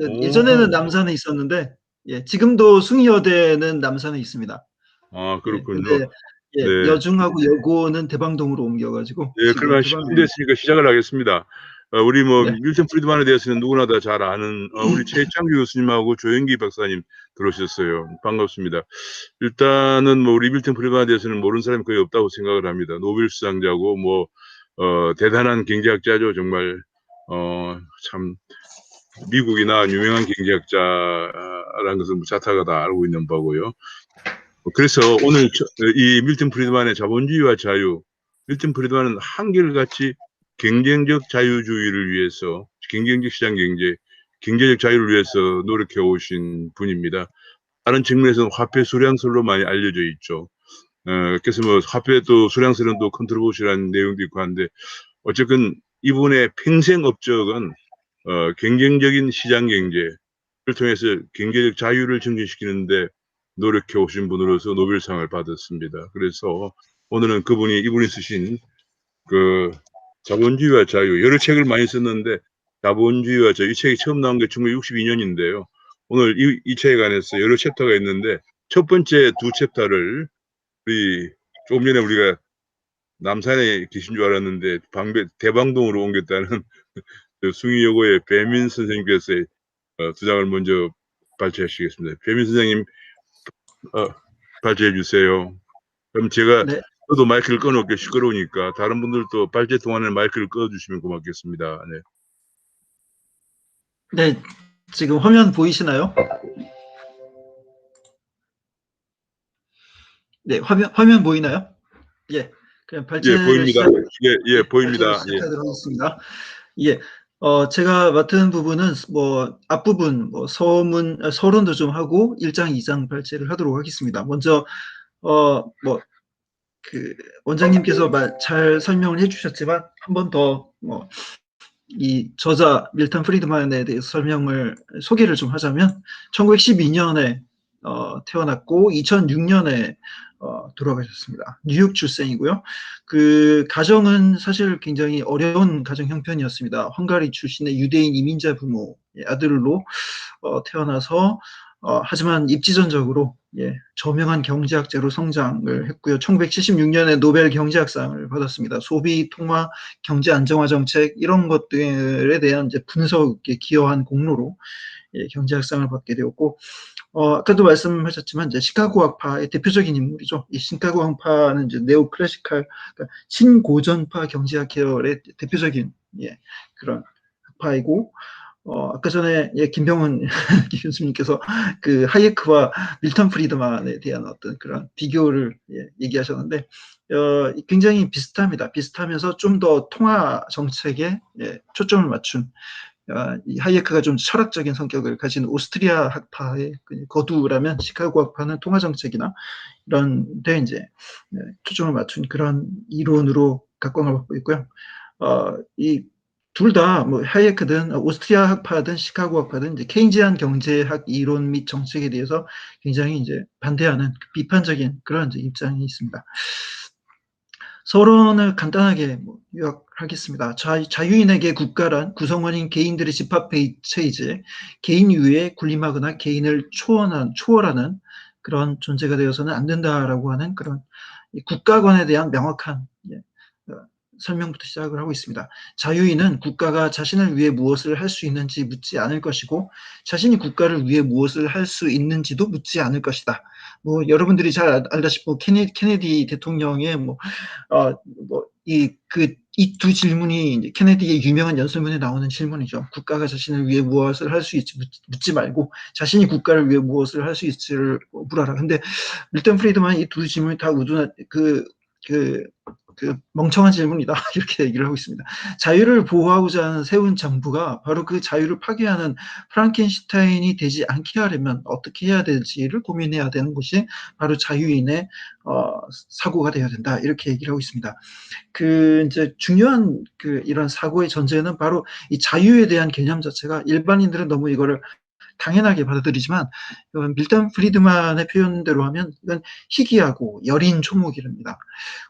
예전에는 오. 남산에 있었는데, 예, 지금도 숭이여대는 남산에 있습니다. 아, 예, 그렇군요. 근데 네. 예, 여중하고 여고는 대방동으로 옮겨가지고 네, 지금 그러면 대방동. 준비됐으니까 시작을 하겠습니다. 우리 뭐 네, 밀턴 프리드만에 대해서는 누구나 다 잘 아는 우리 최창규 교수님하고 조영기 박사님 들어오셨어요. 반갑습니다. 일단은 뭐 우리 밀턴 프리드만에 대해서는 모르는 사람이 거의 없다고 생각을 합니다. 노벨 수상자고 뭐 대단한 경제학자죠. 정말 참 미국이나 유명한 경제학자라는 것은 뭐 자타가 다 알고 있는 바고요. 그래서 오늘 이 밀턴 프리드만의 자본주의와 자유, 밀턴 프리드만은 한결같이 경쟁적 자유주의를 위해서, 경쟁적 시장 경제, 경제적 자유를 위해서 노력해 오신 분입니다. 다른 측면에서는 화폐 수량설로 많이 알려져 있죠. 그래서 뭐 화폐 또 수량설은 또 컨트로버시라는 내용도 있고 한데, 어쨌든 이분의 평생 업적은 경쟁적인 시장 경제를 통해서 경제적 자유를 증진시키는데 노력해 오신 분으로서 노벨상을 받았습니다. 그래서 오늘은 이분이 쓰신 그 자본주의와 자유, 여러 책을 많이 썼는데 자본주의와 자유, 이 책이 처음 나온 게 1962년인데요. 오늘 이 책에 관해서 여러 챕터가 있는데 첫 번째 두 챕터를 조금 전에 우리가 남산에 계신 줄 알았는데 대방동으로 옮겼다는 숭이여고의 배민 선생님께서 두 장을 먼저 발제하시겠습니다. 배민 선생님 발제해 주세요. 그럼 네, 저도 마이크를 꺼놓을게요. 시끄러우니까 다른 분들도 발제 동안에 마이크를 꺼주시면 고맙겠습니다. 네. 네, 지금 화면 보이시나요? 네, 화면 보이나요? 예, 그냥 예, 발제를 보입니다. 시작. 예, 예, 발제를 보입니다. 예. 시작하도록 하겠습니다. 예, 제가 맡은 부분은 뭐 앞부분 뭐 서론도 좀 하고 1장, 2장 발제를 하도록 하겠습니다. 먼저 뭐 그 원장님께서 잘 설명을 해주셨지만 한 번 더 뭐 이 저자 밀턴 프리드만에 대해서 소개를 좀 하자면 1912년에 태어났고 2006년에 돌아가셨습니다. 뉴욕 출생이고요. 그 가정은 사실 굉장히 어려운 가정 형편이었습니다. 헝가리 출신의 유대인 이민자 부모의 아들로 태어나서 하지만 입지전적으로 예, 저명한 경제학자로 성장을 했고요. 1976년에 노벨 경제학상을 받았습니다. 소비, 통화, 경제 안정화 정책 이런 것들에 대한 이제 분석에 기여한 공로로 예, 경제학상을 받게 되었고 아까도 말씀하셨지만 이제 시카고학파의 대표적인 인물이죠. 이 시카고학파는 이제 네오 클래시칼 그러니까 신고전파 경제학 계열의 대표적인 예, 그런 학파이고 아까 전에 예, 김병훈 교수님께서 그 하이에크와 밀턴 프리드만에 대한 어떤 그런 비교를 예, 얘기하셨는데 굉장히 비슷합니다. 비슷하면서 좀 더 통화 정책에 예, 초점을 맞춘 이 하이에크가 좀 철학적인 성격을 가진 오스트리아 학파의 거두라면 시카고 학파는 통화 정책이나 이런 데 이제 예, 초점을 맞춘 그런 이론으로 각광을 받고 있고요. 이 둘 다 뭐 하이에크든 오스트리아 학파든 시카고 학파든 이제 케인지안 경제학 이론 및 정책에 대해서 굉장히 이제 반대하는 비판적인 그런 이제 입장이 있습니다. 서론을 간단하게 뭐 요약하겠습니다. 자유인에게 국가란 구성원인 개인들의 집합체이지 개인 위에 군림하거나 개인을 초월하는 그런 존재가 되어서는 안 된다라고 하는 그런 국가관에 대한 명확한 예, 설명부터 시작을 하고 있습니다. 자유인은 국가가 자신을 위해 무엇을 할 수 있는지 묻지 않을 것이고 자신이 국가를 위해 무엇을 할 수 있는지도 묻지 않을 것이다. 뭐 여러분들이 잘 알다시피 케네디 대통령의 이 두 질문이 케네디의 유명한 연설문에 나오는 질문이죠. 국가가 자신을 위해 무엇을 할 수 있지 묻지 말고 자신이 국가를 위해 무엇을 할 수 있지를 물어라. 근데 밀턴 프리드만 이 두 질문이 다 멍청한 질문이다 이렇게 얘기를 하고 있습니다. 자유를 보호하고자 세운 정부가 바로 그 자유를 파괴하는 프랑켄슈타인이 되지 않게 하려면 어떻게 해야 될지를 고민해야 되는 것이 바로 자유인의 사고가 되어야 된다 이렇게 얘기를 하고 있습니다. 이제 중요한 이런 사고의 전제는 바로 이 자유에 대한 개념 자체가 일반인들은 너무 이거를 당연하게 받아들이지만 밀턴 프리드만의 표현대로 하면 이건 희귀하고 여린 총목이랍니다.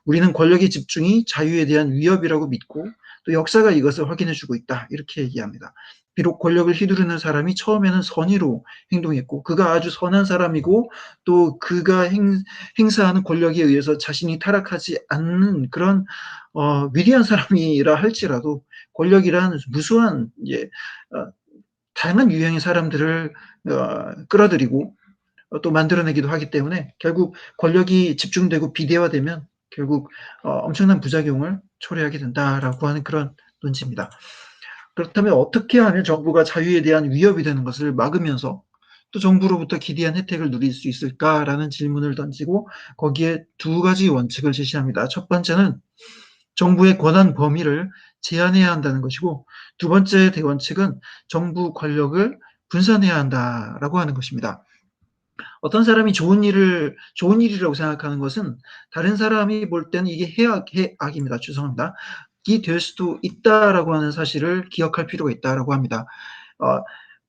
우리는 권력의 집중이 자유에 대한 위협이라고 믿고 또 역사가 이것을 확인해주고 있다 이렇게 얘기합니다. 비록 권력을 휘두르는 사람이 처음에는 선의로 행동했고 그가 아주 선한 사람이고 또 그가 행사하는 권력에 의해서 자신이 타락하지 않는 그런 위대한 사람이라 할지라도 권력이란 무수한 다양한 유형의 사람들을 끌어들이고 또 만들어내기도 하기 때문에 결국 권력이 집중되고 비대화되면 결국 엄청난 부작용을 초래하게 된다라고 하는 그런 논지입니다. 그렇다면 어떻게 하면 정부가 자유에 대한 위협이 되는 것을 막으면서 또 정부로부터 기대한 혜택을 누릴 수 있을까라는 질문을 던지고 거기에 두 가지 원칙을 제시합니다. 첫 번째는 정부의 권한 범위를 제한해야 한다는 것이고 두 번째 대원칙은 정부 권력을 분산해야 한다라고 하는 것입니다. 어떤 사람이 좋은 일이라고 생각하는 것은 다른 사람이 볼 때는 이게 해악입니다. 죄송합니다. 이 될 수도 있다라고 하는 사실을 기억할 필요가 있다라고 합니다. 어,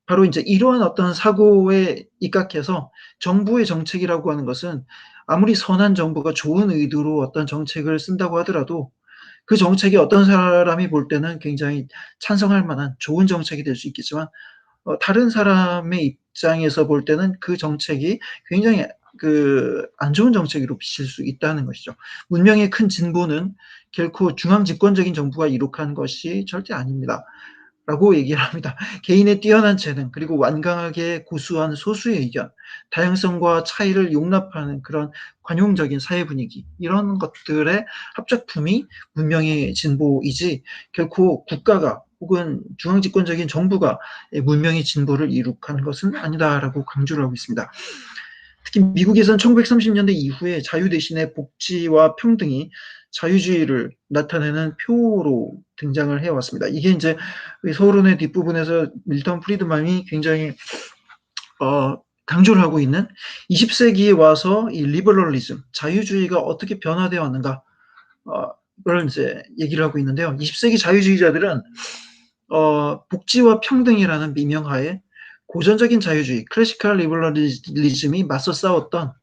바로 이제 이러한 어떤 사고에 입각해서 정부의 정책이라고 하는 것은 아무리 선한 정부가 좋은 의도로 어떤 정책을 쓴다고 하더라도 그 정책이 어떤 사람이 볼 때는 굉장히 찬성할 만한 좋은 정책이 될 수 있겠지만 다른 사람의 입장에서 볼 때는 그 정책이 굉장히 안 좋은 정책으로 비칠 수 있다는 것이죠. 문명의 큰 진보는 결코 중앙 집권적인 정부가 이룩한 것이 절대 아닙니다. 라고 얘기를 합니다. 개인의 뛰어난 재능, 그리고 완강하게 고수한 소수의 의견, 다양성과 차이를 용납하는 그런 관용적인 사회 분위기, 이런 것들의 합작품이 문명의 진보이지 결코 국가가 혹은 중앙집권적인 정부가 문명의 진보를 이룩한 것은 아니다라고 강조를 하고 있습니다. 특히 미국에서는 1930년대 이후에 자유 대신에 복지와 평등이 자유주의를 나타내는 표로 등장을 해왔습니다. 이게 이제 서론의 뒷부분에서 밀턴 프리드만이 굉장히 강조를 하고 있는 20세기에 와서 이 리버럴리즘, 자유주의가 어떻게 변화되어 왔는가, 를 이제 얘기를 하고 있는데요. 20세기 자유주의자들은 복지와 평등이라는 미명하에 고전적인 자유주의, 클래시컬 리버럴리즘이 맞서 싸웠던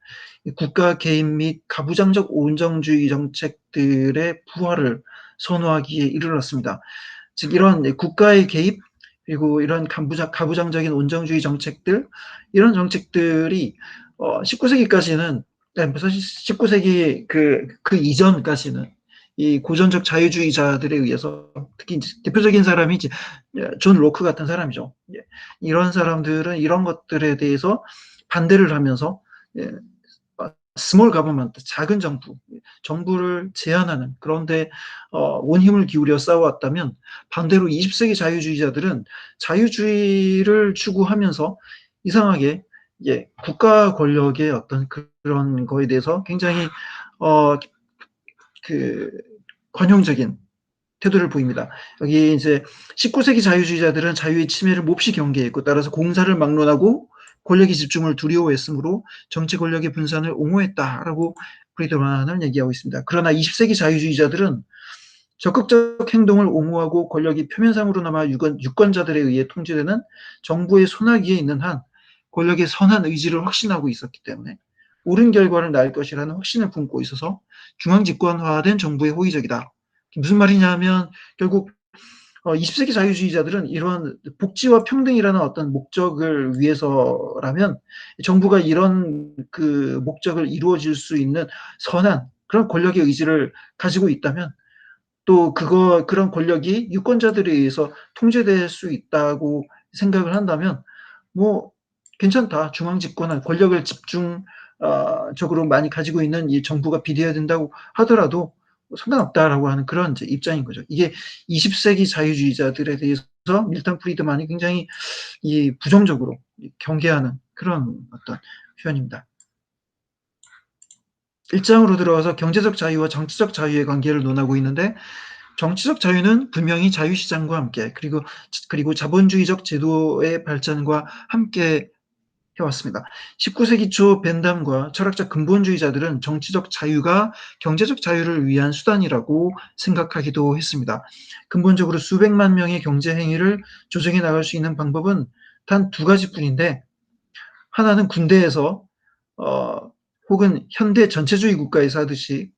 국가 개인 및 가부장적 온정주의 정책들의 부활을 선호하기에 이르렀습니다. 즉 이런 국가의 개입 그리고 이런 가부장적인 온정주의 정책들 이런 정책들이 19세기까지는 사실 19세기 그 이전까지는 이 고전적 자유주의자들에 의해서 특히 대표적인 사람이 이제 존 로크 같은 사람이죠. 이런 사람들은 이런 것들에 대해서 반대를 하면서 스몰 가버먼트, 작은 정부를 제한하는 그런데 온 힘을 기울여 싸워왔다면 반대로 20세기 자유주의자들은 자유주의를 추구하면서 이상하게 국가 권력의 어떤 그런 거에 대해서 굉장히 관용적인 태도를 보입니다. 여기 이제 19세기 자유주의자들은 자유의 침해를 몹시 경계했고 따라서 공사를 막론하고 권력의 집중을 두려워했으므로 정치 권력의 분산을 옹호했다라고 프리드만은 얘기하고 있습니다. 그러나 20세기 자유주의자들은 적극적 행동을 옹호하고 권력이 표면상으로나마 유권자들에 의해 통제되는 정부의 손아귀에 있는 한 권력의 선한 의지를 확신하고 있었기 때문에 옳은 결과를 낳을 것이라는 확신을 품고 있어서 중앙집권화된 정부에 호의적이다. 무슨 말이냐 하면 결국 20세기 자유주의자들은 이런 복지와 평등이라는 어떤 목적을 위해서라면 정부가 이런 그 목적을 이루어질 수 있는 선한 그런 권력의 의지를 가지고 있다면 또 그런 권력이 유권자들에 의해서 통제될 수 있다고 생각을 한다면 뭐 괜찮다. 중앙 집권한 권력을 집중적으로 많이 가지고 있는 이 정부가 비대해야 된다고 하더라도 상관없다라고 하는 그런 이제 입장인 거죠. 이게 20세기 자유주의자들에 대해서 밀턴 프리드만이 굉장히 이 부정적으로 경계하는 그런 어떤 표현입니다. 1장으로 들어가서 경제적 자유와 정치적 자유의 관계를 논하고 있는데 정치적 자유는 분명히 자유시장과 함께 그리고 자본주의적 제도의 발전과 함께 해왔습니다. 19세기 초 벤담과 철학적 근본주의자들은 정치적 자유가 경제적 자유를 위한 수단이라고 생각하기도 했습니다. 근본적으로 수백만 명의 경제 행위를 조정해 나갈 수 있는 방법은 단 두 가지뿐인데 하나는 군대에서 혹은 현대 전체주의 국가에서 하듯이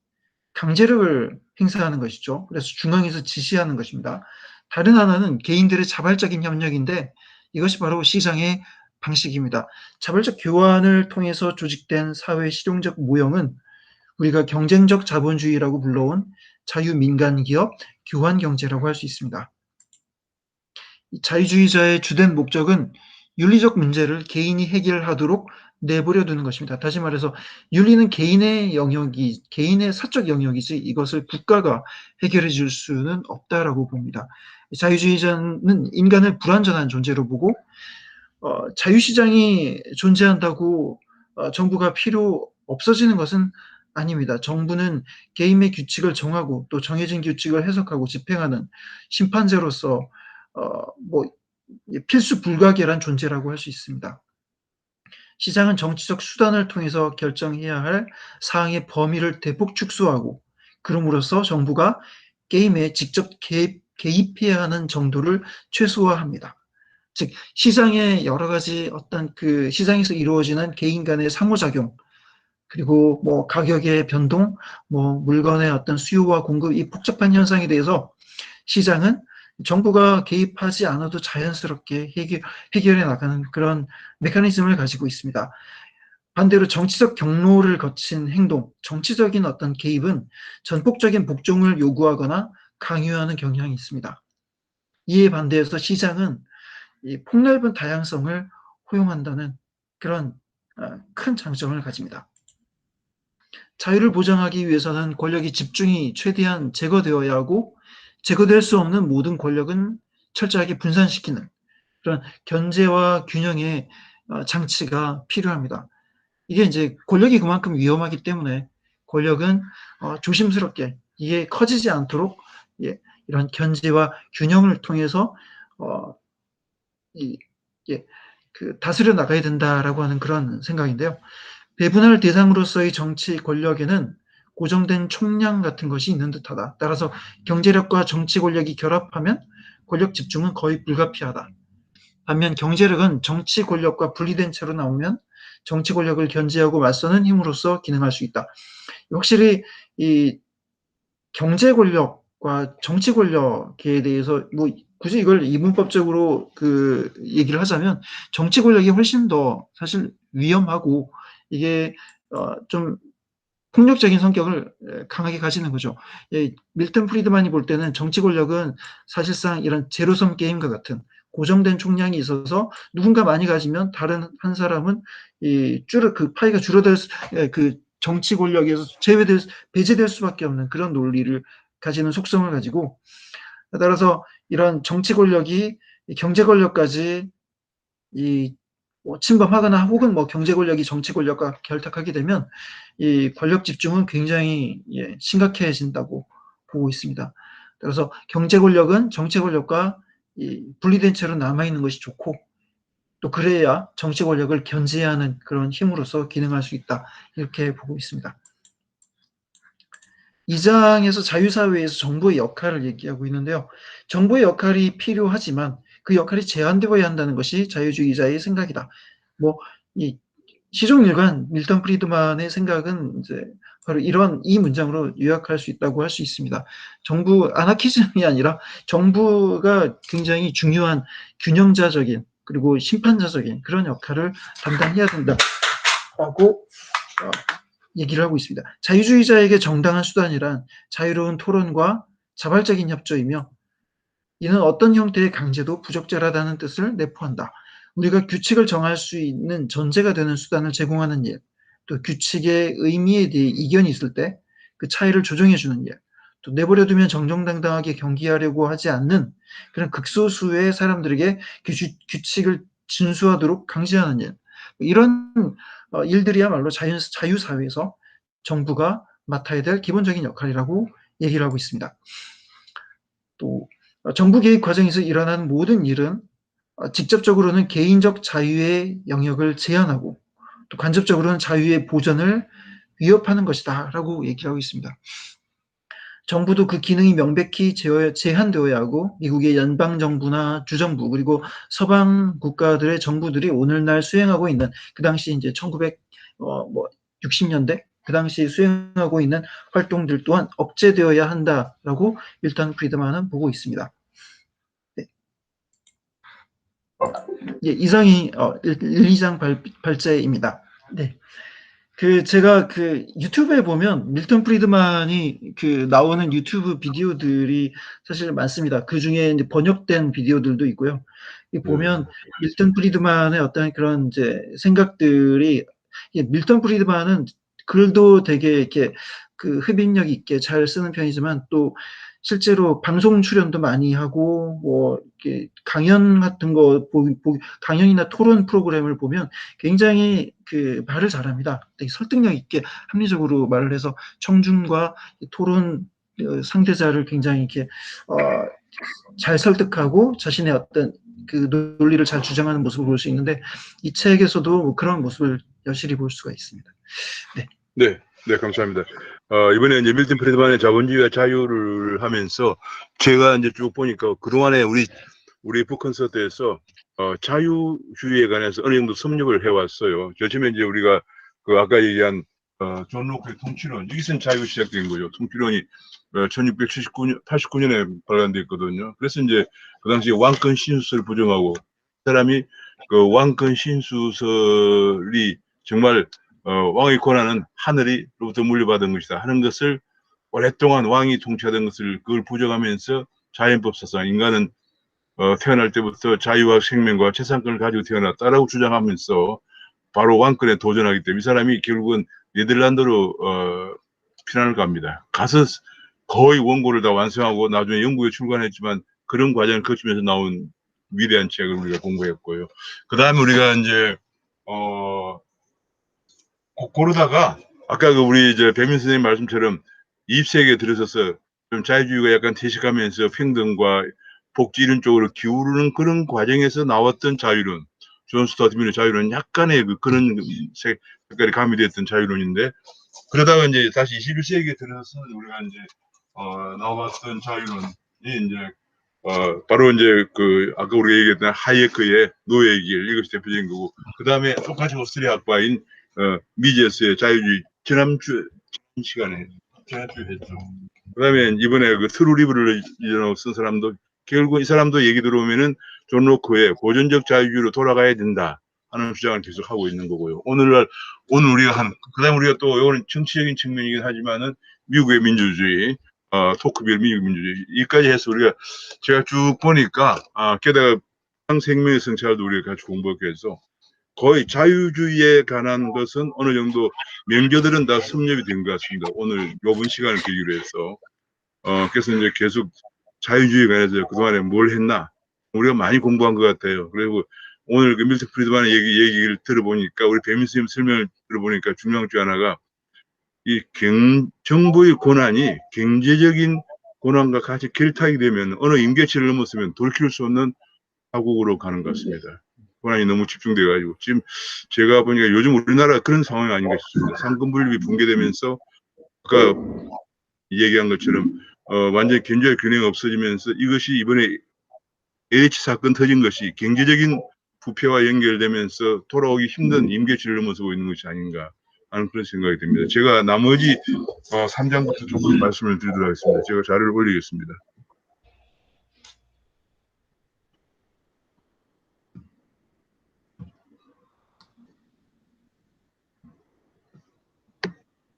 강제력을 행사하는 것이죠. 그래서 중앙에서 지시하는 것입니다. 다른 하나는 개인들의 자발적인 협력인데 이것이 바로 시장의 방식입니다. 자발적 교환을 통해서 조직된 사회 실용적 모형은 우리가 경쟁적 자본주의라고 불러온 자유민간기업 교환경제라고 할 수 있습니다. 자유주의자의 주된 목적은 윤리적 문제를 개인이 해결하도록 내버려 두는 것입니다. 다시 말해서 윤리는 개인의 사적 영역이지 이것을 국가가 해결해 줄 수는 없다라고 봅니다. 자유주의자는 인간을 불완전한 존재로 보고 자유시장이 존재한다고 정부가 필요 없어지는 것은 아닙니다. 정부는 게임의 규칙을 정하고 또 정해진 규칙을 해석하고 집행하는 심판제로서 뭐 필수 불가결한 존재라고 할 수 있습니다. 시장은 정치적 수단을 통해서 결정해야 할 사항의 범위를 대폭 축소하고 그럼으로써 정부가 게임에 직접 개입해야 하는 정도를 최소화합니다. 즉 시장의 여러 가지 어떤 그 시장에서 이루어지는 개인 간의 상호작용 그리고 뭐 가격의 변동, 뭐 물건의 어떤 수요와 공급 이 복잡한 현상에 대해서 시장은 정부가 개입하지 않아도 자연스럽게 해결해 나가는 그런 메커니즘을 가지고 있습니다. 반대로 정치적 경로를 거친 행동, 정치적인 어떤 개입은 전폭적인 복종을 요구하거나 강요하는 경향이 있습니다. 이에 반대해서 시장은 이 폭넓은 다양성을 허용한다는 그런 큰 장점을 가집니다. 자유를 보장하기 위해서는 권력의 집중이 최대한 제거되어야 하고 제거될 수 없는 모든 권력은 철저하게 분산시키는 그런 견제와 균형의 장치가 필요합니다. 이게 이제 권력이 그만큼 위험하기 때문에 권력은 조심스럽게 이게 커지지 않도록 예, 이런 견제와 균형을 통해서 어, 이, 예, 그 다스려 나가야 된다라고 하는 그런 생각인데요. 배분할 대상으로서의 정치 권력에는 고정된 총량 같은 것이 있는 듯하다. 따라서 경제력과 정치 권력이 결합하면 권력 집중은 거의 불가피하다. 반면 경제력은 정치 권력과 분리된 채로 나오면 정치 권력을 견제하고 맞서는 힘으로써 기능할 수 있다. 확실히 이 경제 권력과 정치 권력에 대해서 뭐 굳이 이걸 이분법적으로 그 얘기를 하자면 정치 권력이 훨씬 더 사실 위험하고 이게 좀 폭력적인 성격을 강하게 가지는 거죠. 밀턴 프리드만이 볼 때는 정치 권력은 사실상 이런 제로섬 게임과 같은 고정된 총량이 있어서 누군가 많이 가지면 다른 한 사람은 그 파이가 줄어들 그 정치 권력에서 배제될 수밖에 없는 그런 논리를 가지는 속성을 가지고 따라서 이런 정치 권력이 경제 권력까지 침범하거나 혹은 뭐 경제 권력이 정치 권력과 결탁하게 되면 이 권력 집중은 굉장히 심각해진다고 보고 있습니다. 그래서 경제 권력은 정치 권력과 분리된 채로 남아 있는 것이 좋고 또 그래야 정치 권력을 견제하는 그런 힘으로서 기능할 수 있다 이렇게 보고 있습니다. 2장에서 자유사회에서 정부의 역할을 얘기하고 있는데요. 정부의 역할이 필요하지만 그 역할이 제한되어야 한다는 것이 자유주의자의 생각이다. 뭐 이 시종일관 밀턴 프리드만의 생각은 이제 바로 이 문장으로 요약할 수 있다고 할 수 있습니다. 정부 아나키즘이 아니라 정부가 굉장히 중요한 균형자적인 그리고 심판자적인 그런 역할을 담당해야 된다라고 얘기를 하고 있습니다. 자유주의자에게 정당한 수단이란 자유로운 토론과 자발적인 협조이며 이는 어떤 형태의 강제도 부적절하다는 뜻을 내포한다. 우리가 규칙을 정할 수 있는 전제가 되는 수단을 제공하는 일, 또 규칙의 의미에 대해 이견이 있을 때 그 차이를 조정해 주는 일, 또 내버려두면 정정당당하게 경기하려고 하지 않는 그런 극소수의 사람들에게 규칙을 준수하도록 강제하는 일, 이런 일들이야말로 자유사회에서 정부가 맡아야 될 기본적인 역할이라고 얘기를 하고 있습니다. 또 정부 개입 과정에서 일어나는 모든 일은 직접적으로는 개인적 자유의 영역을 제한하고 또 간접적으로는 자유의 보전을 위협하는 것이다라고 얘기를 하고 있습니다. 정부도 그 기능이 명백히 제한되어야 하고 미국의 연방정부나 주정부 그리고 서방 국가들의 정부들이 오늘날 수행하고 있는 그 당시 이제 1960년대 그 당시 수행하고 있는 활동들 또한 억제되어야 한다라고 밀턴 프리드만은 보고 있습니다. 예, 이상이 1, 2장 발제입니다. 네. 제가 유튜브에 보면 밀턴 프리드만이 나오는 유튜브 비디오들이 사실 많습니다. 그 중에 이제 번역된 비디오들도 있고요. 이 네. 보면 밀턴 프리드만의 어떤 그런 이제 생각들이, 밀턴 프리드만은 글도 되게 이렇게 흡입력 있게 잘 쓰는 편이지만, 또 실제로 방송 출연도 많이 하고, 뭐 이렇게 강연 같은 거 강연이나 토론 프로그램을 보면 굉장히 말을 잘합니다. 되게 설득력 있게 합리적으로 말을 해서 청중과 토론 상대자를 굉장히 이렇게 어, 잘 설득하고 자신의 어떤 논리를 잘 주장하는 모습을 볼 수 있는데, 이 책에서도 뭐 그런 모습을 여실히 볼 수가 있습니다. 네. 네, 네, 감사합니다. 이번에 이제 밀턴 프리드만의 자본주의와 자유를 하면서 제가 이제 쭉 보니까 그동안에 우리 북콘서트에서 자유주의에 관해서 어느 정도 섭렵을 해왔어요. 처음에 이제 우리가 아까 얘기한 존 로크의 통치론, 여기서 자유가 시작된 거죠. 통치론이 1689년에 발간됐거든요. 그래서 이제 그 당시에 왕권 신수설을 부정하고, 사람이 왕권 신수설이 정말 왕의 권한은 하늘로부터 물려받은 것이다 하는 것을, 오랫동안 왕이 통치하던 것을 그걸 부정하면서 자연법 사상, 인간은 태어날 때부터 자유와 생명과 재산권을 가지고 태어났다라고 주장하면서 바로 왕권에 도전하기 때문에 이 사람이 결국은 네덜란드로 피난을 갑니다. 가서 거의 원고를 다 완성하고 나중에 영국에 출간했지만 그런 과정을 거치면서 나온 위대한 책을 우리가 공부했고요. 그 다음에 우리가 이제 고르다가 아까 우리 이제 배민 선생님 말씀처럼 20세기에 들어서서 좀 자유주의가 약간 퇴색하면서 평등과 복지 이런 쪽으로 기울는 그런 과정에서 나왔던 자유론, 존 스튜어트 밀의 자유론, 약간의 그런 색깔이 가미됐던 자유론인데, 그러다가 이제 다시 21세기에 들어서 우리가 이제 나왔던 자유론이 이제 바로 이제 아까 우리가 얘기했던 하이에크의 노예의 길, 이것이 대표적인 거고, 그 다음에 똑같이 오스트리아 학파인 미제스의 자유주의, 지난주 시간에 했죠. 그 다음에 이번에 트루 리브를 쓴 사람도, 결국 이 사람도 얘기 들어오면은 존 로크의 고전적 자유주의로 돌아가야 된다 하는 주장을 계속 하고 있는 거고요. 오늘 우리가 그다음 우리가 또 이거는 정치적인 측면이긴 하지만은 미국의 민주주의, 토크빌 미국 민주주의, 이까지 해서 제가 쭉 보니까, 게다가 생명의 성찰도 우리가 같이 공부하게 해서 거의 자유주의에 관한 것은 어느 정도 명제들은 다 섭렵이 된 것 같습니다. 오늘 요번 시간을 계기로 해서. 그래서 이제 계속 자유주의에 관해서 그동안에 뭘 했나 우리가 많이 공부한 것 같아요. 그리고 오늘 밀턴 프리드만의 얘기를 들어보니까, 우리 배민 선생님 설명을 들어보니까 중요한 중 하나가, 정부의 권한이 경제적인 권한과 같이 결탁이 되면 어느 임계치를 넘었으면 돌이킬 수 없는 파국으로 가는 것 같습니다. 권한이 너무 집중돼가지고 지금 제가 보니까 요즘 우리나라 그런 상황이 아닌가 싶습니다. 상권 분립이 붕괴되면서 아까 얘기한 것처럼 완전히 경제적 균형이 없어지면서, 이것이 이번에 LH 사건 터진 것이 경제적인 부패와 연결되면서 돌아오기 힘든 임계치를 넘어서고 있는 것이 아닌가 하는 그런 생각이 듭니다. 제가 나머지 3장부터 조금 말씀을 드리도록 하겠습니다. 제가 자료를 올리겠습니다.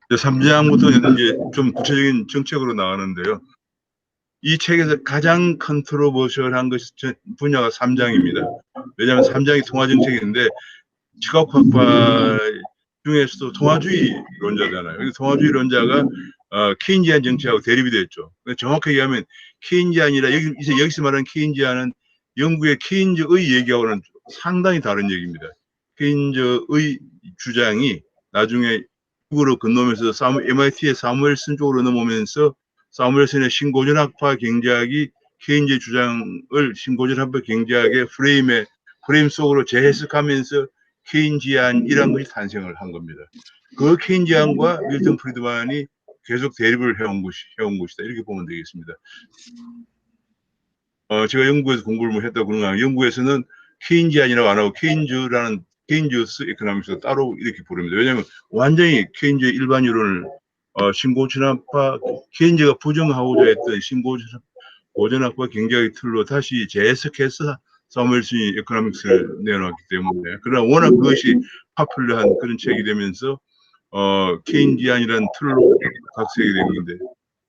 이제 3장부터 이제 좀 구체적인 정책으로 나가는데요. 이 책에서 가장 컨트로버셜한 것이 분야가 3장입니다. 왜냐하면 3장이 통화정책인데, 시각학파 중에서도 통화주의론자잖아요. 통화주의론자가 케인지안 정책하고 대립이 됐죠. 정확하게 하면 케인지안이라, 여기서 말하는 케인지안은 영국의 케인즈의 얘기하고는 상당히 다른 얘기입니다. 케인즈의 주장이 나중에 미국으로 건너면서 MIT의 사무엘슨 쪽으로 넘어오면서 사무엘슨의 신고전학파 경제학이 케인즈의 주장을 신고전학파 경제학의 프레임 속으로 재해석하면서 케인지안이라는 것이 탄생을 한 겁니다. 그 케인지안과 밀턴 프리드만이 계속 대립을 해온 것이다, 이렇게 보면 되겠습니다. 제가 영국에서 공부를 했다고 그런 거 아니에요. 영국에서는 케인지안이라고 안 하고 케인즈스 에코노믹스 따로 이렇게 부릅니다. 왜냐하면 완전히 케인즈의 일반 이론을 신고전학파, 케인즈가 부정하고자 했던 신고전학파 경제학의 틀로 다시 재해석해서 사무엘슨이 에코노믹스를 내놓았기 때문에. 그러나 워낙 그것이 파퓰러한 그런 책이 되면서 케인지안이라는 틀로 각색이 됐는데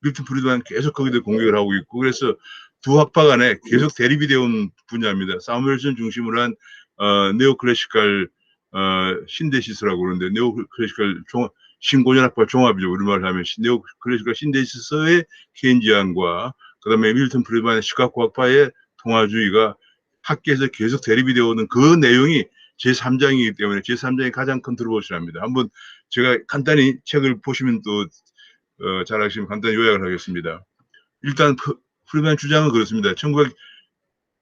밀턴 프리드만 계속 거기다 공격을 하고 있고, 그래서 두 학파 간에 계속 대립이 되어 온 분야입니다. 사무엘슨 중심으로 한 네오클래시컬 신데시스라고 그러는데, 네오클래시컬 신고전학파 종합이죠. 우리말로 하면 네오클래시컬 신데시스의 케인지안과 그다음에 밀턴 프리드만의 시카고학파의 통화주의가 학계에서 계속 대립이 되어 오는 그 내용이 제3장이기 때문에 제3장이 가장 컨트로버시합니다. 한번 제가 간단히 책을 보시면 또 잘 아시면 간단히 요약을 하겠습니다. 일단 프리드만 주장은 그렇습니다.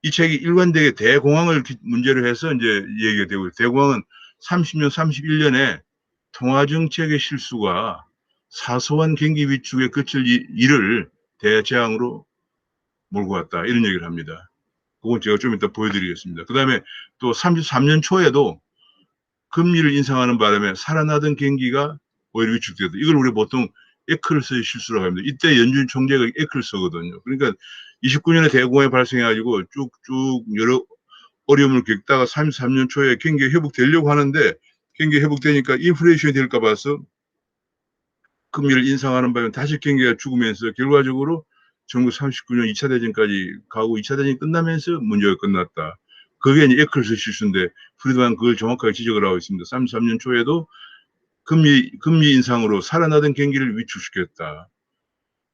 이 책이 일관되게 대공황을 문제로 해서 이제 얘기가 되고, 대공황은 30년, 31년에 통화정책의 실수가 사소한 경기 위축에 그칠 일을 대재앙으로 몰고 왔다, 이런 얘기를 합니다. 그건 제가 좀 이따 보여드리겠습니다. 그 다음에 또 33년 초에도 금리를 인상하는 바람에 살아나던 경기가 오히려 위축되었다. 이걸 우리 보통 에클스의 실수라고 합니다. 이때 연준 총재가 에클스거든요. 그러니까 29년에 대공황이 발생해가지고 쭉쭉 여러 어려움을 겪다가 33년 초에 경기가 회복되려고 하는데, 경기가 회복되니까 인플레이션이 될까 봐서 금리를 인상하는 바람에 다시 경기가 죽으면서 결과적으로 1939년 2차 대전까지 가고 2차 대전이 끝나면서 문제가 끝났다. 그게 이제 에클스 실수인데 프리드만 그걸 정확하게 지적을 하고 있습니다. 33년 초에도 금리 인상으로 살아나던 경기를 위축시켰다.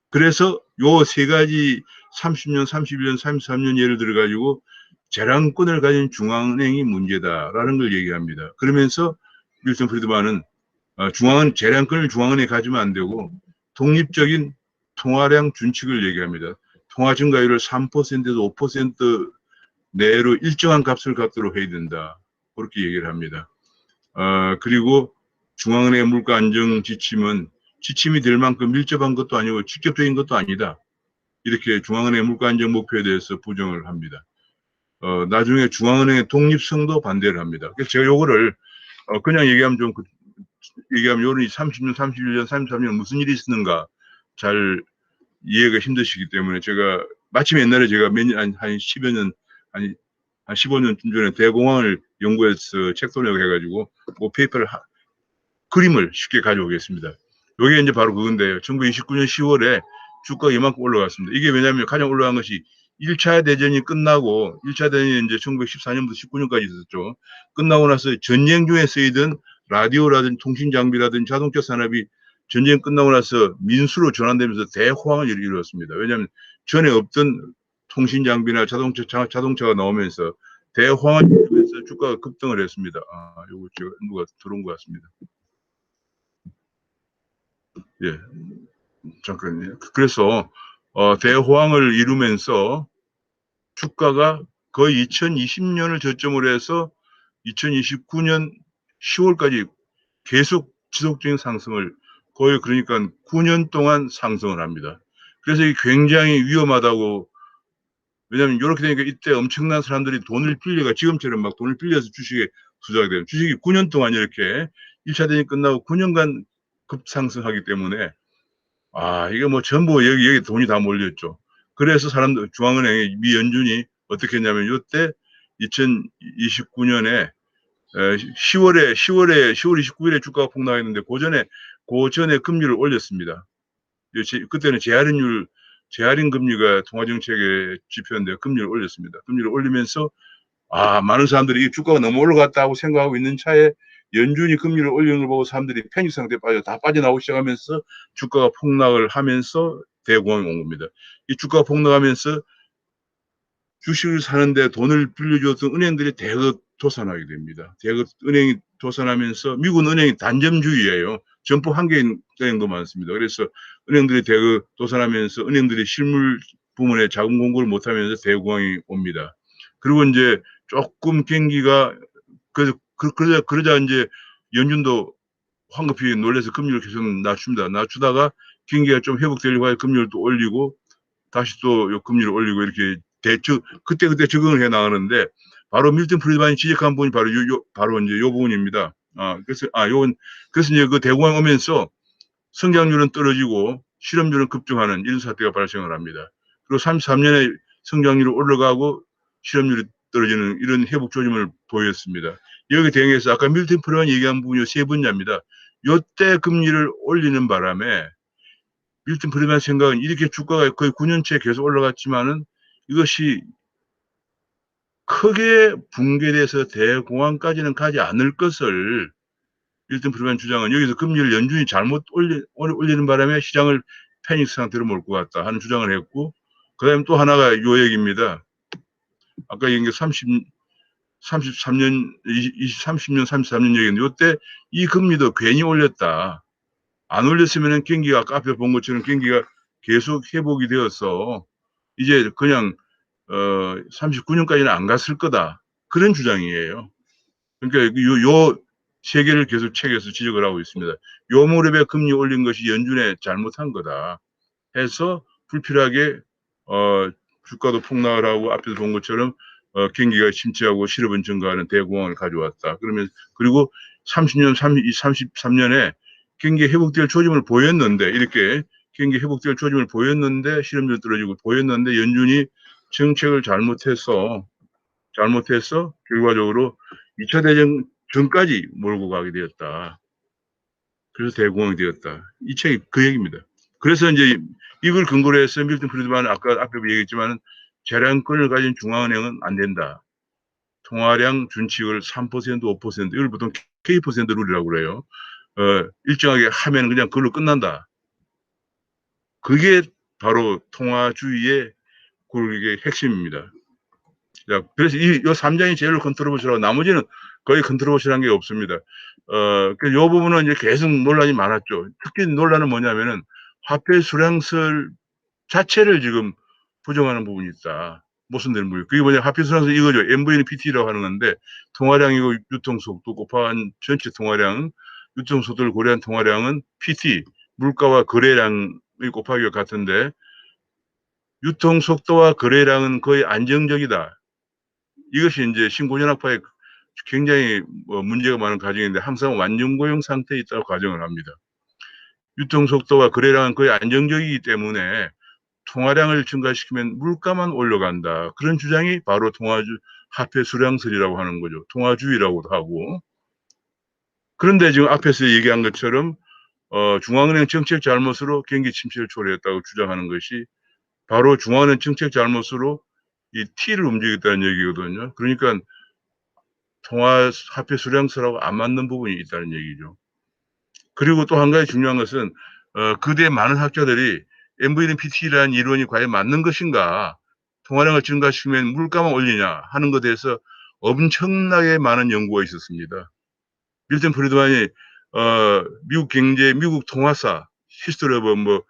그래서 요 세 가지 30년, 31년, 33년 예를 들어가지고 재량권을 가진 중앙은행이 문제다라는 걸 얘기합니다. 그러면서 밀턴 프리드만은 재량권을 중앙은행에 가지면 안 되고 독립적인 통화량 준칙을 얘기합니다. 통화 증가율을 3%에서 5% 내로 일정한 값을 갖도록 해야 된다. 그렇게 얘기를 합니다. 그리고 중앙은행의 물가 안정 지침이 될 만큼 밀접한 것도 아니고 직접적인 것도 아니다. 이렇게 중앙은행의 물가 안정 목표에 대해서 부정을 합니다. 나중에 중앙은행의 독립성도 반대를 합니다. 그래서 제가 요거를 그냥 얘기하면 요런 30년, 31년, 33년 무슨 일이 있었는가 잘 이해가 힘드시기 때문에 제가 마침 옛날에 제가 한 10여 년, 한 15년쯤 전에 대공황을 연구해서 책도내고 해가지고 그 페이퍼를 그림을 쉽게 가져오겠습니다. 이게 이제 바로 그건데요. 1929년 10월에 주가가 이만큼 올라갔습니다. 이게 왜냐하면 가장 올라간 것이 1차 대전이 끝나고, 1차 대전이 이제 1914년부터 19년까지 있었죠. 끝나고 나서 전쟁 중에 쓰이던 라디오라든지 통신장비라든지 자동차 산업이 전쟁 끝나고 나서 민수로 전환되면서 대호황을 이루었습니다. 왜냐하면 전에 없던 통신장비나 자동차가 나오면서 대호황을 이루면서 주가가 급등을 했습니다. 요거 제가 누가 들어온 것 같습니다. 예, 잠깐만요. 그래서 대호황을 이루면서 주가가 거의 2020년을 저점으로 해서 2029년 10월까지 계속 지속적인 상승을, 거의 그러니까 9년 동안 상승을 합니다. 그래서 이게 굉장히 위험하다고, 왜냐하면 이렇게 되니까 이때 엄청난 사람들이 돈을 빌려가, 지금처럼 막 돈을 빌려서 주식에 투자하게 되면 주식이 9년 동안 이렇게 1차 대전이 끝나고 9년간 급상승하기 때문에 이게 뭐 전부 여기 돈이 다 몰렸죠. 그래서 중앙은행의 미 연준이 어떻게 했냐면 이때 2029년에 10월 29일에 주가가 폭락했는데 그 전에 금리를 올렸습니다. 그때는 재할인 금리가 통화정책의 지표인데 금리를 올렸습니다. 금리를 올리면서 많은 사람들이 이 주가가 너무 올라갔다고 생각하고 있는 차에 연준이 금리를 올리는 걸 보고 사람들이 패닉 상태에 다 빠져나오기 시작하면서 주가가 폭락을 하면서 대공황이 온 겁니다. 이 주가가 폭락하면서 주식을 사는데 돈을 빌려줬던 은행들이 대거 도산하게 됩니다. 대거 은행이 도산하면서, 미국은 은행이 단점주의예요. 점포 한 개인 은행도 많습니다. 그래서 은행들이 대거 도산하면서 은행들이 실물 부문에 자금 공급을 못하면서 대공황이 옵니다. 그리고 이제 조금 경기가 그러자 이제 연준도 황급히 놀라서 금리를 계속 낮춥니다. 낮추다가 경기가 좀 회복되려고 하여 금리를 또 올리고 다시 또 금리를 올리고 이렇게 그때 적응을 해 나가는데, 바로 밀턴 프리드만이 지적한 부분이 바로 이제 요 부분입니다. 그래서 이제 그 대공황 오면서 성장률은 떨어지고 실업률은 급증하는 이런 사태가 발생을 합니다. 그리고 33년에 성장률이 올라가고 실업률이 떨어지는 이런 회복 조짐을 보였습니다. 여기 대응해서 아까 밀턴 프리드만이 얘기한 부분이 세 분야입니다. 요때 금리를 올리는 바람에 밀턴 프리드만 생각은 이렇게 주가가 거의 9년째 계속 올라갔지만은 이것이 크게 붕괴돼서 대공황까지는 가지 않을 것을 밀턴 프리드만 주장은 여기서 금리를 연준이 잘못 올리는 바람에 시장을 패닉 상태로 몰고 갔다 하는 주장을 했고, 그다음에 또 하나가 요 얘기입니다. 아까 얘기한 게 33년, 30년, 33년 얘기인데 요때 이 금리도 괜히 올렸다. 안 올렸으면은 경기가 아까 앞에 본 것처럼 경기가 계속 회복이 되어서 이제 그냥 39년까지는 안 갔을 거다. 그런 주장이에요. 그러니까 요 세 개를 계속 책에서 지적을 하고 있습니다. 요 무렵에 금리 올린 것이 연준의 잘못한 거다 해서 불필요하게 주가도 폭락을 하고 앞에서 본 것처럼 경기가 침체하고 실업은 증가하는 대공황을 가져왔다. 그러면 그리고 33년에 경기 회복될 조짐을 보였는데 이렇게 경기 회복될 조짐을 보였는데 실업률 떨어지고 보였는데 연준이 정책을 잘못해서 결과적으로 2차 대전 전까지 몰고 가게 되었다. 그래서 대공황이 되었다. 이 책이 그 얘기입니다. 그래서 이제 이걸 근거로 해서 밀턴 프리드만 아까 앞에 얘기했지만 재량권을 가진 중앙은행은 안 된다. 통화량 준칙을 3%, 5% 이걸 보통 K% 룰이라고 그래요. 일정하게 하면 그냥 그걸로 끝난다. 그게 바로 통화주의의 그게 핵심입니다. 자, 그래서 이 3장이 제일 컨트로버시라고 나머지는 거의 컨트로버시라는 게 없습니다. 이 부분은 이제 계속 논란이 많았죠. 특히 논란은 뭐냐면은 화폐 수량설 자체를 지금 부정하는 부분이 있다. 모순되는 부분. 그게 뭐냐, 화폐 수량설 이거죠. MVNPT라고 하는 건데 통화량이고 유통속도 곱한 전체 통화량, 유통속도를 고려한 통화량은 PT, 물가와 거래량이 곱하기가 같은데 유통속도와 거래량은 거의 안정적이다. 이것이 이제 신고전학파의 굉장히 문제가 많은 가정인데 항상 완전고용 상태에 있다고 가정을 합니다. 유통속도와 거래량은 거의 안정적이기 때문에 통화량을 증가시키면 물가만 올라간다. 그런 주장이 바로 화폐 수량설이라고 하는 거죠. 통화주의라고도 하고. 그런데 지금 앞에서 얘기한 것처럼 중앙은행 정책 잘못으로 경기 침체를 초래했다고 주장하는 것이 바로 중앙은행 정책 잘못으로 이 T를 움직였다는 얘기거든요. 그러니까 화폐 수량설하고 안 맞는 부분이 있다는 얘기죠. 그리고 또 한 가지 중요한 것은 그대 많은 학자들이 MVNPT라는 이론이 과연 맞는 것인가, 통화량을 증가시키면 물가만 올리냐 하는 것에 대해서 엄청나게 많은 연구가 있었습니다. 밀턴 프리드만이 미국 경제, 미국 통화사 히스토리 오브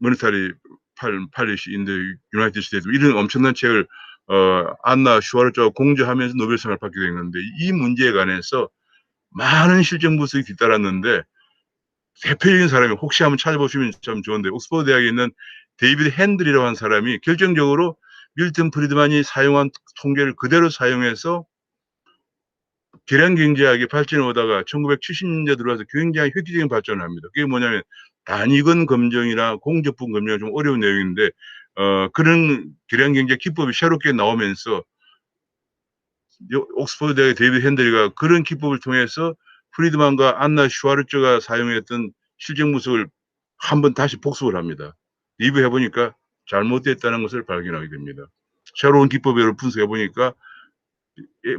모니터리 팔리시 인 더 유나이티드 스테이트 이런 엄청난 책을 안나 슈와르츠와 공저하면서 노벨상을 받게 됐는데 이 문제에 관해서 많은 실증 분석이 뒤따랐는데 대표적인 사람이 혹시 한번 찾아보시면 참 좋은데 옥스퍼드 대학에 있는 데이비드 핸들이라고 하는 사람이 결정적으로 밀턴 프리드만이 사용한 통계를 그대로 사용해서 계량경제학이 발전해 오다가 1970년대 들어와서 굉장히 획기적인 발전을 합니다. 그게 뭐냐면 단위근 검정이나 공적분 검정이 좀 어려운 내용인데 그런 계량경제 기법이 새롭게 나오면서 옥스퍼드 대학의 데이비드 핸들이가 그런 기법을 통해서 프리드만과 안나 슈와르츠가 사용했던 실증 분석을 한번 다시 복습을 합니다. 리뷰해 보니까 잘못됐다는 것을 발견하게 됩니다. 새로운 기법으로 분석해 보니까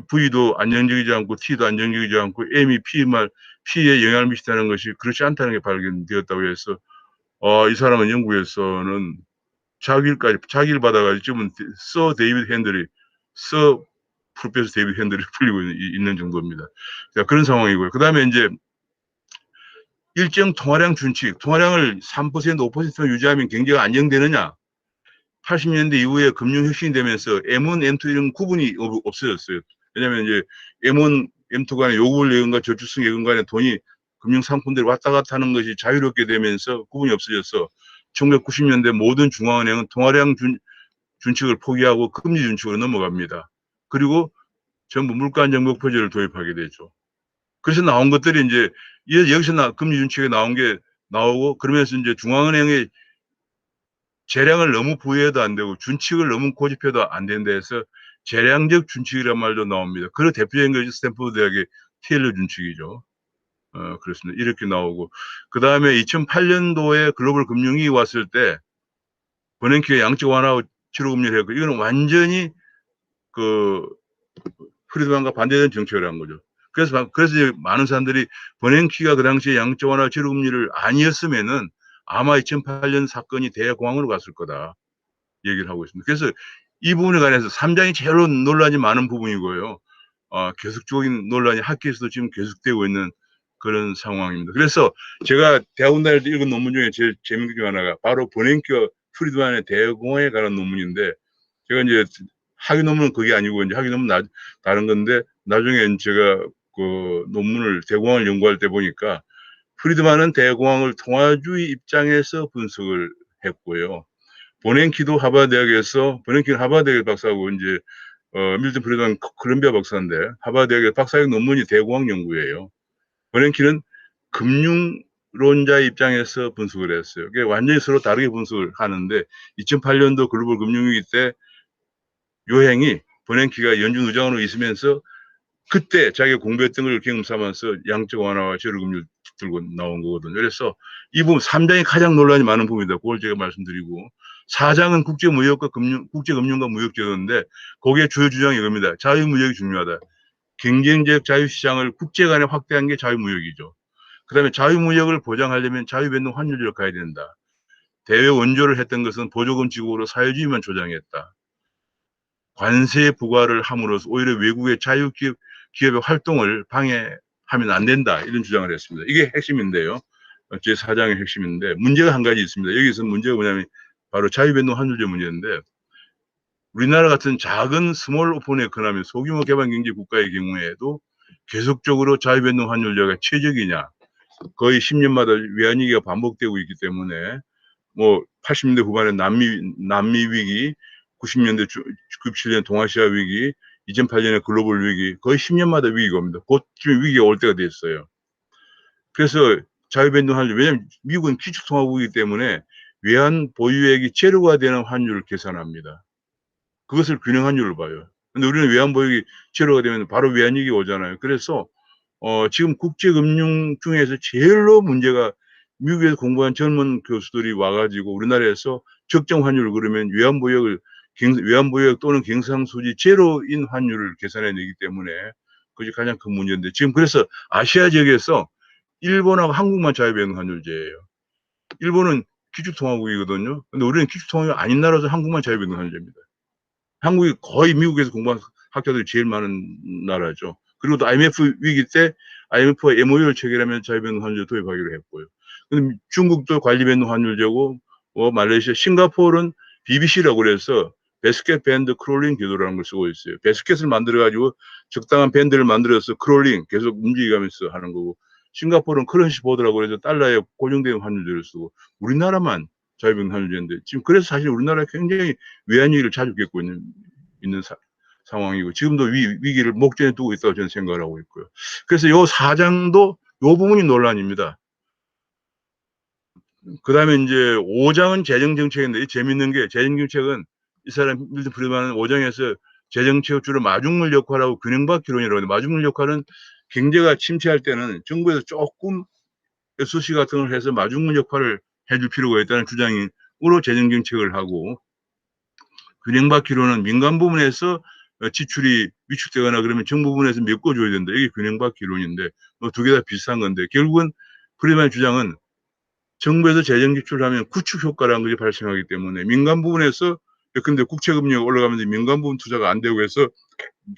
V도 안정적이지 않고 T도 안정적이지 않고 M이 P에 영향을 미친다는 것이 그렇지 않다는 게 발견되었다고 해서 이 사람은 영국에서는 자기를 받아가지고 지금은 서 데이비드 핸들이 서 프로페서 데이비드 핸들이 풀리고 있는 정도입니다. 자, 그런 상황이고요. 그 다음에 이제 일정 통화량 준칙, 통화량을 3%, 5% 유지하면 경제가 안정되느냐? 80년대 이후에 금융혁신이 되면서 M1, M2 이런 구분이 없어졌어요. 왜냐하면 이제 M1, M2 간의 요구불 예금과 저축성 예금 간의 돈이 금융상품들이 왔다 갔다 하는 것이 자유롭게 되면서 구분이 없어져서 1990년대 모든 중앙은행은 통화량 준칙을 포기하고 금리 준칙으로 넘어갑니다. 그리고 전부 물가안정 목표제를 도입하게 되죠. 그래서 나온 것들이 이제 여기서 금리 준칙에 나온 게 나오고 그러면서 이제 중앙은행의 재량을 너무 부여해도 안 되고 준칙을 너무 고집해도 안 된다 해서 재량적 준칙이란 말도 나옵니다. 그 대표적인 것이 스탠포드 대학의 테일러 준칙이죠. 그렇습니다. 이렇게 나오고 그다음에 2008년도에 글로벌 금융위기 왔을 때 버냉키가 양적 완화 치료 금리를 했고 이거는 완전히 그 프리드만과 반대되는 정책을 한 거죠. 그래서 이제 많은 사람들이 버냉키가 그 당시에 양적 완화 치료 금리를 아니었으면은 아마 2008년 사건이 대공황으로 갔을 거다 얘기를 하고 있습니다. 그래서 이 부분에 관해서 3장이 제일 논란이 많은 부분이고요. 계속적인 논란이 학계에서도 지금 계속되고 있는 그런 상황입니다. 그래서 제가 대학원 다닐 때 읽은 논문 중에 제일 재밌는 게 하나가 바로 버냉키와 프리드만의 대공황에 관한 논문인데 제가 이제 학위 논문은 그게 아니고 이제 학위 논문 다른 건데 나중에 제가 그 논문을 대공황을 연구할 때 보니까 프리드만은 대공황을 통화주의 입장에서 분석을 했고요. 버냉키도 버냉키는 하버드 대학 박사고 이제 밀턴 프리드만 콜롬비아 박사인데 하버드 대학의 박사학 논문이 대공황 연구예요. 버냉키는 금융론자의 입장에서 분석을 했어요. 그게 완전히 서로 다르게 분석을 하는데 2008년도 글로벌 금융위기 때 요행이 버냉키가 연준 의장으로 있으면서 그때 자기가 공부했던 걸 경험 삼아서 양적 완화와 제로 금리를 들고 나온 거거든요. 그래서 이 부분 3장이 가장 논란이 많은 부분이다. 그걸 제가 말씀드리고 4장은 국제금융과 무역제도인데 거기에 주요 주장이 이겁니다. 자유무역이 중요하다. 경쟁적 자유시장을 국제 간에 확대한 게 자유무역이죠. 그다음에 자유무역을 보장하려면 자유변동 환율제로 가야 된다. 대외 원조를 했던 것은 보조금 지급으로 사회주의만 조장했다. 관세 부과를 함으로써 오히려 외국의 자유기업의 활동을 방해하면 안 된다. 이런 주장을 했습니다. 이게 핵심인데요. 제 4장의 핵심인데 문제가 한 가지 있습니다. 여기서 문제가 뭐냐면 바로 자유변동 환율제 문제인데 우리나라 같은 작은 스몰 오픈 에코노미 소규모 개발 경제 국가의 경우에도 계속적으로 자유변동 환율제가 최적이냐 거의 10년마다 외환위기가 반복되고 있기 때문에 뭐 80년대 후반에 남미 위기, 90년대 97년 동아시아 위기, 2008년에 글로벌 위기 거의 10년마다 위기가 옵니다. 곧 지금 위기가 올 때가 됐어요. 그래서 자유변동 환율 왜냐하면 미국은 기축통화국이기 때문에 외환 보유액이 제로가 되는 환율을 계산합니다. 그것을 균형 환율로 봐요. 근데 우리는 외환 보유액이 제로가 되면 바로 외환위기 오잖아요. 그래서 지금 국제금융 중에서 제일로 문제가 미국에서 공부한 젊은 교수들이 와가지고 우리나라에서 적정 환율을 그러면 외환보유액 또는 경상수지 제로인 환율을 계산해내기 때문에 그것이 가장 큰 문제인데 지금 그래서 아시아 지역에서 일본하고 한국만 자유변동 환율제예요. 일본은 기축통화국이거든요. 근데 우리는 기축통화국이 아닌 나라에서 한국만 자유변동 환율제입니다. 한국이 거의 미국에서 공부한 학자들이 제일 많은 나라죠. 그리고 또 IMF 위기 때 IMF와 MOU를 체결하면 자유변동 환율제 도입하기로 했고요. 근데 중국도 관리변동 환율제고 말레이시아, 싱가포르는 BBC라고 그래서 베스켓 밴드 크롤링 궤도라는 걸 쓰고 있어요. 베스켓을 만들어가지고 적당한 밴드를 만들어서 크롤링 계속 움직이면서 하는 거고 싱가포르는 커런시 보드라고 해서 달러에 고정된 환율제를 쓰고 우리나라만 자유변동 환율제인데 지금 그래서 사실 우리나라가 굉장히 외환위기를 자주 겪고 있는 상황이고 지금도 위기를 목전에 두고 있다고 저는 생각을 하고 있고요. 그래서 요 4장도 요 부분이 논란입니다. 그 다음에 이제 5장은 재정정책인데 재밌는 게 재정정책은 이 사람 밀턴 프리드만은 5장에서 재정책 주로 마중물 역할하고 균형박 기론이라고 하는데 마중물 역할은 경제가 침체할 때는 정부에서 조금 SOC 같은 걸 해서 마중물 역할을 해줄 필요가 있다는 주장으로 재정정책을 하고 균형박 기론은 민간 부분에서 지출이 위축되거나 그러면 정부 부분에서 메꿔줘야 된다. 이게 균형박 기론인데 두 개 다 비슷한 건데 결국은 프리드만의 주장은 정부에서 재정 지출을 하면 구축 효과라는 것이 발생하기 때문에 민간 부분에서 근데 국채금리가 올라가면서 민간 부분 투자가 안 되고 해서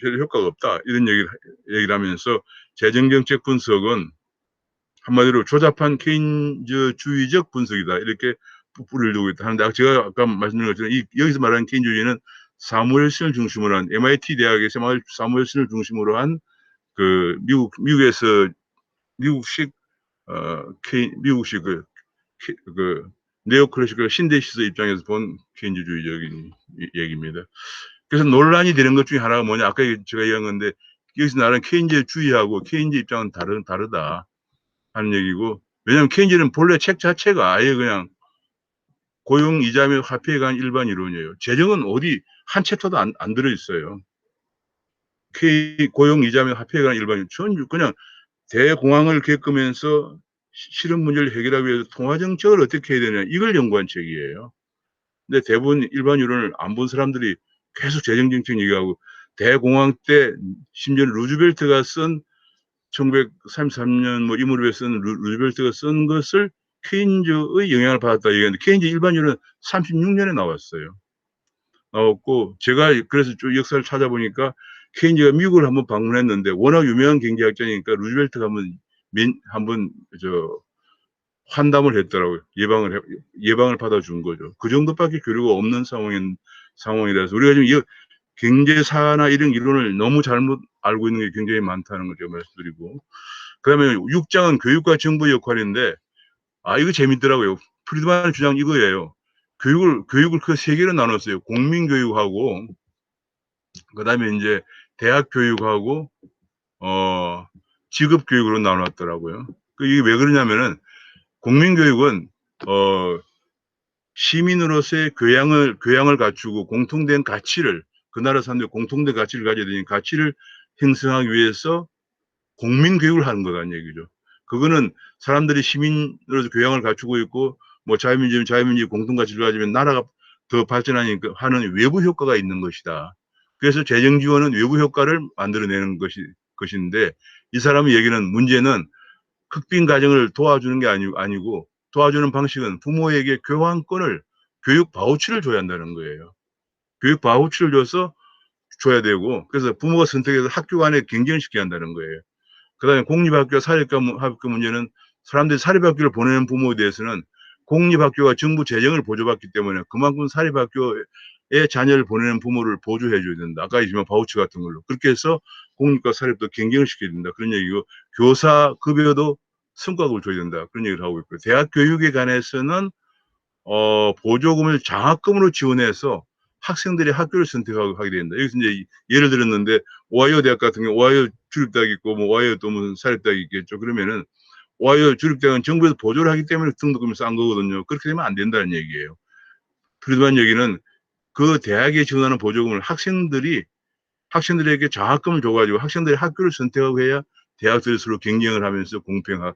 별 효과가 없다. 이런 얘기를 하면서 재정정책 분석은 한마디로 조잡한 케인즈주의적 분석이다. 이렇게 뿌리를 두고 있다 하는데 제가 아까 말씀드린 것처럼 여기서 말하는 케인즈주의는 사무엘슨을 중심으로 한 MIT 대학에서 사무엘슨을 중심으로 한 그 미국에서 미국식 미국식 그 네오클래시컬 신대시스 입장에서 본 케인즈주의적인 얘기입니다. 그래서 논란이 되는 것 중에 하나가 뭐냐 아까 제가 얘기한 건데 여기서 나는 케인즈주의하고 케인즈 입장은 다르다 하는 얘기고 왜냐하면 케인즈는 본래 책 자체가 아예 그냥 고용 이자 및 화폐에 관한 일반 이론이에요. 재정은 어디 한 챕터도 안 들어있어요. 고용 이자 및 화폐에 관한 일반인 전 그냥 대공황을 겪으면서 실업 문제를 해결하기 위해서 통화 정책을 어떻게 해야 되냐 이걸 연구한 책이에요. 근데 대부분 일반 여론을 안 본 사람들이 계속 재정 정책 얘기하고 대공황 때 심지어는 루즈벨트가 쓴 1933년 뭐 이무르에 쓴 루즈벨트가 쓴 것을 케인즈의 영향을 받았다 얘기하는데 케인즈 일반 여론은 36년에 나왔어요. 나왔고 제가 그래서 쭉 역사를 찾아보니까 케인즈가 미국을 한번 방문했는데 워낙 유명한 경제학자니까 루즈벨트가 한번 환담을 했더라고요. 예방을 받아준 거죠. 그 정도밖에 교류가 없는 상황이라서 우리가 지금 경제사나 이런 이론을 너무 잘못 알고 있는 게 굉장히 많다는 걸 제가 말씀드리고 그다음에 6장은 교육과 정부 역할인데 이거 재밌더라고요. 프리드만의 주장 이거예요. 교육을 그 세 개로 나눴어요. 공민교육하고 그다음에 이제 대학 교육하고 직업 교육으로 나눴더라고요. 이게 왜 그러냐면은 국민교육은 시민으로서의 교양을 갖추고 공통된 가치를 그 나라 사람들이 공통된 가치를 가져야 되니 가치를 형성하기 위해서 공민교육을 하는 거라는 얘기죠. 그거는 사람들이 시민으로서 교양을 갖추고 있고 뭐 자유민주주의 공통가치를 가지면 나라가 더 발전하니까 하는 외부 효과가 있는 것이다. 그래서 재정 지원은 외부 효과를 만들어내는 것인데 이 사람의 얘기는 문제는 흑빈 가정을 도와주는 게 아니고 도와주는 방식은 부모에게 교육 바우처를 줘야 한다는 거예요. 교육 바우처를 줘야 되고 그래서 부모가 선택해서 학교 간에 경쟁을 시켜야 한다는 거예요. 그다음에 공립학교, 사립학교 문제는 사람들이 사립학교를 보내는 부모에 대해서는 공립학교가 정부 재정을 보조받기 때문에 그만큼 사립학교에 자녀를 보내는 부모를 보조해 줘야 된다. 아까 얘기했지만 바우처 같은 걸로. 그렇게 해서 공립과 사립도 경쟁을 시켜야 된다. 그런 얘기고 교사 급여도 성과급을 줘야 된다. 그런 얘기를 하고 있고요. 대학 교육에 관해서는 보조금을 장학금으로 지원해서 학생들이 학교를 선택하게 된다. 여기서 이제 예를 들었는데 오하이오 대학 같은 경우 오하이오 주립대학이 있고 뭐 오하이오 또 무슨 사립대학이 있겠죠. 그러면은 오하이오 주립대학은 정부에서 보조를 하기 때문에 등록금이 싼 거거든요. 그렇게 되면 안 된다는 얘기예요. 프리드만 얘기는 그 대학에 지원하는 보조금을 학생들에게 장학금을 줘가지고 학생들이 학교를 선택하고 해야 대학들이 서로 경쟁을 하면서 공평하게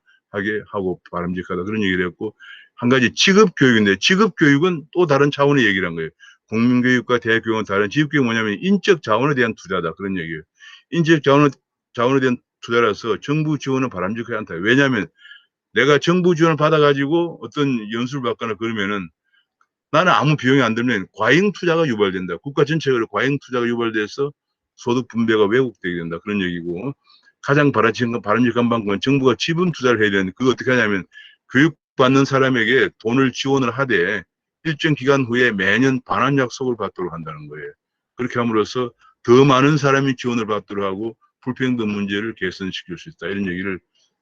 하고 바람직하다 그런 얘기를 했고 한 가지 직업교육인데 직업교육은 또 다른 차원의 얘기를 한 거예요. 국민교육과 대학교육은 다른 직업교육은 뭐냐면 인적 자원에 대한 투자다 그런 얘기예요. 인적 자원에 대한 투자라서 정부 지원은 바람직하지 않다. 왜냐하면 내가 정부 지원을 받아가지고 어떤 연수를 받거나 그러면은 나는 아무 비용이 안 들면 과잉 투자가 유발된다. 국가 전체적으로 과잉 투자가 유발돼서 소득 분배가 왜곡되게 된다. 그런 얘기고 가장 바람직한 방법은 정부가 지분 투자를 해야 되는데 그거 어떻게 하냐면 교육받는 사람에게 돈을 지원을 하되 일정 기간 후에 매년 반환 약속을 받도록 한다는 거예요. 그렇게 함으로써 더 많은 사람이 지원을 받도록 하고 불평등 문제를 개선시킬 수 있다. 이런 얘기를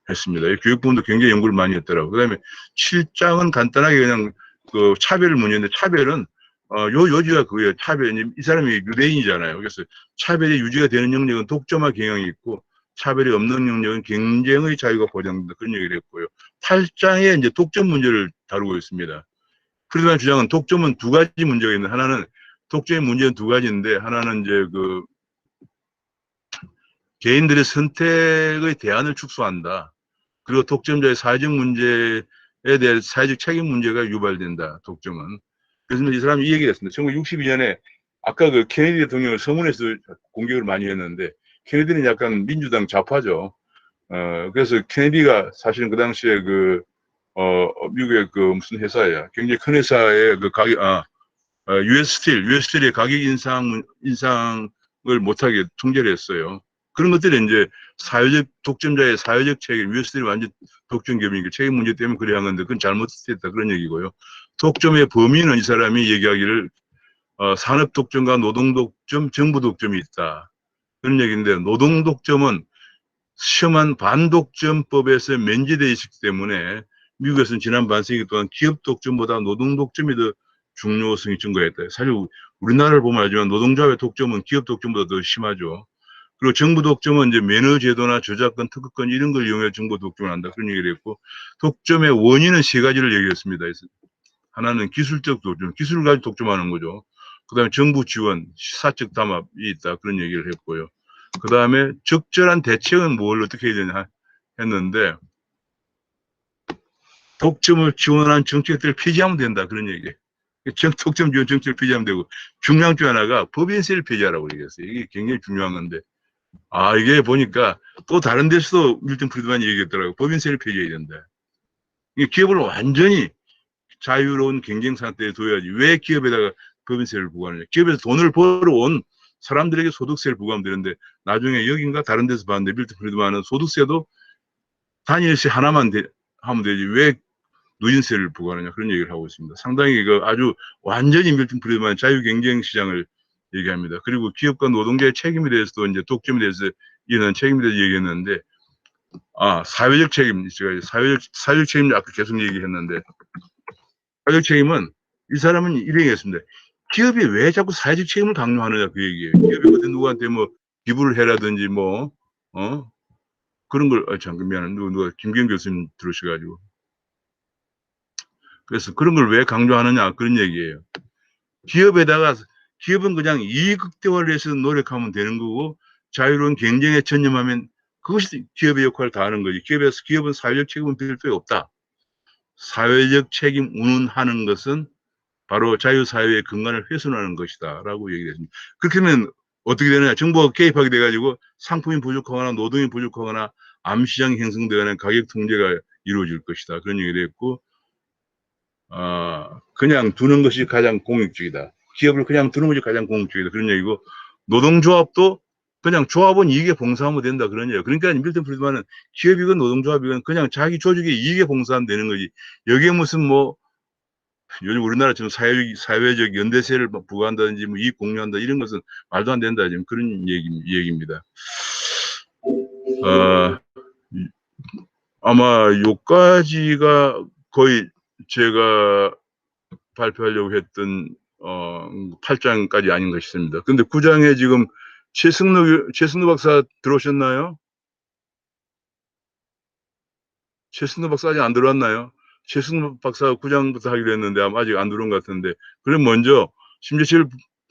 했습니다. 교육부도 굉장히 연구를 많이 했더라고요. 그다음에 7장은 간단하게 그냥 그 차별 문제인데 차별은 요지가 그거예요. 이 사람이 유대인이잖아요. 그래서 차별이 유지가 되는 영역은 독점화 경향이 있고 차별이 없는 영역은 경쟁의 자유가 보장된다. 그런 얘기를 했고요. 8장에 이제 독점 문제를 다루고 있습니다. 프리드만 주장은 독점은 두 가지 문제가 있는데 하나는 독점의 문제는 두 가지인데 하나는 이제 그 개인들의 선택의 대안을 축소한다. 그리고 독점자의 사회적 문제에 대한 사회적 책임 문제가 유발된다. 독점은. 그래서 이 사람이 이 얘기를 했습니다. 1962년에 아까 그 케네디 대통령을 서문에서 공격을 많이 했는데 케네디는 약간 민주당 좌파죠. 그래서 케네디가 사실은 그 당시에 미국의 그 무슨 회사야. 굉장히 큰 회사의 그 US 스틸의 가격 인상을 못하게 통제를 했어요. 그런 것들이 이제 독점자의 사회적 책임, US 스틸이 완전 독점 기업이니까 책임 문제 때문에 그래 한 건데 그건 잘못했다 그런 얘기고요. 독점의 범위는 이 사람이 얘기하기를 산업 독점과 노동 독점, 정부 독점이 있다. 그런 얘기인데 노동 독점은 시험한 반독점법에서 면제되어 있기 때문에 미국에서는 지난 반세기 동안 기업 독점보다 노동 독점이 더 중요성이 증가했다. 사실 우리나라를 보면 알지만 노동자의 독점은 기업 독점보다 더 심하죠. 그리고 정부 독점은 이제 매너 제도나 저작권, 특허권 이런 걸 이용해 정부 독점을 한다. 그런 얘기를 했고 독점의 원인은 세 가지를 얘기했습니다. 하나는 기술적 독점, 기술을 가지고 독점하는 거죠. 그다음에 정부 지원, 사적 담합이 있다. 그런 얘기를 했고요. 그 다음에 적절한 대책은 뭘 어떻게 해야 되냐 했는데, 독점을 지원하는 정책들을 폐지하면 된다. 그런 얘기예요. 독점 지원 정책을 폐지하면 되고, 중요한 중 하나가 법인세를 폐지하라고 얘기했어요. 이게 굉장히 중요한 건데, 이게 보니까 또 다른 데서도 밀턴 프리드만이 얘기했더라고요. 법인세를 폐지해야 된다. 이게 기업을 완전히 자유로운 경쟁 상태에 둬야지. 왜 기업에다가 법인세를 부과하느냐. 기업에서 돈을 벌어온 사람들에게 소득세를 부과하면 되는데, 나중에 여긴가 다른 데서 봤는데 밀턴 프리드만은 소득세도 단일세 하나만 하면 되지. 왜 누진세를 부과하느냐. 그런 얘기를 하고 있습니다. 상당히 이거 아주 완전히 밀턴 프리드만 자유 경쟁 시장을 얘기합니다. 그리고 기업과 노동자의 책임에 대해서도 이제 독점에 대해서 이런 책임에 대해서 얘기했는데, 사회적 책임, 제가 사회적 책임 아까 계속 얘기했는데, 사회적 책임은 이 사람은 이런 얘기했습니다. 기업이 왜 자꾸 사회적 책임을 강요하느냐 그 얘기예요. 기업이 어디 누구한테 뭐 기부를 해라든지 뭐 그런 걸 잠깐 미안해. 누가 김기현 교수님 들으셔가지고. 그래서 그런 걸 왜 강조하느냐 그런 얘기예요. 기업은 그냥 이익 극대화를 위해서 노력하면 되는 거고, 자유로운 경쟁에 전념하면 그것이 기업의 역할을 다하는 거지. 기업은 사회적 책임은 별도에 없다. 사회적 책임 운운하는 것은 바로 자유사회의 근간을 훼손하는 것이다 라고 얘기했습니다. 그렇게 하면 어떻게 되느냐. 정부가 개입하게 돼가지고 상품이 부족하거나 노동이 부족하거나 암시장이 형성되거나 가격 통제가 이루어질 것이다. 그런 얘기를 했고, 그냥 두는 것이 가장 공익적이다. 기업을 그냥 두는 것이 가장 공익적이다. 그런 얘기고, 노동조합도 그냥 조합은 이익에 봉사하면 된다. 그런 얘기예요. 그러니까 밀턴 프리드만은 기업이건 노동조합이건 그냥 자기 조직의 이익에 봉사하면 되는 거지. 여기에 무슨 요즘 우리나라처럼 사회적 연대세를 부과한다든지 이익 공유한다 이런 것은 말도 안 된다. 지금 그런 얘기입니다. 아마 요까지가 거의 제가 발표하려고 했던 8장까지 아닌 것 싶습니다. 근데 9장에 지금 최승로 박사 들어오셨나요? 최승로 박사 아직 안 들어왔나요? 최승로 박사 9장부터 하기로 했는데 아직 안 들어온 것 같은데, 그럼 먼저 심재철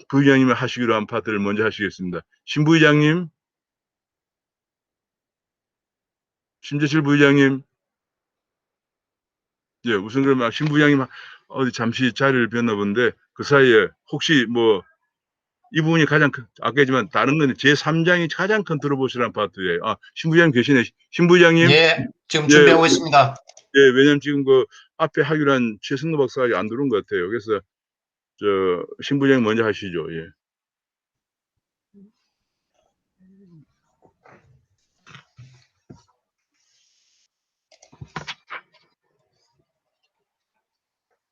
부의장님이 하시기로 한 파트를 먼저 하시겠습니다. 심 부의장님, 심재철 부의장님, 예, 우선 그러면 심 부의장님 어디 잠시 자리를 비웠나 본데, 그 사이에 혹시 이 부분이 가장 아까지만 다른 건 제3장이 가장 큰 들어보시라는 파트예요. 심 부의장님 계시네. 심 부의장님. 예, 지금 예, 준비하고 있습니다. 예, 왜냐면 지금 앞에 하기로 한 최승로 박사가 안 들어온 것 같아요. 그래서 심 부의장님 먼저 하시죠. 예.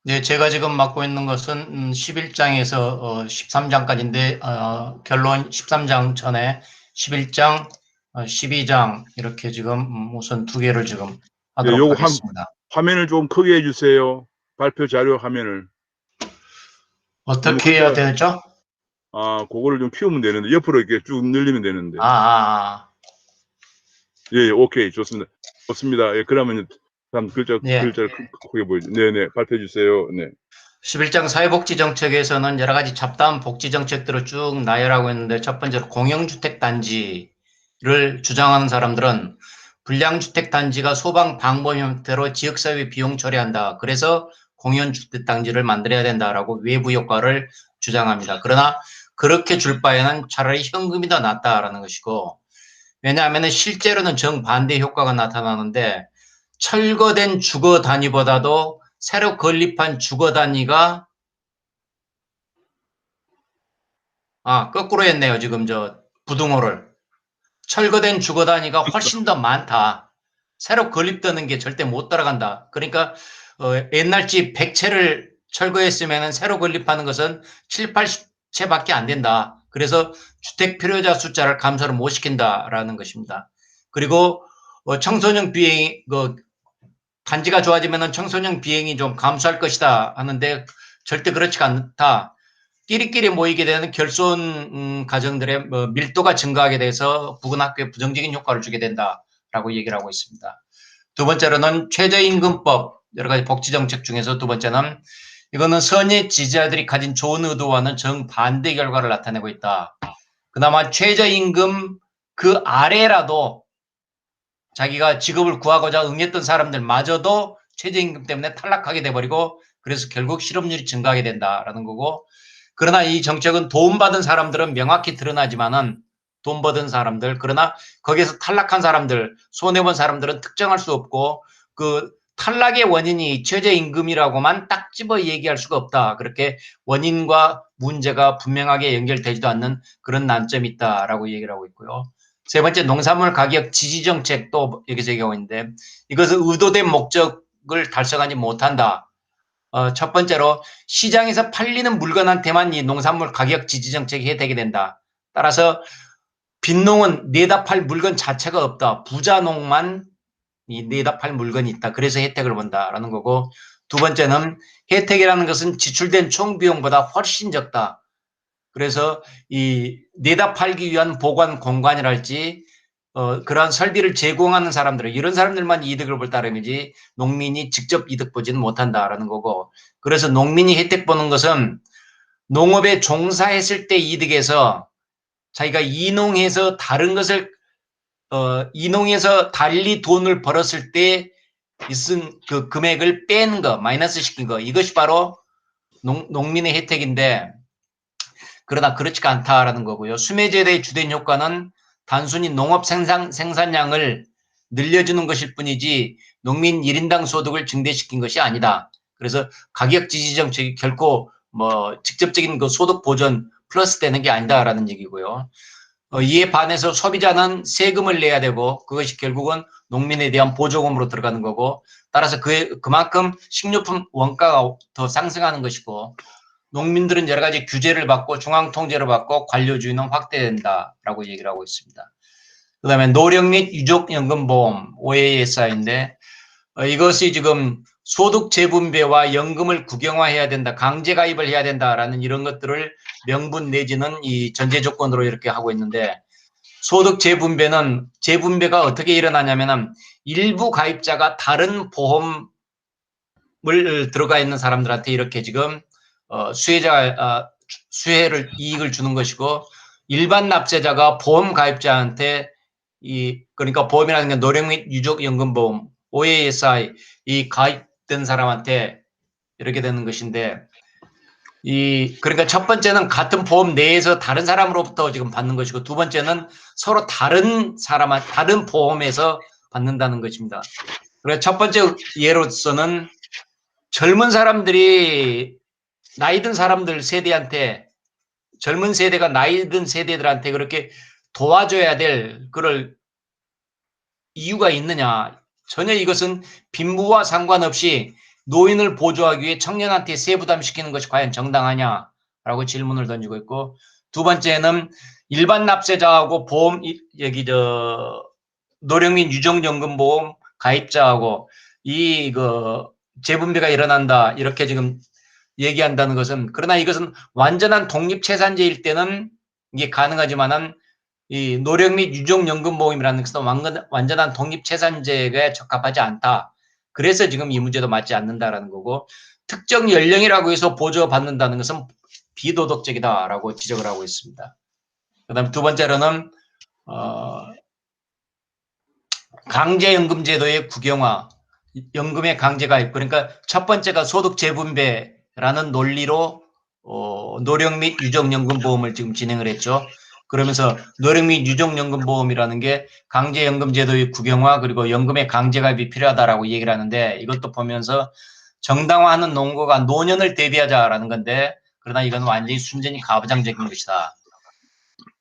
네, 제가 지금 맡고 있는 것은 11장에서 13장까지인데 결론 13장 전에 11장, 12장 이렇게 지금 우선 두 개를 지금 하도록 요거 하겠습니다. 화면을 좀 크게 해주세요. 발표 자료 화면을. 어떻게 해야 되죠? 그거를 좀 키우면 되는데, 옆으로 이렇게 쭉 늘리면 되는데. 예, 오케이. 좋습니다. 좋습니다. 예, 그러면 다음 글자를 크게 보여주세요. 네네, 발표해 주세요. 네. 11장 사회복지정책에서는 여러 가지 잡다한 복지정책들을 쭉 나열하고 있는데, 첫 번째로 공영주택단지를 주장하는 사람들은 불량주택단지가 소방방범 형태로 지역사회 비용 처리한다. 그래서 공영주택단지를 만들어야 된다라고 외부 효과를 주장합니다. 그러나 그렇게 줄 바에는 차라리 현금이 더 낫다라는 것이고, 왜냐하면 실제로는 정반대 효과가 나타나는데, 철거된 주거 단위보다도 새로 건립한 주거 단위가 거꾸로 했네요. 지금 부등호를. 철거된 주거 단위가 훨씬 더 많다. 새로 건립되는 게 절대 못 따라간다. 그러니까 옛날 집 100채를 철거했으면 새로 건립하는 것은 7, 80채밖에 안 된다. 그래서 주택 필요자 숫자를 감소를 못 시킨다라는 것입니다. 그리고 청소년 비행 단지가 좋아지면 청소년 비행이 좀 감소할 것이다 하는데 절대 그렇지가 않다. 끼리끼리 모이게 되는 결손 가정들의 밀도가 증가하게 돼서 부근 학교에 부정적인 효과를 주게 된다라고 얘기를 하고 있습니다. 두 번째로는 최저임금법, 여러 가지 복지정책 중에서 두 번째는 이거는 선의 지지자들이 가진 좋은 의도와는 정반대 결과를 나타내고 있다. 그나마 최저임금 그 아래라도 자기가 직업을 구하고자 응했던 사람들마저도 최저임금 때문에 탈락하게 돼버리고 그래서 결국 실업률이 증가하게 된다라는 거고 그러나 이 정책은 도움받은 사람들은 명확히 드러나지만은 돈 받은 사람들 그러나 거기에서 탈락한 사람들 손해본 사람들은 특정할 수 없고 그 탈락의 원인이 최저임금이라고만 딱 집어 얘기할 수가 없다. 그렇게 원인과 문제가 분명하게 연결되지도 않는 그런 난점이 있다라고 얘기를 하고 있고요. 세 번째 농산물 가격 지지 정책도 여기서 얘기하고 있는데 이것은 의도된 목적을 달성하지 못한다. 첫 번째로 시장에서 팔리는 물건한테만 이 농산물 가격 지지 정책이 혜택이 된다. 따라서 빈농은 내다 팔 물건 자체가 없다. 부자농만 이 내다 팔 물건이 있다. 그래서 혜택을 본다라는 거고 두 번째는 혜택이라는 것은 지출된 총 비용보다 훨씬 적다. 그래서 이 내다 팔기 위한 보관 공간이랄지 그러한 설비를 제공하는 사람들 이런 사람들만 이득을 볼 따름이지 농민이 직접 이득 보지는 못한다라는 거고 그래서 농민이 혜택 보는 것은 농업에 종사했을 때 이득에서 자기가 이농해서 다른 것을 이농해서 달리 돈을 벌었을 때 있은 그 금액을 뺀 거, 마이너스 시킨 거 이것이 바로 농민의 혜택인데 그러나 그렇지가 않다라는 거고요. 수매제도의 주된 효과는 단순히 농업 생산량을 늘려주는 것일 뿐이지 농민 1인당 소득을 증대시킨 것이 아니다. 그래서 가격 지지 정책이 결코 뭐 직접적인 그 소득 보전 플러스 되는 게 아니다라는 얘기고요. 이에 반해서 소비자는 세금을 내야 되고 그것이 결국은 농민에 대한 보조금으로 들어가는 거고 따라서 그만큼 식료품 원가가 더 상승하는 것이고 농민들은 여러 가지 규제를 받고 중앙 통제를 받고 관료주의는 확대된다라고 얘기를 하고 있습니다. 그다음에 노령 및 유족연금보험 OASI인데 이것이 지금 소득 재분배와 연금을 국영화해야 된다, 강제 가입을 해야 된다라는 이런 것들을 명분 내지는 이 전제 조건으로 이렇게 하고 있는데 소득 재분배가 어떻게 일어나냐면은 일부 가입자가 다른 보험을 들어가 있는 사람들한테 이렇게 지금 수혜를 이익을 주는 것이고 일반 납세자가 보험 가입자한테 그러니까 보험이라는 게 노령 및 유족연금보험 OASI 이 가입된 사람한테 이렇게 되는 것인데 그러니까 첫 번째는 같은 보험 내에서 다른 사람으로부터 지금 받는 것이고 두 번째는 서로 다른 보험에서 받는다는 것입니다. 그래서 첫 번째 예로서는 젊은 사람들이 나이 든 사람들 세대한테 젊은 세대가 나이 든 세대들한테 그렇게 도와줘야 될 그럴 이유가 있느냐. 전혀 이것은 빈부와 상관없이 노인을 보조하기 위해 청년한테 세부담시키는 것이 과연 정당하냐라고 질문을 던지고 있고 두 번째는 일반 납세자하고 노령민 유족연금보험 가입자하고 재분배가 일어난다 이렇게 지금 얘기한다는 것은 그러나 이것은 완전한 독립채산제일 때는 이게 가능하지만은 이 노령 및 유족연금보험이라는 것은 완전한 독립채산제에 적합하지 않다. 그래서 지금 이 문제도 맞지 않는다라는 거고 특정 연령이라고 해서 보조받는다는 것은 비도덕적이다라고 지적을 하고 있습니다. 그다음에 두 번째로는 강제연금제도의 국영화, 연금의 강제가입 그러니까 첫 번째가 소득 재분배라는 논리로 노령 및 유족연금보험을 지금 진행을 했죠. 그러면서 노령 및 유족연금보험이라는 게 강제연금제도의 국영화 그리고 연금의 강제가입이 필요하다라고 얘기를 하는데 이것도 보면서 정당화하는 농고가 노년을 대비하자라는 건데 그러나 이건 완전히 순전히 가부장적인 것이다.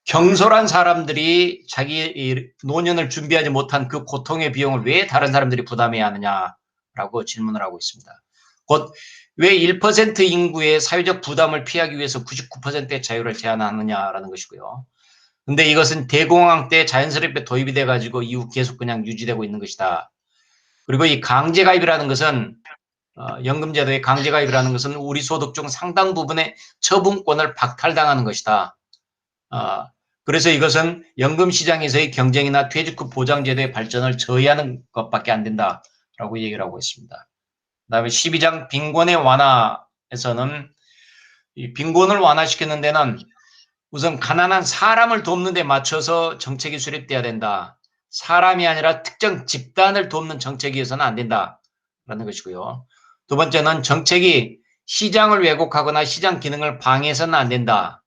경솔한 사람들이 자기 노년을 준비하지 못한 그 고통의 비용을 왜 다른 사람들이 부담해야 하느냐라고 질문을 하고 있습니다. 곧 왜 1% 인구의 사회적 부담을 피하기 위해서 99%의 자유를 제한하느냐라는 것이고요. 근데 이것은 대공황 때 자연스럽게 도입이 돼가지고 이후 계속 그냥 유지되고 있는 것이다. 그리고 이 강제가입이라는 것은 연금제도의 강제가입이라는 것은 우리 소득 중 상당 부분의 처분권을 박탈당하는 것이다. 그래서 이것은 연금시장에서의 경쟁이나 퇴직후 보장제도의 발전을 저해하는 것밖에 안 된다라고 얘기를 하고 있습니다. 그다음에 12장 빈곤의 완화에서는 이 빈곤을 완화시키는 데는 우선 가난한 사람을 돕는 데 맞춰서 정책이 수립돼야 된다. 사람이 아니라 특정 집단을 돕는 정책이어서는 안 된다라는 것이고요. 두 번째는 정책이 시장을 왜곡하거나 시장 기능을 방해해서는 안 된다.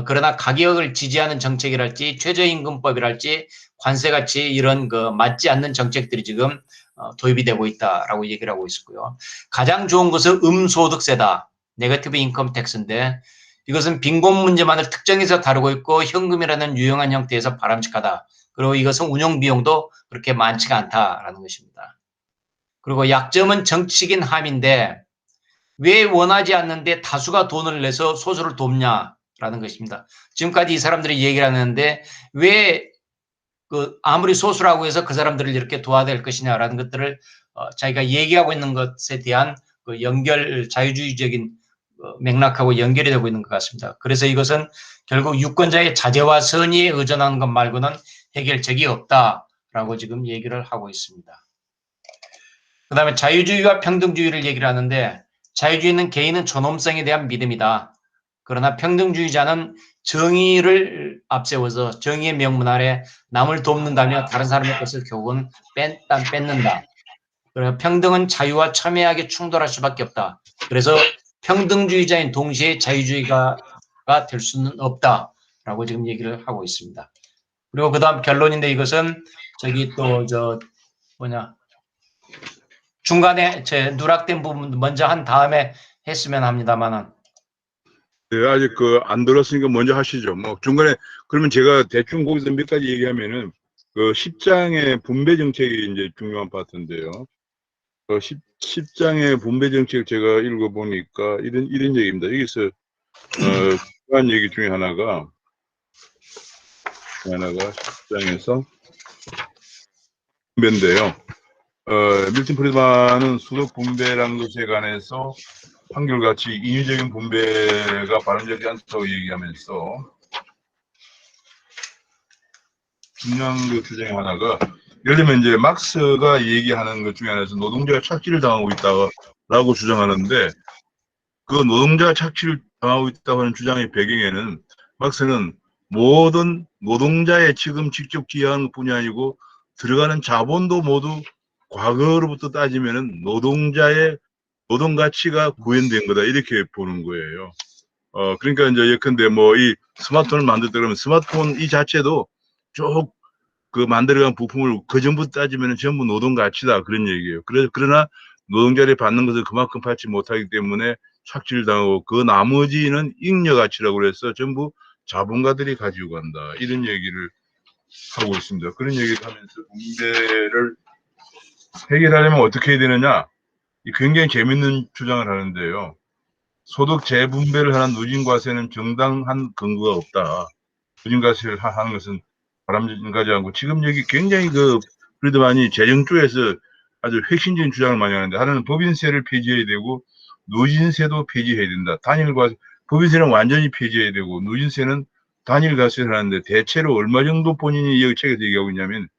그러나 가격을 지지하는 정책이랄지 최저임금법이랄지 관세같이 이런 맞지 않는 정책들이 지금 도입이 되고 있다라고 얘기를 하고 있었고요. 가장 좋은 것은 음소득세다. 네거티브 인컴 텍스인데 이것은 빈곤 문제만을 특정해서 다루고 있고 현금이라는 유용한 형태에서 바람직하다. 그리고 이것은 운영 비용도 그렇게 많지가 않다라는 것입니다. 그리고 약점은 정치적인 함인데 왜 원하지 않는데 다수가 돈을 내서 소수를 돕냐라는 것입니다. 지금까지 이 사람들이 얘기를 하는데 왜 아무리 소수라고 해서 그 사람들을 이렇게 도와야 될 것이냐라는 것들을 자기가 얘기하고 있는 것에 대한 연결, 자유주의적인 맥락하고 연결이 되고 있는 것 같습니다. 그래서 이것은 결국 유권자의 자제와 선의에 의존하는 것 말고는 해결책이 없다라고 지금 얘기를 하고 있습니다. 그 다음에 자유주의와 평등주의를 얘기를 하는데 자유주의는 개인은 존엄성에 대한 믿음이다. 그러나 평등주의자는 정의를 앞세워서 정의의 명분 아래 남을 돕는다며 다른 사람의 것을 결국은 뺏는다. 그리고 평등은 자유와 첨예하게 충돌할 수밖에 없다. 그래서 평등주의자인 동시에 자유주의가 될 수는 없다라고 지금 얘기를 하고 있습니다. 그리고 그 다음 결론인데 이것은 저기 또 중간에 제 누락된 부분 먼저 한 다음에 했으면 합니다만은. 네, 아직 안 들었으니까 먼저 하시죠. 뭐 중간에 그러면 제가 대충 거기서 몇 가지 얘기하면은 10장의 분배 정책이 이제 중요한 파트인데요. 10장의 분배 정책 제가 읽어보니까 이런 얘기입니다. 여기서 중요한 얘기 중에 하나가 10장에서 분배인데요. 밀턴 프리드만은 소득 분배라는 것에 관해서 한결같이 인위적인 분배가 바람직하지 않다고 얘기하면서 중요한 것 중에 하나가 예를 들면 이제 막스가 얘기하는 것 중에 하나에서 노동자가 착취를 당하고 있다라고 주장하는데 그 노동자가 착취를 당하고 있다고 하는 주장의 배경에는 막스는 모든 노동자의 지금 직접 기여하는 것뿐이 아니고 들어가는 자본도 모두 과거로부터 따지면은 노동자의 노동 가치가 구현된 거다 이렇게 보는 거예요. 그러니까 이제 예컨대 뭐 이 스마트폰을 만들다 그러면 스마트폰 이 자체도 쭉 그 만들어간 부품을 그 전부터 따지면 전부 노동 가치다 그런 얘기예요. 그러나 노동자들이 받는 것을 그만큼 받지 못하기 때문에 착취를 당하고 그 나머지는 잉여 가치라고 그래서 전부 자본가들이 가지고 간다 이런 얘기를 하고 있습니다. 그런 얘기를 하면서 분배를 해결하려면 어떻게 해야 되느냐 굉장히 재밌는 주장을 하는데요. 소득 재분배를 하는 누진과세는 정당한 근거가 없다. 누진과세를 하는 것은 바람직하지 않고 지금 여기 굉장히 프리드만이 재정 쪽에서 아주 핵심적인 주장을 많이 하는데 하나는 법인세를 폐지해야 되고 누진세도 폐지해야 된다. 법인세는 완전히 폐지해야 되고 누진세는 단일 과세를 하는데 대체로 얼마 정도 본인이 여기 책에서 얘기하고 있냐면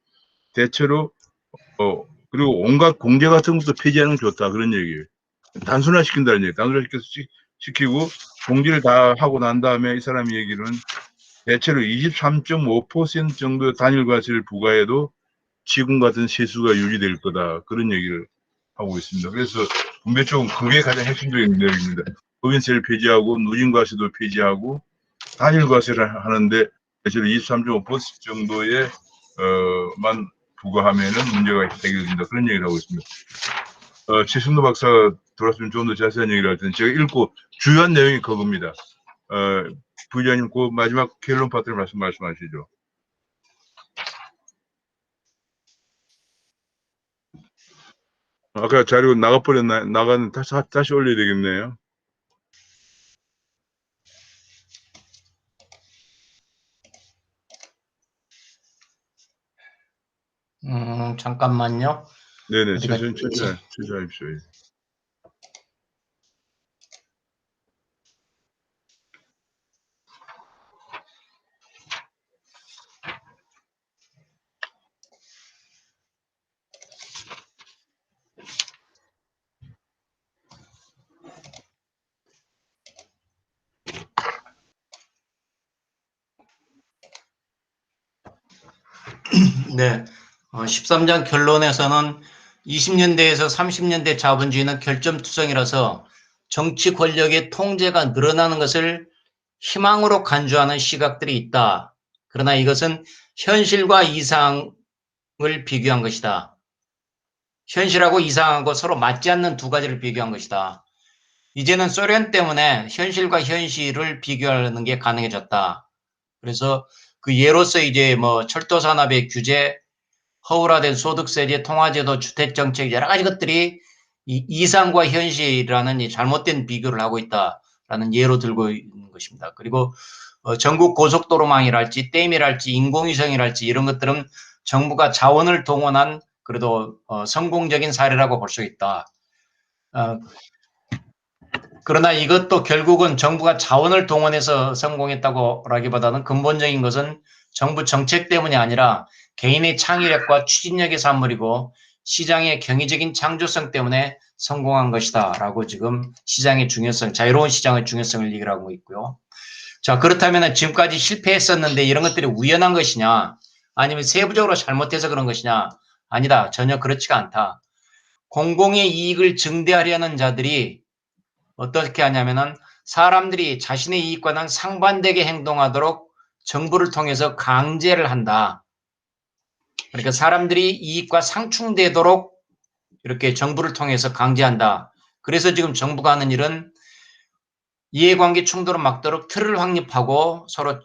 대체로 그리고 온갖 공제 같은 것도 폐지하는 게 좋다 그런 얘기예요. 단순화시킨다는 얘기. 단순화시키고 공제를 다 하고 난 다음에 이 사람이 얘기는 대체로 23.5% 정도 단일 과세를 부과해도 지금 같은 세수가 유지될 거다. 그런 얘기를 하고 있습니다. 그래서 분배 쪽은 그게 가장 핵심적인 내용입니다. 법인세를 폐지하고 누진과세도 폐지하고 단일 과세를 하는데 대체로 23.5% 정도의 만 부과하면은 문제가 해결된다. 그런 얘기를 하고 있습니다. 최순도 박사가 들어왔으면 좀 더 자세한 얘기를 할 텐데 제가 읽고 주요한 내용이 그겁니다. 부의장님 그 마지막 결론 파트를 말씀하시죠. 아까 자료 나가버렸나요? 나가는 다시 올려야 되겠네요. 잠깐만요. 네네, 어디가 천천히. 네. 13장 결론에서는 20년대에서 30년대 자본주의는 결점투성이라서 정치 권력의 통제가 늘어나는 것을 희망으로 간주하는 시각들이 있다. 그러나 이것은 현실과 이상을 비교한 것이다. 현실하고 이상하고 서로 맞지 않는 두 가지를 비교한 것이다. 이제는 소련 때문에 현실과 현실을 비교하는 게 가능해졌다. 그래서 그 예로서 이제 뭐 철도산업의 규제, 허울화된 소득세제, 통화제도, 주택정책 여러 가지 것들이 이 이상과 현실이라는 이 잘못된 비교를 하고 있다라는 예로 들고 있는 것입니다. 그리고 전국 고속도로망이랄지 댐이랄지 인공위성이랄지 이런 것들은 정부가 자원을 동원한 그래도 성공적인 사례라고 볼 수 있다. 그러나 이것도 결국은 정부가 자원을 동원해서 성공했다고라기보다는 근본적인 것은 정부 정책 때문이 아니라 개인의 창의력과 추진력의 산물이고 시장의 경제적인 창조성 때문에 성공한 것이다 라고 지금 시장의 중요성, 자유로운 시장의 중요성을 얘기를 하고 있고요. 자, 그렇다면 지금까지 실패했었는데 이런 것들이 우연한 것이냐 아니면 세부적으로 잘못해서 그런 것이냐? 아니다. 전혀 그렇지가 않다. 공공의 이익을 증대하려는 자들이 어떻게 하냐면은 사람들이 자신의 이익과는 상반되게 행동하도록 정부를 통해서 강제를 한다. 그러니까 사람들이 이익과 상충되도록 이렇게 정부를 통해서 강제한다. 그래서 지금 정부가 하는 일은 이해관계 충돌을 막도록 틀을 확립하고 서로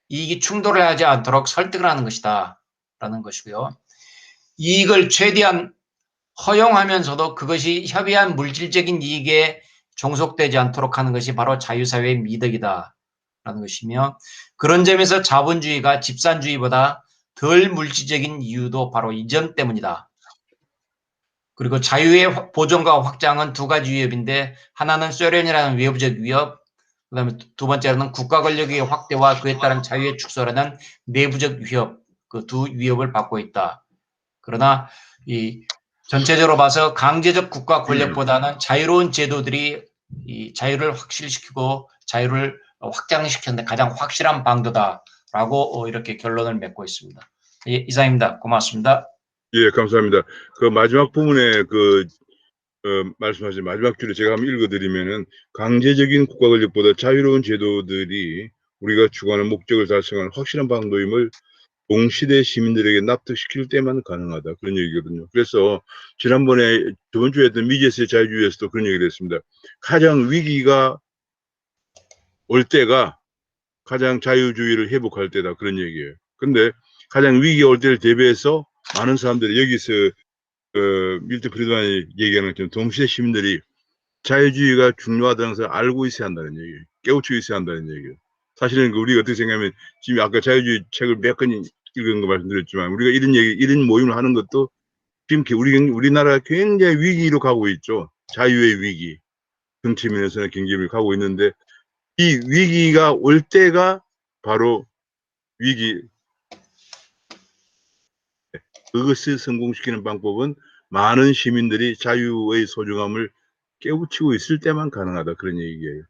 이익이 충돌을 하지 않도록 설득을 하는 것이다. 라는 것이고요. 이익을 최대한 허용하면서도 그것이 협의한 물질적인 이익에 종속되지 않도록 하는 것이 바로 자유사회의 미덕이다. 라는 것이며 그런 점에서 자본주의가 집산주의보다 덜 물질적인 이유도 바로 이 점 때문이다. 그리고 자유의 보존과 확장은 두 가지 위협인데 하나는 소련이라는 외부적 위협, 그다음에 두 번째로는 국가 권력의 확대와 그에 따른 자유의 축소라는 내부적 위협, 그 두 위협을 받고 있다. 그러나 이 전체적으로 봐서 강제적 국가 권력보다는 자유로운 제도들이 이 자유를 확실시키고 자유를 확장시켰는데 가장 확실한 방도다라고 이렇게 결론을 맺고 있습니다. 예, 이상입니다. 고맙습니다. 예, 감사합니다. 그 마지막 부분에 말씀하신 마지막 줄을 제가 한번 읽어드리면은 강제적인 국가 권력보다 자유로운 제도들이 우리가 추구하는 목적을 달성하는 확실한 방도임을 동시대 시민들에게 납득시킬 때만 가능하다. 그런 얘기거든요. 그래서 지난번에 저번 주에 했던 미제스의 자유주의에서도 그런 얘기를 했습니다. 가장 위기가 올 때가 가장 자유주의를 회복할 때다. 그런 얘기예요. 근데 가장 위기가 올 때를 대비해서 많은 사람들이 여기서 밀턴 프리드만이 얘기하는 것처럼 동시대 시민들이 자유주의가 중요하다는 것을 알고 있어야 한다는 얘기예요. 깨우치고 있어야 한다는 얘기예요. 사실은 우리가 어떻게 생각하면 지금 아까 자유주의 책을 몇 권 읽은 거 말씀드렸지만 우리가 이런 모임을 하는 것도 지금 우리나라가 굉장히 위기로 가고 있죠. 자유의 위기, 정치 면에서나 경제를 가고 있는데 이 위기가 올 때가 바로 위기. 그것을 성공시키는 방법은 많은 시민들이 자유의 소중함을 깨우치고 있을 때만 가능하다. 그런 얘기예요.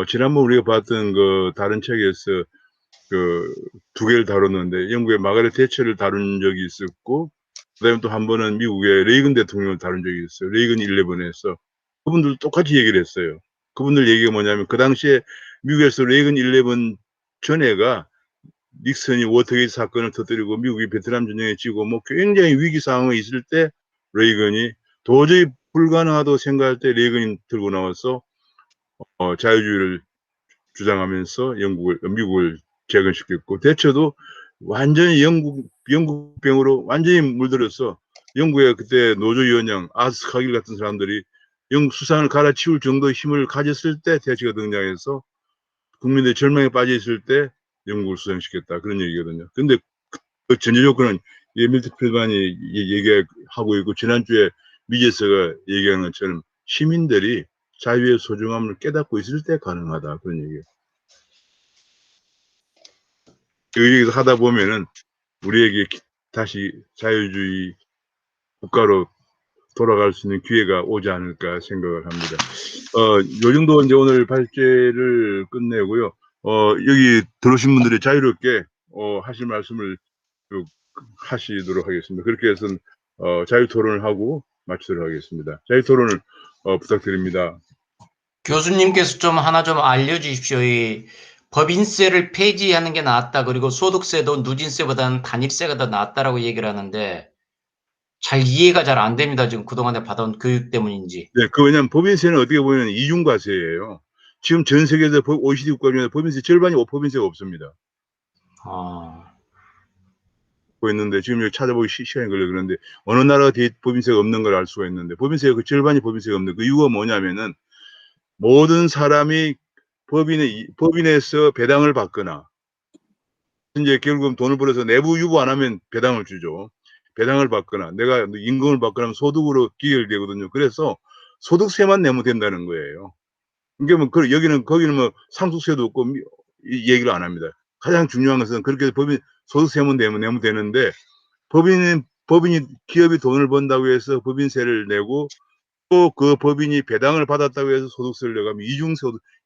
지난번 우리가 봤던 그 다른 책에서 그 두 개를 다뤘는데 영국의 마가렛 대처를 다룬 적이 있었고 그다음에 또 한 번은 미국의 레이건 대통령을 다룬 적이 있어요. 레이건 11에서 그분들도 똑같이 얘기를 했어요. 그분들 얘기가 뭐냐면 그 당시에 미국에서 레이건 11 전에가 닉슨이 워터게이트 사건을 터뜨리고 미국이 베트남 전쟁에 지고 뭐 굉장히 위기 상황에 있을 때 레이건이 도저히 불가능하다고 생각할 때 레이건이 들고 나와서 자유주의를 주장하면서 미국을 재건시켰고 대처도 완전히 영국병으로 완전히 물들어서 영국의 그때 노조위원장 아스 카길 같은 사람들이 영국 수상을 갈아치울 정도의 힘을 가졌을 때 대처가 등장해서 국민들이 절망에 빠져 있을 때 영국을 수상시켰다 그런 얘기거든요. 근데 그 전제 조건은 밀턴 프리드만이 얘기하고 있고 지난주에 미제스가 얘기하는 것처럼 시민들이 자유의 소중함을 깨닫고 있을 때 가능하다 그런 얘기예요. 여기서 하다 보면은 우리에게 다시 자유주의 국가로 돌아갈 수 있는 기회가 오지 않을까 생각을 합니다. 요 정도 이제 오늘 발제를 끝내고요. 여기 들어오신 분들이 자유롭게 하실 말씀을 하시도록 하겠습니다. 그렇게 해서 자유 토론을 하고 마치도록 하겠습니다. 자유 토론을 부탁드립니다. 교수님께서 좀 하나 좀 알려주십시오. 이 법인세를 폐지하는 게 낫다. 그리고 소득세도 누진세보다는 단일세가 더 낫다라고 얘기를 하는데 잘 이해가 잘 안 됩니다. 지금 그동안에 받아온 교육 때문인지. 네, 왜냐하면 법인세는 어떻게 보면 이중과세예요. 지금 전 세계에서 OECD 국가 중에 법인세 절반이 법인세가 없습니다. 있는데 지금 여기 찾아보기 시간이 걸려 그러는데 어느 나라가 법인세가 없는 걸 알 수가 있는데 법인세가 그 절반이 법인세가 없는 그 이유가 뭐냐면은 모든 사람이 법인에서 배당을 받거나 이제 결국은 돈을 벌어서 내부 유보 안 하면 배당을 주죠. 배당을 받거나 내가 임금을 받거나 하면 소득으로 기결되거든요. 그래서 소득세만 내면 된다는 거예요. 이게 뭐 여기는 거기는 뭐 상속세도 없고 이 얘기를 안 합니다. 가장 중요한 것은 그렇게 소득세만 내면 되는데 법인이 기업이 돈을 번다고 해서 법인세를 내고 또 그 법인이 배당을 받았다고 해서 소득세를 내가면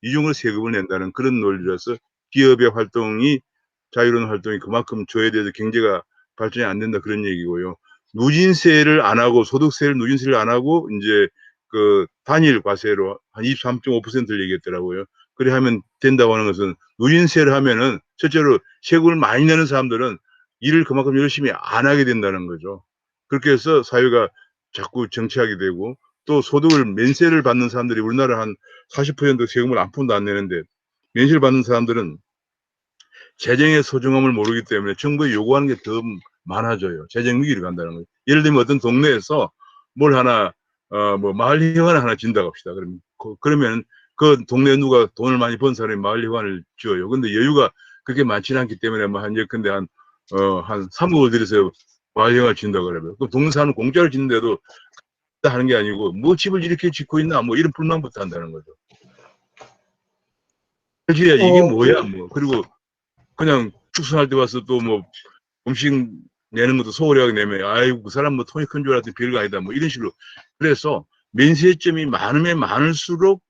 이중으로 세금을 낸다는 그런 논리라서 기업의 활동이 자유로운 활동이 그만큼 저에 대해서 경제가 발전이 안 된다 그런 얘기고요. 누진세를 안 하고 소득세를 누진세를 안 하고 이제 그 단일 과세로 한 23.5%를 얘기했더라고요. 그래 하면 된다고 하는 것은 누진세를 하면은 실제로 세금을 많이 내는 사람들은 일을 그만큼 열심히 안 하게 된다는 거죠. 그렇게 해서 사회가 자꾸 정치하게 되고 또 소득을 면세를 받는 사람들이 우리나라 한 40% 세금을 한 푼도 안 내는데 면세를 받는 사람들은 재정의 소중함을 모르기 때문에 정부에 요구하는 게 더 많아져요. 재정 위기를 간다는 거예요. 예를 들면 어떤 동네에서 뭘 하나 뭐 마을회관 하나 진다고 합시다. 그러면 그 동네 누가 돈을 많이 번 사람이 마을회관을 지어요. 근데 여유가 그렇게 많지는 않기 때문에 뭐 한 예컨대 한 3억을 들여서 마을회관을 진다고 그러면 그럼 동네 사람은 공짜로 짓는데도 하는 게 아니고 뭐 집을 이렇게 짓고 있나 뭐 이런 불만부터 한다는 거죠. 이게 뭐야 뭐 그리고 그냥 축소할 때 와서 또 뭐 음식 내는 것도 소홀히 하게 내면 아이고 그 사람 뭐 통이 큰 줄 알았더니 별거 아니다 뭐 이런 식으로 그래서 면세점이 많으면 많을수록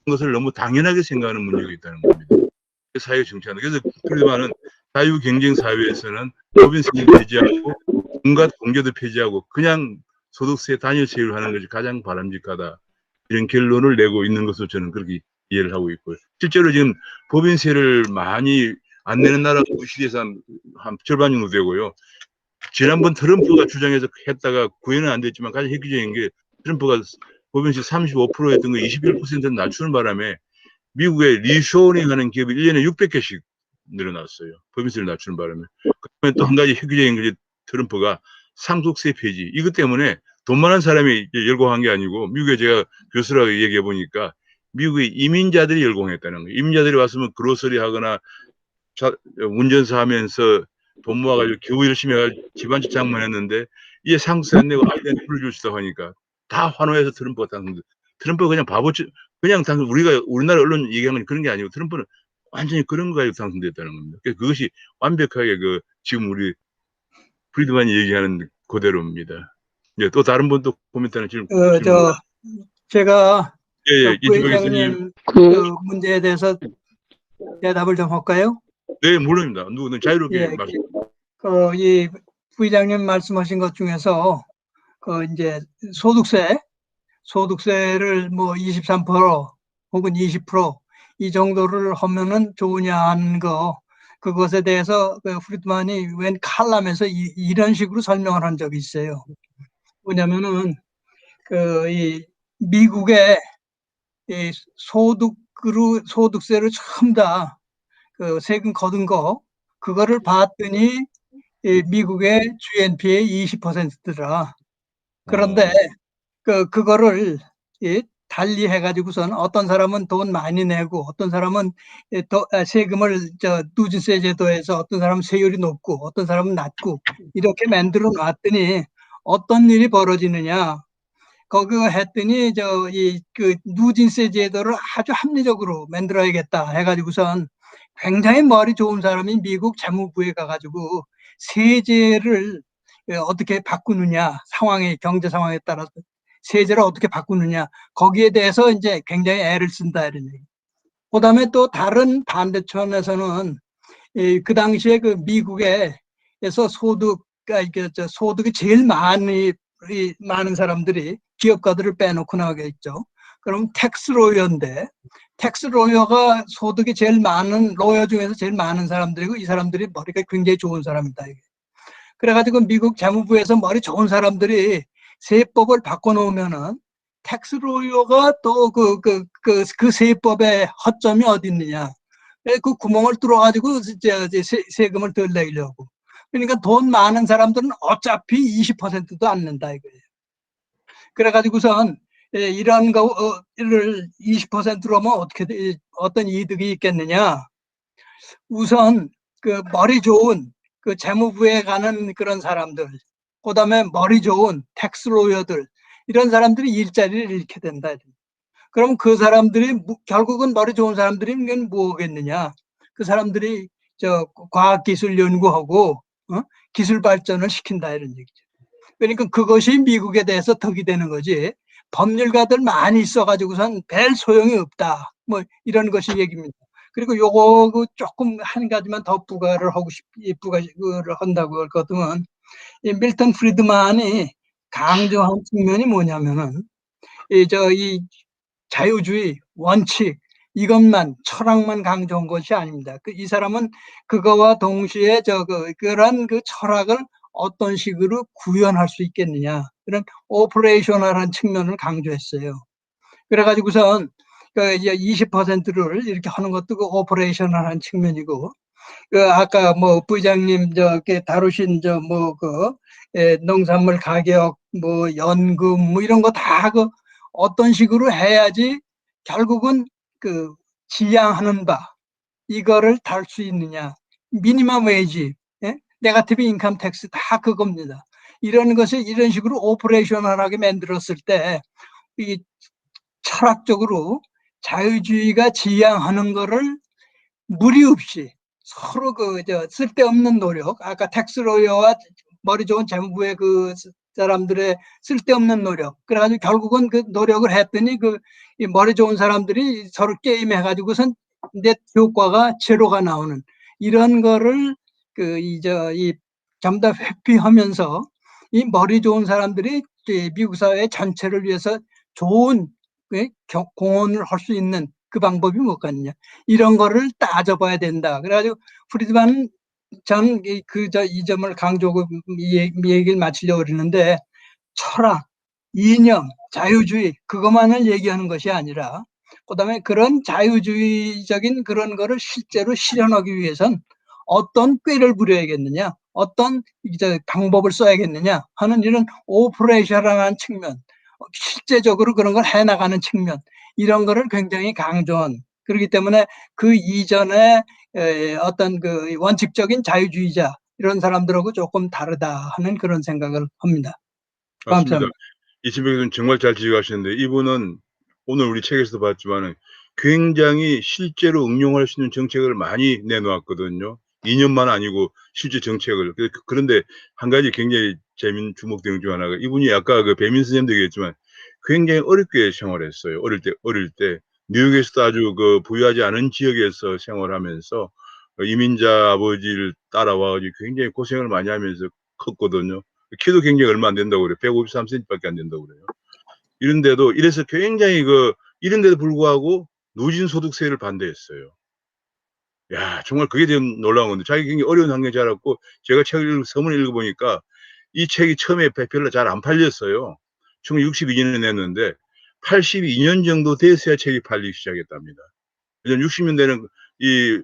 것을 너무 당연하게 생각하는 문제가 있다는 겁니다. 사회 정치하는 그래서 그러지만은 자유 경쟁 사회에서는 법인세를 폐지하고 온갖 공제도 폐지하고 그냥 소득세 단일세율 하는 것이 가장 바람직하다 이런 결론을 내고 있는 것으로 저는 그렇게 이해를 하고 있고요. 실제로 지금 법인세를 많이 안 내는 나라가 OECD에서 한 절반 정도 되고요. 지난번 트럼프가 주장해서 했다가 구현은 안 됐지만 가장 획기적인 게 트럼프가 법인세 35%였던 거 21%는 낮추는 바람에 미국의 리쇼어링 하는 기업이 1년에 600개씩 늘어났어요. 법인세를 낮추는 바람에. 그다음에 또 한 가지 획기적인 게 트럼프가 상속세 폐지. 이것 때문에 돈 많은 사람이 열공한 게 아니고 미국에 제가 교수라고 얘기해 보니까 미국의 이민자들이 열공했다는 거예요. 이민자들이 왔으면 그로서리 하거나 운전사 하면서 돈 모아가지고 겨우 열심히 해가지고 집안집 장만했는데 이게 상속세 안 내고 아이한테 불러줄 수 있다고 하니까 다 환호해서 트럼프가 당선돼. 트럼프가 그냥 바보지 그냥 당선 우리나라 언론 얘기하는 건 그런 게 아니고 트럼프는 완전히 그런 거 가지고 당선됐다는 겁니다. 그것이 완벽하게 지금 우리 프리드만이 얘기하는 그대로입니다. 예, 또 다른 분도 코멘트하는 질문. 제가 예, 부회장님 그 문제에 대해서 대답을 좀 할까요? 네, 물론입니다. 누구든 자유롭게 말씀. 이 부회장님 말씀하신 것 중에서 이제 소득세를 뭐 23% 혹은 20% 정도를 하면은 좋으냐 하는 그것에 대해서 프리드만이 웬 칼럼에서 이런 식으로 설명을 한 적이 있어요. 뭐냐면은 이 미국의 이 소득세를 처음 다 세금 거둔 그거를 봤더니 미국의 GNP의 20%더라. 그런데 그거를 달리 해가지고선 어떤 사람은 돈 많이 내고 어떤 사람은 세금을 누진세 제도에서 어떤 사람은 세율이 높고 어떤 사람은 낮고 이렇게 만들어 놨더니 어떤 일이 벌어지느냐. 그거 했더니 누진세 제도를 아주 합리적으로 만들어야겠다 해가지고선 굉장히 머리 좋은 사람이 미국 재무부에 가가지고 세제를 어떻게 바꾸느냐 경제 상황에 따라서 세제를 어떻게 바꾸느냐 거기에 대해서 이제 굉장히 애를 쓴다 이런 얘기. 그다음에 또 다른 반대편에서는 그 당시에 그 미국에서 소득이 제일 많은 사람들이 기업가들을 빼놓고 나가겠죠. 그럼 텍스로이어인데, 텍스로이어가 소득이 제일 많은 로여 중에서 제일 많은 사람들이고, 이 사람들이 머리가 굉장히 좋은 사람이다. 이게. 그래가지고 미국 재무부에서 머리 좋은 사람들이 세법을 바꿔놓으면은 텍스로이어가 또 그 세법의 허점이 어디 있느냐. 그 구멍을 뚫어가지고 세금을 덜 내려고. 그러니까 돈 많은 사람들은 어차피 20%도 안 낸다 이거예요. 그래가지고선 이런 거를 20%로 하면 어떤 이득이 있겠느냐. 우선 그 머리 좋은 그 재무부에 가는 그런 사람들, 그다음에 머리 좋은 텍스로이어들, 이런 사람들이 일자리를 잃게 된다. 그럼 그 사람들이 결국은 머리 좋은 사람들이 뭐겠느냐? 그 사람들이 과학기술 연구하고 기술 발전을 시킨다 이런 얘기죠. 그러니까 그것이 미국에 대해서 덕이 되는 거지. 법률가들 많이 있어가지고선 별 소용이 없다. 뭐 이런 것이 얘기입니다. 그리고 요거 조금 한 가지만 더 부가를 한다고 하거든. 이 밀턴 프리드만이 강조한 측면이 뭐냐면은 이 자유주의 원칙 이것만 철학만 강조한 것이 아닙니다. 이 사람은 그거와 동시에 그런 그 철학을 어떤 식으로 구현할 수 있겠느냐 그런 오퍼레이셔널한 측면을 강조했어요. 그래가지고선 이제 20%를 이렇게 하는 것도 그 오퍼레이셔널한 측면이고, 아까 뭐 부장님 다루신 농산물 가격 뭐 연금 뭐 이런 거 다 어떤 식으로 해야지 결국은 그 지향하는 바 이거를 달 수 있느냐. 미니멈 웨이지, 네거티브 인컴 텍스 다 그겁니다. 이런 것을 이런 식으로 오퍼레이셔널하게 만들었을 때 이 철학적으로 자유주의가 지향하는 거를 무리 없이 서로 쓸데없는 노력, 아까 텍스로이어와 머리 좋은 재무부의 그 사람들의 쓸데없는 노력, 그래가지고 결국은 그 노력을 했더니 이 머리 좋은 사람들이 서로 게임해가지고선 넷 효과가 제로가 나오는 이런 거를 전부 다 회피하면서 이 머리 좋은 사람들이 미국 사회 전체를 위해서 좋은 공헌을 할 수 있는 그 방법이 뭐겠느냐. 이런 거를 따져봐야 된다. 그래가지고 프리드만 전 이 점을 강조하고 이 얘기를 마치려고 그러는데 철학, 이념, 자유주의 그것만을 얘기하는 것이 아니라 그다음에 그런 자유주의적인 그런 거를 실제로 실현하기 위해선 어떤 꾀를 부려야겠느냐, 어떤 방법을 써야겠느냐 하는 이런 오퍼레이션한 측면, 실제적으로 그런 걸 해나가는 측면 이런 거를 굉장히 강조한 그렇기 때문에 그 이전에 어떤 그 원칙적인 자유주의자 이런 사람들하고 조금 다르다 하는 그런 생각을 합니다. 맞습니다. 감사합니다. 이진백 교수님 정말 잘 지적하시는데 이분은 오늘 우리 책에서도 봤지만 굉장히 실제로 응용할 수 있는 정책을 많이 내놓았거든요. 2년만 아니고 실제 정책을. 그런데 한 가지 굉장히 주목되는 중 하나가 이분이 아까 그 배민 선생님도 얘기했지만 굉장히 어렵게 생활했어요. 어릴 때 뉴욕에서도 아주 그 부유하지 않은 지역에서 생활하면서 이민자 아버지를 따라와가지고 굉장히 고생을 많이 하면서 컸거든요. 키도 굉장히 얼마 안 된다고 그래요. 153cm밖에 안 된다고 그래요. 이런데도 이래서 굉장히 이런데도 불구하고 누진소득세를 반대했어요. 야, 정말 그게 좀 놀라운 건데 자기 굉장히 어려운 환경에 자랐고 제가 책을 서문을 읽어보니까 이 책이 처음에 별로 잘 안 팔렸어요. 1962년에 냈는데 82년 정도 돼서야 책이 팔리기 시작했답니다. 60년대는 이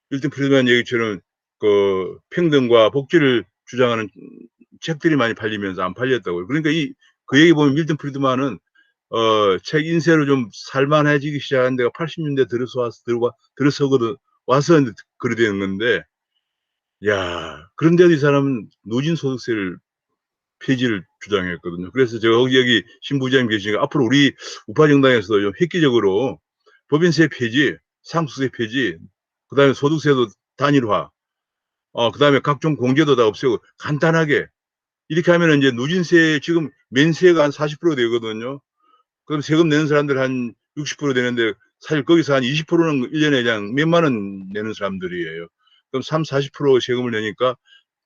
밀턴 프리드만 얘기처럼 그 평등과 복지를 주장하는 책들이 많이 팔리면서 안 팔렸다고요. 그러니까 그 얘기 보면 밀턴 프리드만은 책 인쇄로 좀 살만해지기 시작한 데가 80년대 와서 그래 되는 건데, 야, 그런데도 이 사람은 누진소득세를 폐지를 주장했거든요. 그래서 제가 여기 신부장님 계시니까 앞으로 우리 우파 정당에서도 좀 획기적으로 법인세 폐지, 상속세 폐지, 그다음에 소득세도 단일화, 그다음에 각종 공제도 다 없애고 간단하게 이렇게 하면 이제 누진세 지금 면세가 한 40% 되거든요. 그럼 세금 내는 사람들 한 60% 되는데 사실 거기서 한 20%는 1년에 그냥 몇만 원 내는 사람들이에요. 그럼 30, 40% 세금을 내니까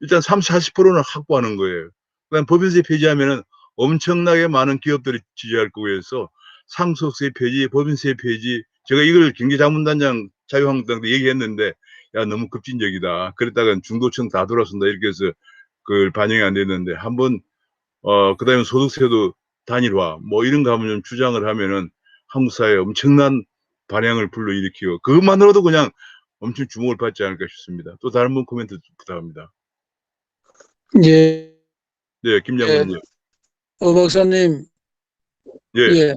일단 30, 40%는 확보하는 거예요. 그다음 법인세 폐지하면은 엄청나게 많은 기업들이 지지할 거고 해서 상속세 폐지, 법인세 폐지, 제가 이걸 경제자문단장 자유한국당도 얘기했는데 야 너무 급진적이다. 그랬다가 중도층 다 돌아선다 이렇게 해서 그걸 반영이 안 됐는데 한번 그다음에 소득세도 단일화 뭐 이런 거 하면 좀 주장을 하면은 한국 사회에 엄청난 반향을 불러일으키고 그것만으로도 그냥 엄청 주목을 받지 않을까 싶습니다. 또 다른 분 코멘트 부탁합니다. 예, 네, 김장군님. 박사님, 예, 예,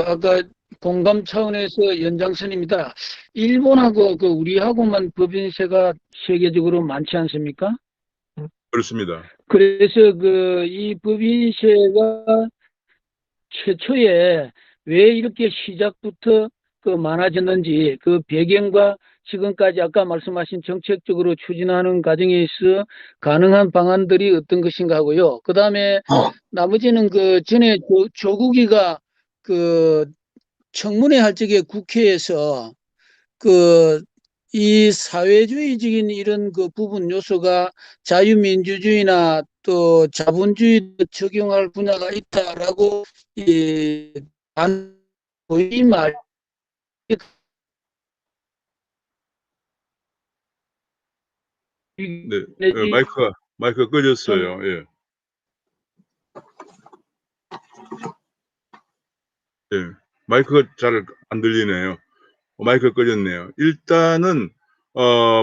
아까 공감 차원에서 연장선입니다. 일본하고 우리하고만 법인세가 세계적으로 많지 않습니까? 그렇습니다. 그래서 이 법인세가 최초에 왜 이렇게 시작부터 많아졌는지 그 배경과 지금까지 아까 말씀하신 정책적으로 추진하는 과정에 있어 가능한 방안들이 어떤 것인가 하고요. 그 다음에 나머지는 전에 조국이가 청문회 할 적에 국회에서 이 사회주의적인 이런 부분 요소가 자유민주주의나 또 자본주의 적용할 분야가 있다라고 이 말 네, 마이크가 꺼졌어요. 예. 예. 마이크가 잘 안 들리네요. 마이크가 꺼졌네요. 일단은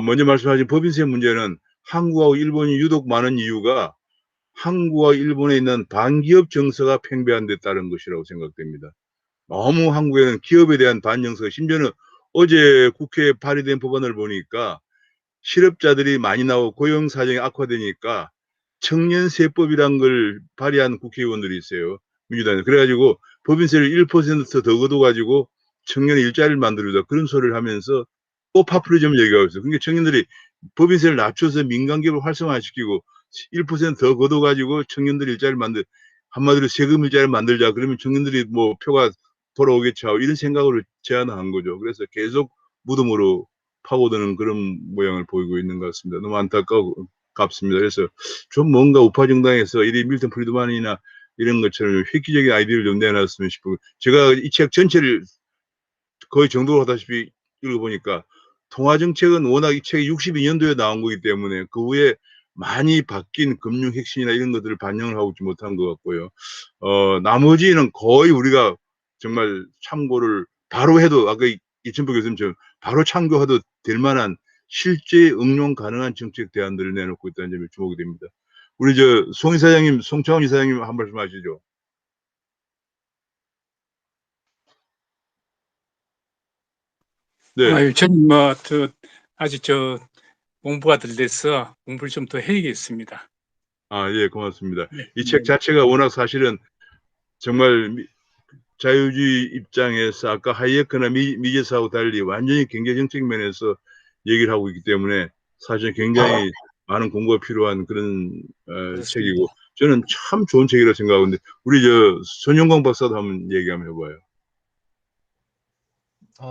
먼저 말씀하신 법인세 문제는 한국하고 일본이 유독 많은 이유가 한국과 일본에 있는 반기업 정서가 팽배한 데 따른 것이라고 생각됩니다. 너무 한국에는 기업에 대한 반정서가 심지어는 어제 국회에 발의된 법안을 보니까 실업자들이 많이 나오고 고용 사정이 악화되니까 청년세법이란 걸 발의한 국회의원들이 있어요. 민주당에. 그래가지고 법인세를 1%더 걷어가지고 청년의 일자리를 만들자 그런 소리를 하면서 또 파퓰리즘을 얘기하고 있어요. 그러니까 청년들이 법인세를 낮춰서 민간기업을 활성화시키고 1%더 걷어가지고 청년들 일자리를 한마디로 세금 일자리를 만들자. 그러면 청년들이 뭐 표가 돌아오겠지 하고 이런 생각으로 제안한 거죠. 그래서 계속 무덤으로 파고드는 그런 모양을 보이고 있는 것 같습니다. 너무 안타깝습니다. 그래서 좀 뭔가 우파 정당에서 이리 밀턴 프리드만이나 이런 것처럼 획기적인 아이디어를 좀 내놨으면 싶고 제가 이 책 전체를 거의 정독을 하다시피 읽어보니까 통화정책은 워낙 이 책이 62년도에 나온 거기 때문에 그 후에 많이 바뀐 금융 혁신이나 이런 것들을 반영을 하고 있지 못한 것 같고요. 나머지는 거의 우리가 정말 참고를 바로 해도 아까 이천복 교수님처럼 바로 참고해도 될 만한 실제 응용 가능한 정책 대안들을 내놓고 있다는 점에 주목이 됩니다. 우리 송 이사장님, 송창훈 이사장님 한 말씀 하시죠. 네. 아유, 저는 아직 공부가 덜 돼서 공부를 좀 더 해야겠습니다. 예, 고맙습니다. 네, 이 책 자체가 워낙 사실은 정말 자유주의 입장에서 아까 하이에크나 미제스하고 달리 완전히 경제정책 면에서 얘기를 하고 있기 때문에 사실 굉장히 많은 공부가 필요한 그런 책이고 저는 참 좋은 책이라고 생각하는데 우리 손영광 박사도 한번 얘기 한번 해봐요.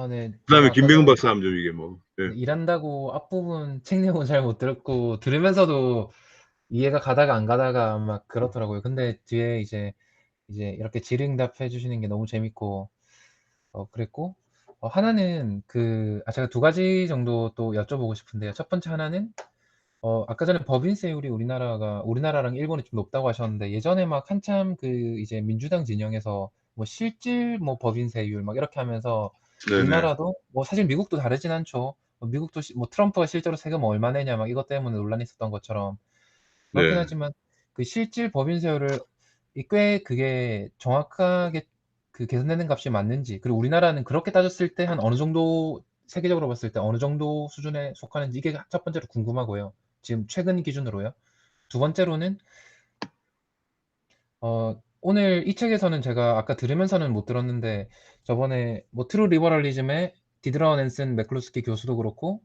네. 그다음에 제가 김병훈 박사 한번 좀 이게 예. 일한다고 앞부분 책 내용은 잘 못 들었고 들으면서도 이해가 가다가 안 가다가 막 그렇더라고요. 근데 뒤에 이제 이렇게 질의응답 해주시는 게 너무 재밌고 그랬고 하나는 제가 두 가지 정도 또 여쭤보고 싶은데요. 첫 번째 하나는 아까 전에 법인세율이 우리나라랑 일본이 좀 높다고 하셨는데 예전에 막 한참 이제 민주당 진영에서 뭐 실질 뭐 법인세율 막 이렇게 하면서 네네. 우리나라도 뭐 사실 미국도 다르진 않죠. 미국도 뭐 트럼프가 실제로 세금 얼마 내냐 막 이것 때문에 논란이 있었던 것처럼 그렇긴 네. 하지만 실질 법인세율을 꽤 그게 정확하게 계산되는 값이 맞는지 그리고 우리나라는 그렇게 따졌을 때 한 어느 정도 세계적으로 봤을 때 어느 정도 수준에 속하는지 이게 첫 번째로 궁금하고요. 지금 최근 기준으로요. 두 번째로는 오늘 이 책에서는 제가 아까 들으면서는 못 들었는데 저번에 뭐 트루 리버럴리즘의 디드러 낸슨 맥클루스키 교수도 그렇고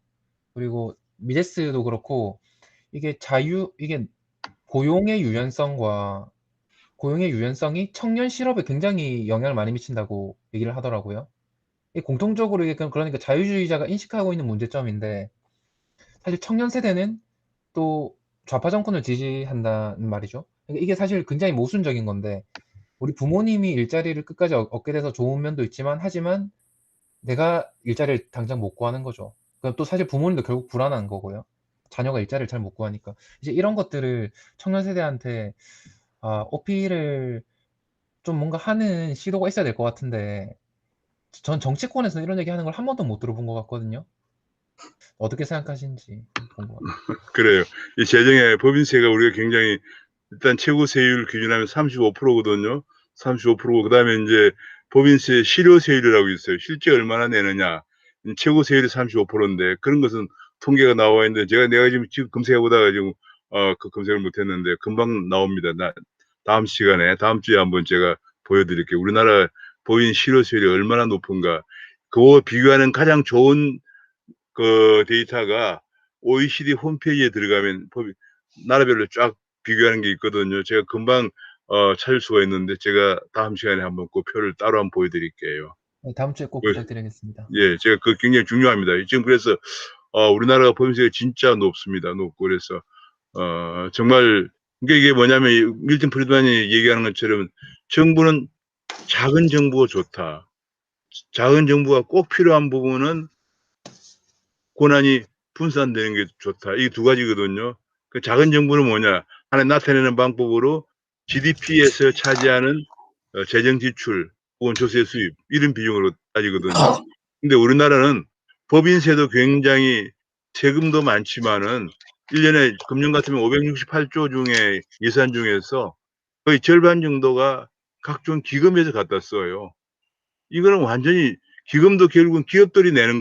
그리고 미제스도 그렇고 이게 고용의 유연성이 청년 실업에 굉장히 영향을 많이 미친다고 얘기를 하더라고요. 공통적으로 이게 그러니까 자유주의자가 인식하고 있는 문제점인데 사실 청년 세대는 또 좌파 정권을 지지한다는 말이죠. 그러니까 이게 사실 굉장히 모순적인 건데 우리 부모님이 일자리를 끝까지 얻게 돼서 좋은 면도 있지만 하지만 내가 일자리를 당장 못 구하는 거죠. 그럼 또 사실 부모님도 결국 불안한 거고요. 자녀가 일자리를 잘 못 구하니까. 이제 이런 것들을 청년 세대한테 어필을 좀 뭔가 하는 시도가 있어야 될 것 같은데 전 정치권에서는 이런 얘기 하는 걸 한 번도 못 들어본 것 같거든요. 어떻게 생각하시는지 궁금합니다. 그래요. 이 재정의 법인세가 우리가 굉장히 일단 최고 세율 기준하면 35%거든요. 35%고 그다음에 이제 법인세 실효세율이라고 있어요. 실제 얼마나 내느냐. 최고 세율이 35%인데 그런 것은 통계가 나와 있는데 내가 지금 검색해 보다가 지금 그 검색을 못 했는데 금방 나옵니다. 다음 시간에 다음 주에 한번 제가 보여드릴게요. 우리나라 법인 실효세율이 얼마나 높은가. 그거 비교하는 가장 좋은 그 데이터가 OECD 홈페이지에 들어가면 나라별로 쫙 비교하는 게 있거든요. 제가 금방 찾을 수가 있는데 제가 다음 시간에 한번 그 표를 따로 한번 보여드릴게요. 네, 다음 주에 꼭 그- 부탁드리겠습니다. 예, 제가 그 굉장히 중요합니다. 지금 그래서 우리나라가 법인세가 진짜 높습니다. 높고 그래서 정말 이게 뭐냐면 밀턴 프리드만이 얘기하는 것처럼 정부는 작은 정부가 좋다. 작은 정부가 꼭 필요한 부분은 권한이 분산되는 게 좋다. 이 두 가지거든요. 그 작은 정부는 뭐냐? 하나 나타내는 방법으로 GDP에서 차지하는 재정 지출 혹은 조세 수입 이런 비용으로 따지거든요. 근데 우리나라는 법인세도 굉장히 세금도 많지만은 1년에 금년 같으면 568조 중에 예산 중에서 거의 절반 정도가 각종 기금에서 갖다 써요. 이거는 완전히 기금도 결국은 기업들이 내는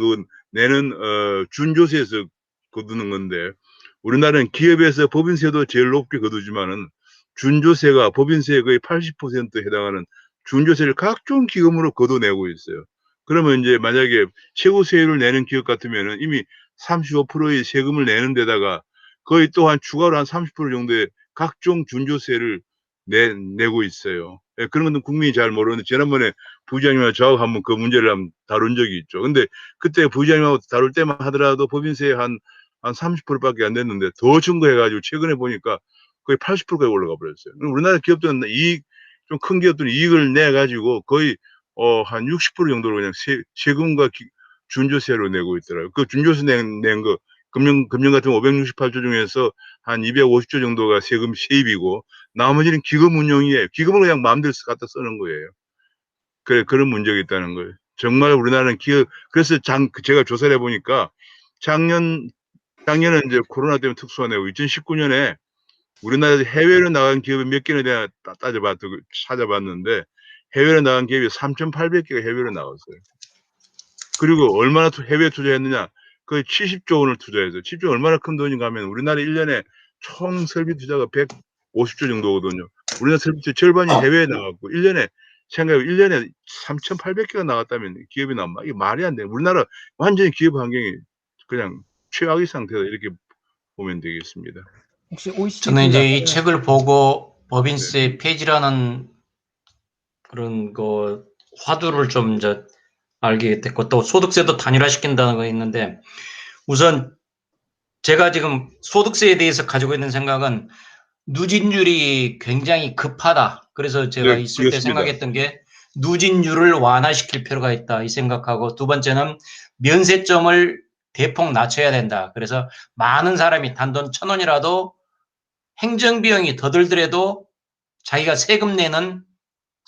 준조세에서 거두는 건데 우리나라는 기업에서 법인세도 제일 높게 거두지만은 준조세가 법인세의 거의 80%에 해당하는 준조세를 각종 기금으로 거둬내고 있어요. 그러면 이제 만약에 최고 세율을 내는 기업 같으면은 이미 35%의 세금을 내는 데다가 거의 또 한 추가로 한 30% 정도의 각종 준조세를 내고 있어요. 예, 그런 건 국민이 잘 모르는데 지난번에 부장님하고 저하고 한번 그 문제를 한번 다룬 적이 있죠. 근데 그때 부장님하고 다룰 때만 하더라도 법인세 한 30%밖에 안 됐는데 더 증가해가지고 최근에 보니까 거의 80%까지 올라가 버렸어요. 우리나라 기업들은 좀 큰 기업들은 이익을 내가지고 거의 한 60% 정도로 그냥 세금과 준조세로 내고 있더라고요. 그 준조세 낸 거 금년 같은 568조 중에서 한 250조 정도가 세금 세입이고 나머지는 기금 운용이에요. 기금을 그냥 마음대로 갖다 쓰는 거예요. 그런 문제가 있다는 거예요. 정말 우리나라는 그래서 제가 조사를 해보니까 작년에 이제 코로나 때문에 특수하네요. 2019년에 우리나라에서 해외로 나간 기업이 몇 개나 내가 찾아봤는데 해외로 나간 기업이 3,800개가 해외로 나왔어요. 그리고 얼마나 해외 투자했느냐? 거의 70조 원을 투자했어요. 70조 얼마나 큰 돈인가 하면 우리나라 1년에 총 설비 투자가 150조 정도거든요. 우리나라 설비 투자 절반이 해외에 나갔고 1년에 3,800개가 나갔다면 기업이 나면 이게 말이 안 돼. 우리나라 완전히 기업 환경이 그냥 최악의 상태다 이렇게 보면 되겠습니다. 혹시 OECD 저는 이제 이 아까 책을 보고 법인세 폐지라는 그런 거 화두를 좀 이제 알게 됐고 또 소득세도 단일화시킨다는 거 있는데 우선 제가 지금 소득세에 대해서 가지고 있는 생각은 누진율이 굉장히 급하다. 그래서 제가 네, 있을 때 그렇습니다. 생각했던 게 누진율을 완화시킬 필요가 있다 이 생각하고 두 번째는 면세점을 대폭 낮춰야 된다. 그래서 많은 사람이 단돈 1,000원이라도 행정비용이 더 들더라도 자기가 세금 내는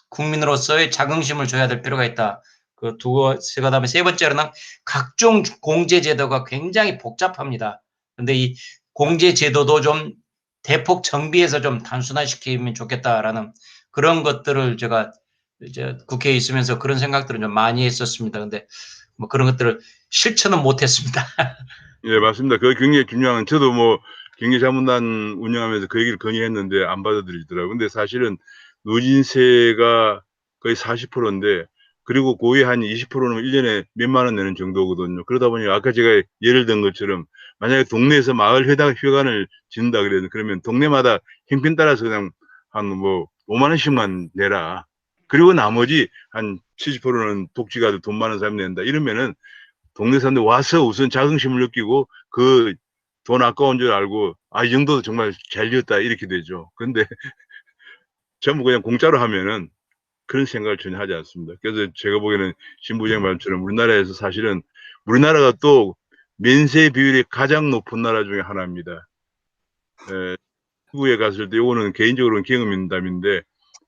국민으로서의 자긍심을 줘야 될 필요가 있다. 그다음에 세 번째로는 각종 공제 제도가 굉장히 복잡합니다. 근데 이 공제 제도도 좀 대폭 정비해서 좀 단순화시키면 좋겠다라는 그런 것들을 제가 이제 국회에 있으면서 그런 생각들을 좀 많이 했었습니다. 근데 뭐 그런 것들을 실천은 못했습니다. 예, 맞습니다. 그게 굉장히 중요한, 저도 뭐 경제자문단 운영하면서 그 얘기를 건의했는데 안 받아들이더라고요. 근데 사실은 누진세가 거의 40%인데, 그리고 고의 한 20%는 1년에 몇만 원 내는 정도거든요. 그러다 보니 아까 제가 예를 든 것처럼 만약에 동네에서 마을 회관을 짓는다 그러면 동네마다 형편 따라서 그냥 한 뭐 5만 원씩만 내라. 그리고 나머지 한 70%는 독지가 돈 많은 사람이 낸다. 이러면은 동네 사람들 와서 우선 자긍심을 느끼고 그 돈 아까운 줄 알고 이 정도 정말 잘 지었다 이렇게 되죠. 근데 전부 그냥 공짜로 하면은 그런 생각을 전혀 하지 않습니다. 그래서 제가 보기에는 신부장 말처럼 우리나라에서 사실은 우리나라가 또 면세 비율이 가장 높은 나라 중에 하나입니다. 미국에 갔을 때 이거는 개인적으로는 경험담인데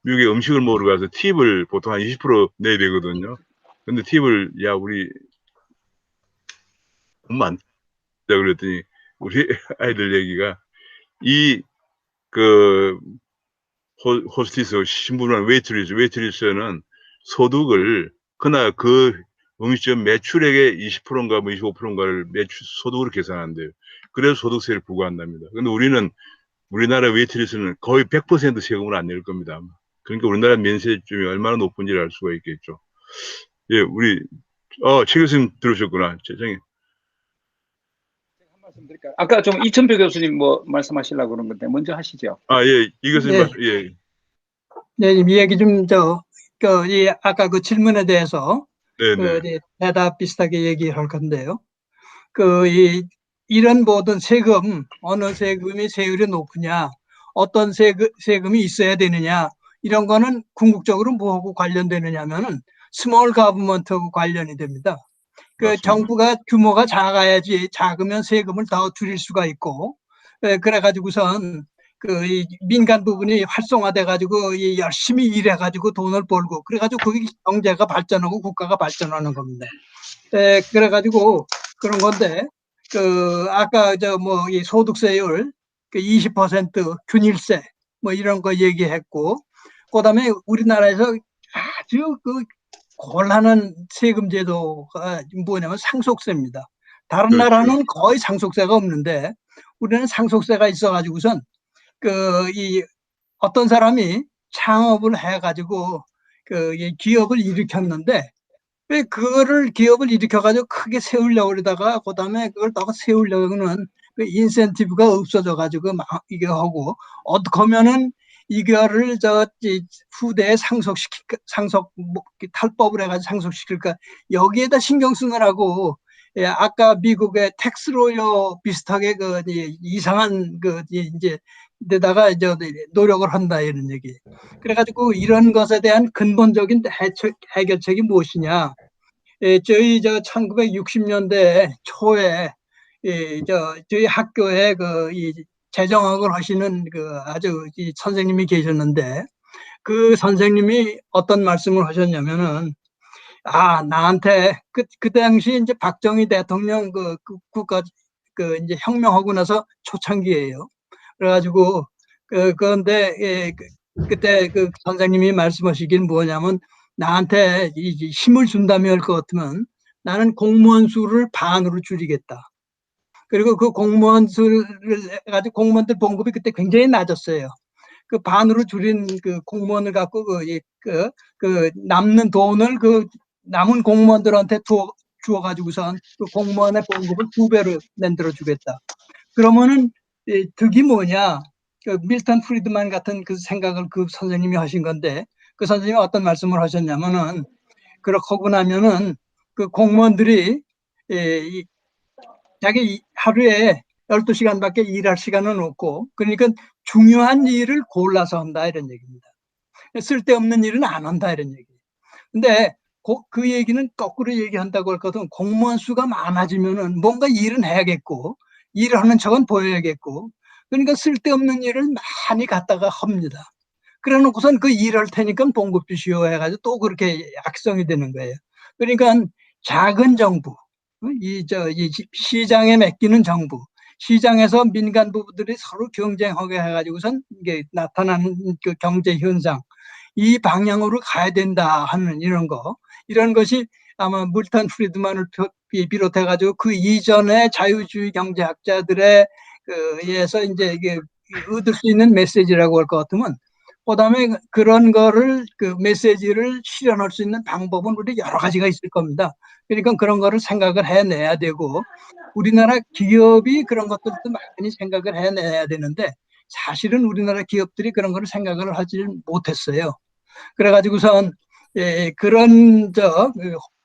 미국에 음식을 먹으러 가서 팁을 보통 한 20% 내야 되거든요. 근데 팁을 우리 돈 많다 그랬더니 우리 아이들 얘기가 그 호스티스 신부는 웨이트리스는 소득을 그날 그 음식점 매출액의 20%인가 뭐 25%인가를 소득으로 계산한대요. 그래서 소득세를 부과한답니다. 근데 우리나라 웨이트리스는 거의 100% 세금을 안 낼 겁니다. 아마. 그러니까 우리나라 면세점이 얼마나 높은지를 알 수가 있겠죠. 예, 우리 최 교수님 들으셨구나. 죄송해요. 한 말씀 드릴까요? 아까 좀 이천표 교수님 뭐 말씀하시려고 그런 건데 먼저 하시죠. 예, 이 교수님 네. 예. 네, 이 얘기 좀, 아까 그 질문에 대해서, 네네. 이제 대답 비슷하게 얘기할 건데요. 이런 모든 세금, 어느 세금이 세율이 높으냐, 어떤 세금이 있어야 되느냐, 이런 거는 궁극적으로 뭐하고 관련되느냐 하면은 스몰 가버먼트하고 관련이 됩니다. 맞습니다. 정부가 규모가 작아야지, 작으면 세금을 더 줄일 수가 있고, 그래가지고선 이 민간 부분이 활성화돼 가지고 열심히 일해 가지고 돈을 벌고 그래가지고 거기 경제가 발전하고 국가가 발전하는 겁니다. 그래가지고 그런 건데 아까 이 소득세율 20% 균일세 뭐 이런 거 얘기했고 그다음에 우리나라에서 아주 곤란한 세금 제도가 뭐냐면 상속세입니다. 다른 그렇죠. 나라는 거의 상속세가 없는데 우리는 상속세가 있어가지고선 어떤 사람이 창업을 해가지고 이 기업을 일으켰는데 왜 그거를 기업을 일으켜가지고 크게 세우려고 그러다가 그다음에 그걸 더 세우려고는 그 인센티브가 없어져가지고 막 이게 하고 어떻게 하면은 이거를 후대에 탈법을 해가지고 상속시킬까 여기에다 신경 쓰느라고 아까 미국의 텍스로요 비슷하게 이상한 이제 데다가 노력을 한다 이런 얘기. 그래가지고 이런 것에 대한 근본적인 해결책이 무엇이냐? 저희 1960년대 초에 저희 학교에 이 재정학을 하시는 아주 선생님이 계셨는데 그 선생님이 어떤 말씀을 하셨냐면은 나한테 그 당시 이제 박정희 대통령 국가 이제 혁명하고 나서 초창기예요. 그래가지고 그런데 그때 그 선생님이 말씀하시긴 뭐냐면 나한테 힘을 준다며 할 것 같으면 나는 공무원 수를 반으로 줄이겠다. 그리고 그 공무원 수를 해가지고 공무원들 봉급이 그때 굉장히 낮았어요. 그 반으로 줄인 그 공무원을 갖고 남는 돈을 남은 공무원들한테 주어가지고선 그 공무원의 봉급을 2배로 만들어 주겠다. 그러면은 득이 뭐냐? 밀턴 프리드만 같은 그 생각을 그 선생님이 하신 건데 그 선생님이 어떤 말씀을 하셨냐면은 그렇게 하고 나면은 그 공무원들이 자기 하루에 12시간밖에 일할 시간은 없고 그러니까 중요한 일을 골라서 한다 이런 얘기입니다. 쓸데없는 일은 안 한다 이런 얘기. 근데 그 얘기는 거꾸로 얘기한다고 할거든. 공무원 수가 많아지면은 뭔가 일은 해야겠고 일을 하는 척은 보여야겠고 그러니까 쓸데없는 일을 많이 갖다가 합니다. 그래 놓고선 그 일할 테니까 봉급 주시오 해가지고 또 그렇게 악성이 되는 거예요. 그러니까 작은 정부, 이 시장에 맡기는 정부, 시장에서 민간 부부들이 서로 경쟁하게 해가지고선 이게 나타나는 그 경제 현상, 이 방향으로 가야 된다 하는 이런 것이 아마 밀턴 프리드만을 비롯해가지고 그 이전에 자유주의 경제학자들의 에서 이제 이게 얻을 수 있는 메시지라고 할 것 같으면 그다음에 그런 거를 그 메시지를 실현할 수 있는 방법은 우리 여러 가지가 있을 겁니다. 그러니까 그런 거를 생각을 해내야 되고 우리나라 기업이 그런 것들도 많이 생각을 해내야 되는데 사실은 우리나라 기업들이 그런 거를 생각을 하지 못했어요. 그래가지고선 그런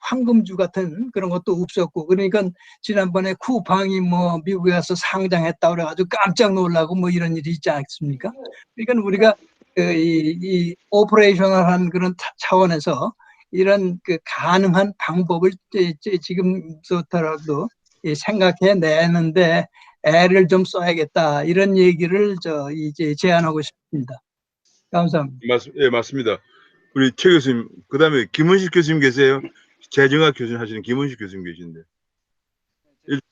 황금주 같은 그런 것도 없었고, 그러니까 지난번에 쿠팡이 뭐 미국에 가서 상장했다 그래가지고 깜짝 놀라고 뭐 이런 일이 있지 않습니까? 그러니까 우리가 이 오퍼레이셔널한 그런 차원에서 이런 그 가능한 방법을 지금부터라도 생각해 내는데 애를 좀 써야겠다, 이런 얘기를 이제 제안하고 싶습니다. 감사합니다. 예, 맞습니다. 우리 최 교수님, 그 다음에 김은식 교수님 계세요? 재정학 교수님 하시는 김은식 교수님 계신데.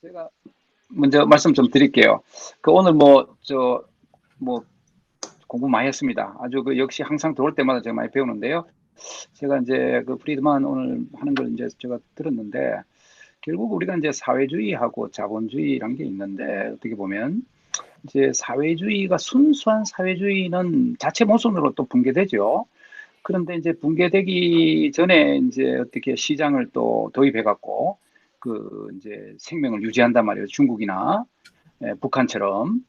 제가 먼저 말씀 좀 드릴게요. 그 오늘 뭐 공부 많이 했습니다. 아주 그 역시 항상 들어올 때마다 제가 많이 배우는데요. 제가 이제 그 프리드만 오늘 하는 걸 이제 제가 들었는데, 결국 우리가 이제 사회주의하고 자본주의란 게 있는데, 어떻게 보면 이제 사회주의가, 순수한 사회주의는 자체 모순으로 또 붕괴되죠. 그런데 이제 붕괴되기 전에 이제 어떻게 시장을 또 도입해 갖고 그 이제 생명을 유지한단 말이에요. 중국이나 북한처럼.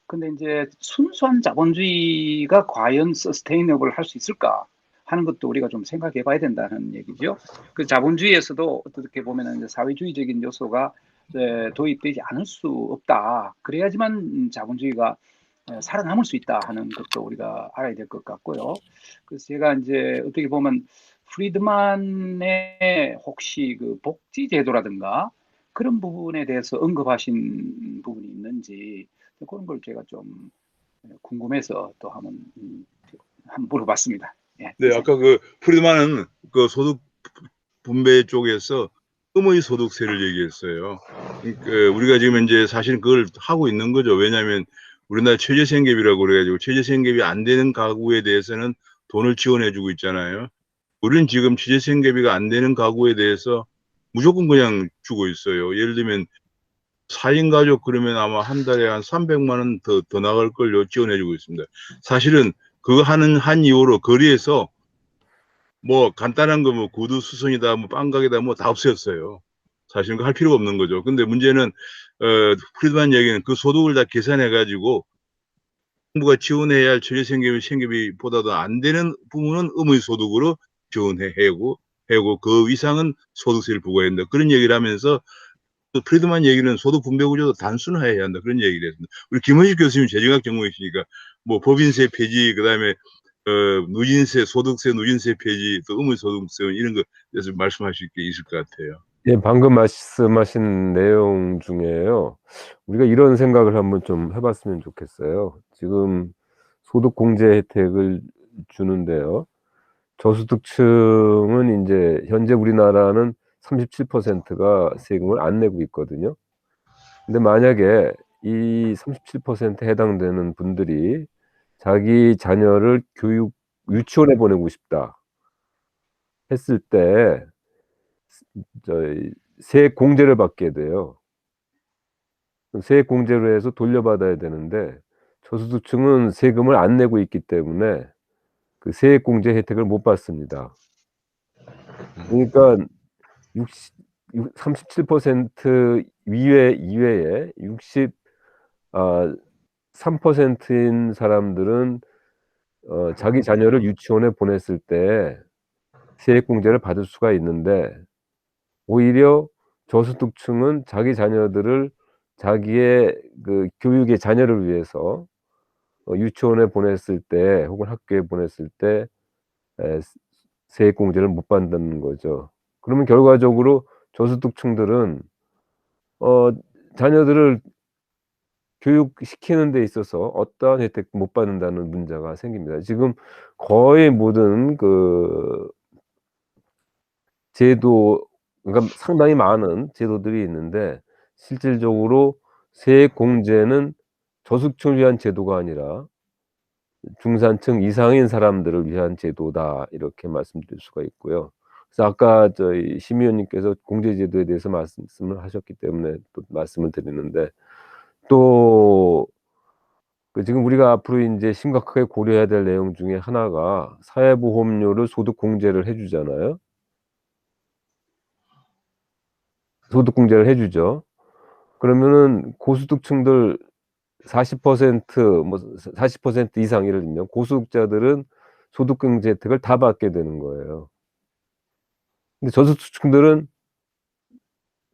근데 이제 순수한 자본주의가 과연 서스테이너블 할 수 있을까 하는 것도 우리가 좀 생각해 봐야 된다는 얘기죠. 그 자본주의에서도 어떻게 보면 이제 사회주의적인 요소가 도입되지 않을 수 없다. 그래야지만 자본주의가 살아남을 수 있다 하는 것도 우리가 알아야 될 것 같고요. 그래서 제가 이제 어떻게 보면 프리드만의 혹시 그 복지 제도라든가 그런 부분에 대해서 언급하신 부분이 있는지, 그런 걸 제가 좀 궁금해서 또 한번 물어봤습니다. 예, 네, 아까 그 프리드만은 그 소득 분배 쪽에서 음의 소득세를 얘기했어요. 그 우리가 지금 이제 사실 그걸 하고 있는 거죠. 왜냐하면 우리나라 최저생계비라고 그래가지고 최저생계비 안 되는 가구에 대해서는 돈을 지원해주고 있잖아요. 우리는 지금 최저생계비가 안 되는 가구에 대해서 무조건 그냥 주고 있어요. 예를 들면 4인 가족 그러면 아마 한 달에 한 300만 원 더 나갈 걸요. 지원해주고 있습니다. 사실은 그거 하는 한 이후로 거리에서 뭐 간단한 거 뭐 구두 수선이다 뭐 빵가게다 뭐 다 없어졌어요. 사실은 할 필요가 없는 거죠. 근데 문제는 프리드만 얘기는 그 소득을 다 계산해 가지고 정부가 지원해야 할 최저생계비보다도 안 되는 부분은 의무 소득으로 지원해고 그 이상은 소득세를 부과해야 한다. 그런 얘기를 하면서 또 프리드만 얘기는 소득 분배 구조도 단순화해야 한다. 그런 얘기를 했습니다. 우리 김원식 교수님 재정학 전공이시니까 뭐 법인세 폐지, 그다음에 누진세, 소득세, 누진세 폐지, 또 의무소득세 이런 거 대해서 말씀하실 게 있을 것 같아요. 예, 방금 말씀하신 내용 중에요. 우리가 이런 생각을 한번 좀 해봤으면 좋겠어요. 지금 소득 공제 혜택을 주는데요. 저소득층은 이제 현재 우리나라는 37%가 세금을 안 내고 있거든요. 근데 만약에 이 37%에 해당되는 분들이 자기 자녀를 유치원에 보내고 싶다 했을 때 세액 공제를 받게 돼요. 세액 공제로 해서 돌려받아야 되는데 저소득층은 세금을 안 내고 있기 때문에 그 세액 공제 혜택을 못 받습니다. 그러니까 37% 이외에 63%인 사람들은 자기 자녀를 유치원에 보냈을 때 세액 공제를 받을 수가 있는데, 오히려 저소득층은 자기 자녀들을 자기의 그 교육의 자녀를 위해서 유치원에 보냈을 때 혹은 학교에 보냈을 때 세액 공제를 못 받는 거죠. 그러면 결과적으로 저소득층들은 자녀들을 교육시키는 데 있어서 어떠한 혜택 못 받는다는 문제가 생깁니다. 지금 거의 모든 그 제도, 그러니까 상당히 많은 제도들이 있는데 실질적으로 세액 공제는 저소득층을 위한 제도가 아니라 중산층 이상인 사람들을 위한 제도다, 이렇게 말씀드릴 수가 있고요. 그래서 아까 저희 심 의원님께서 공제제도에 대해서 말씀을 하셨기 때문에 또 말씀을 드리는데, 또 지금 우리가 앞으로 이제 심각하게 고려해야 될 내용 중에 하나가 사회보험료를 소득 공제를 해주잖아요. 소득 공제를 해주죠. 그러면은 고소득층들 40% 뭐 40% 이상, 예를 들면 고소득자들은 소득 공제 혜택을 다 받게 되는 거예요. 근데 저소득층들은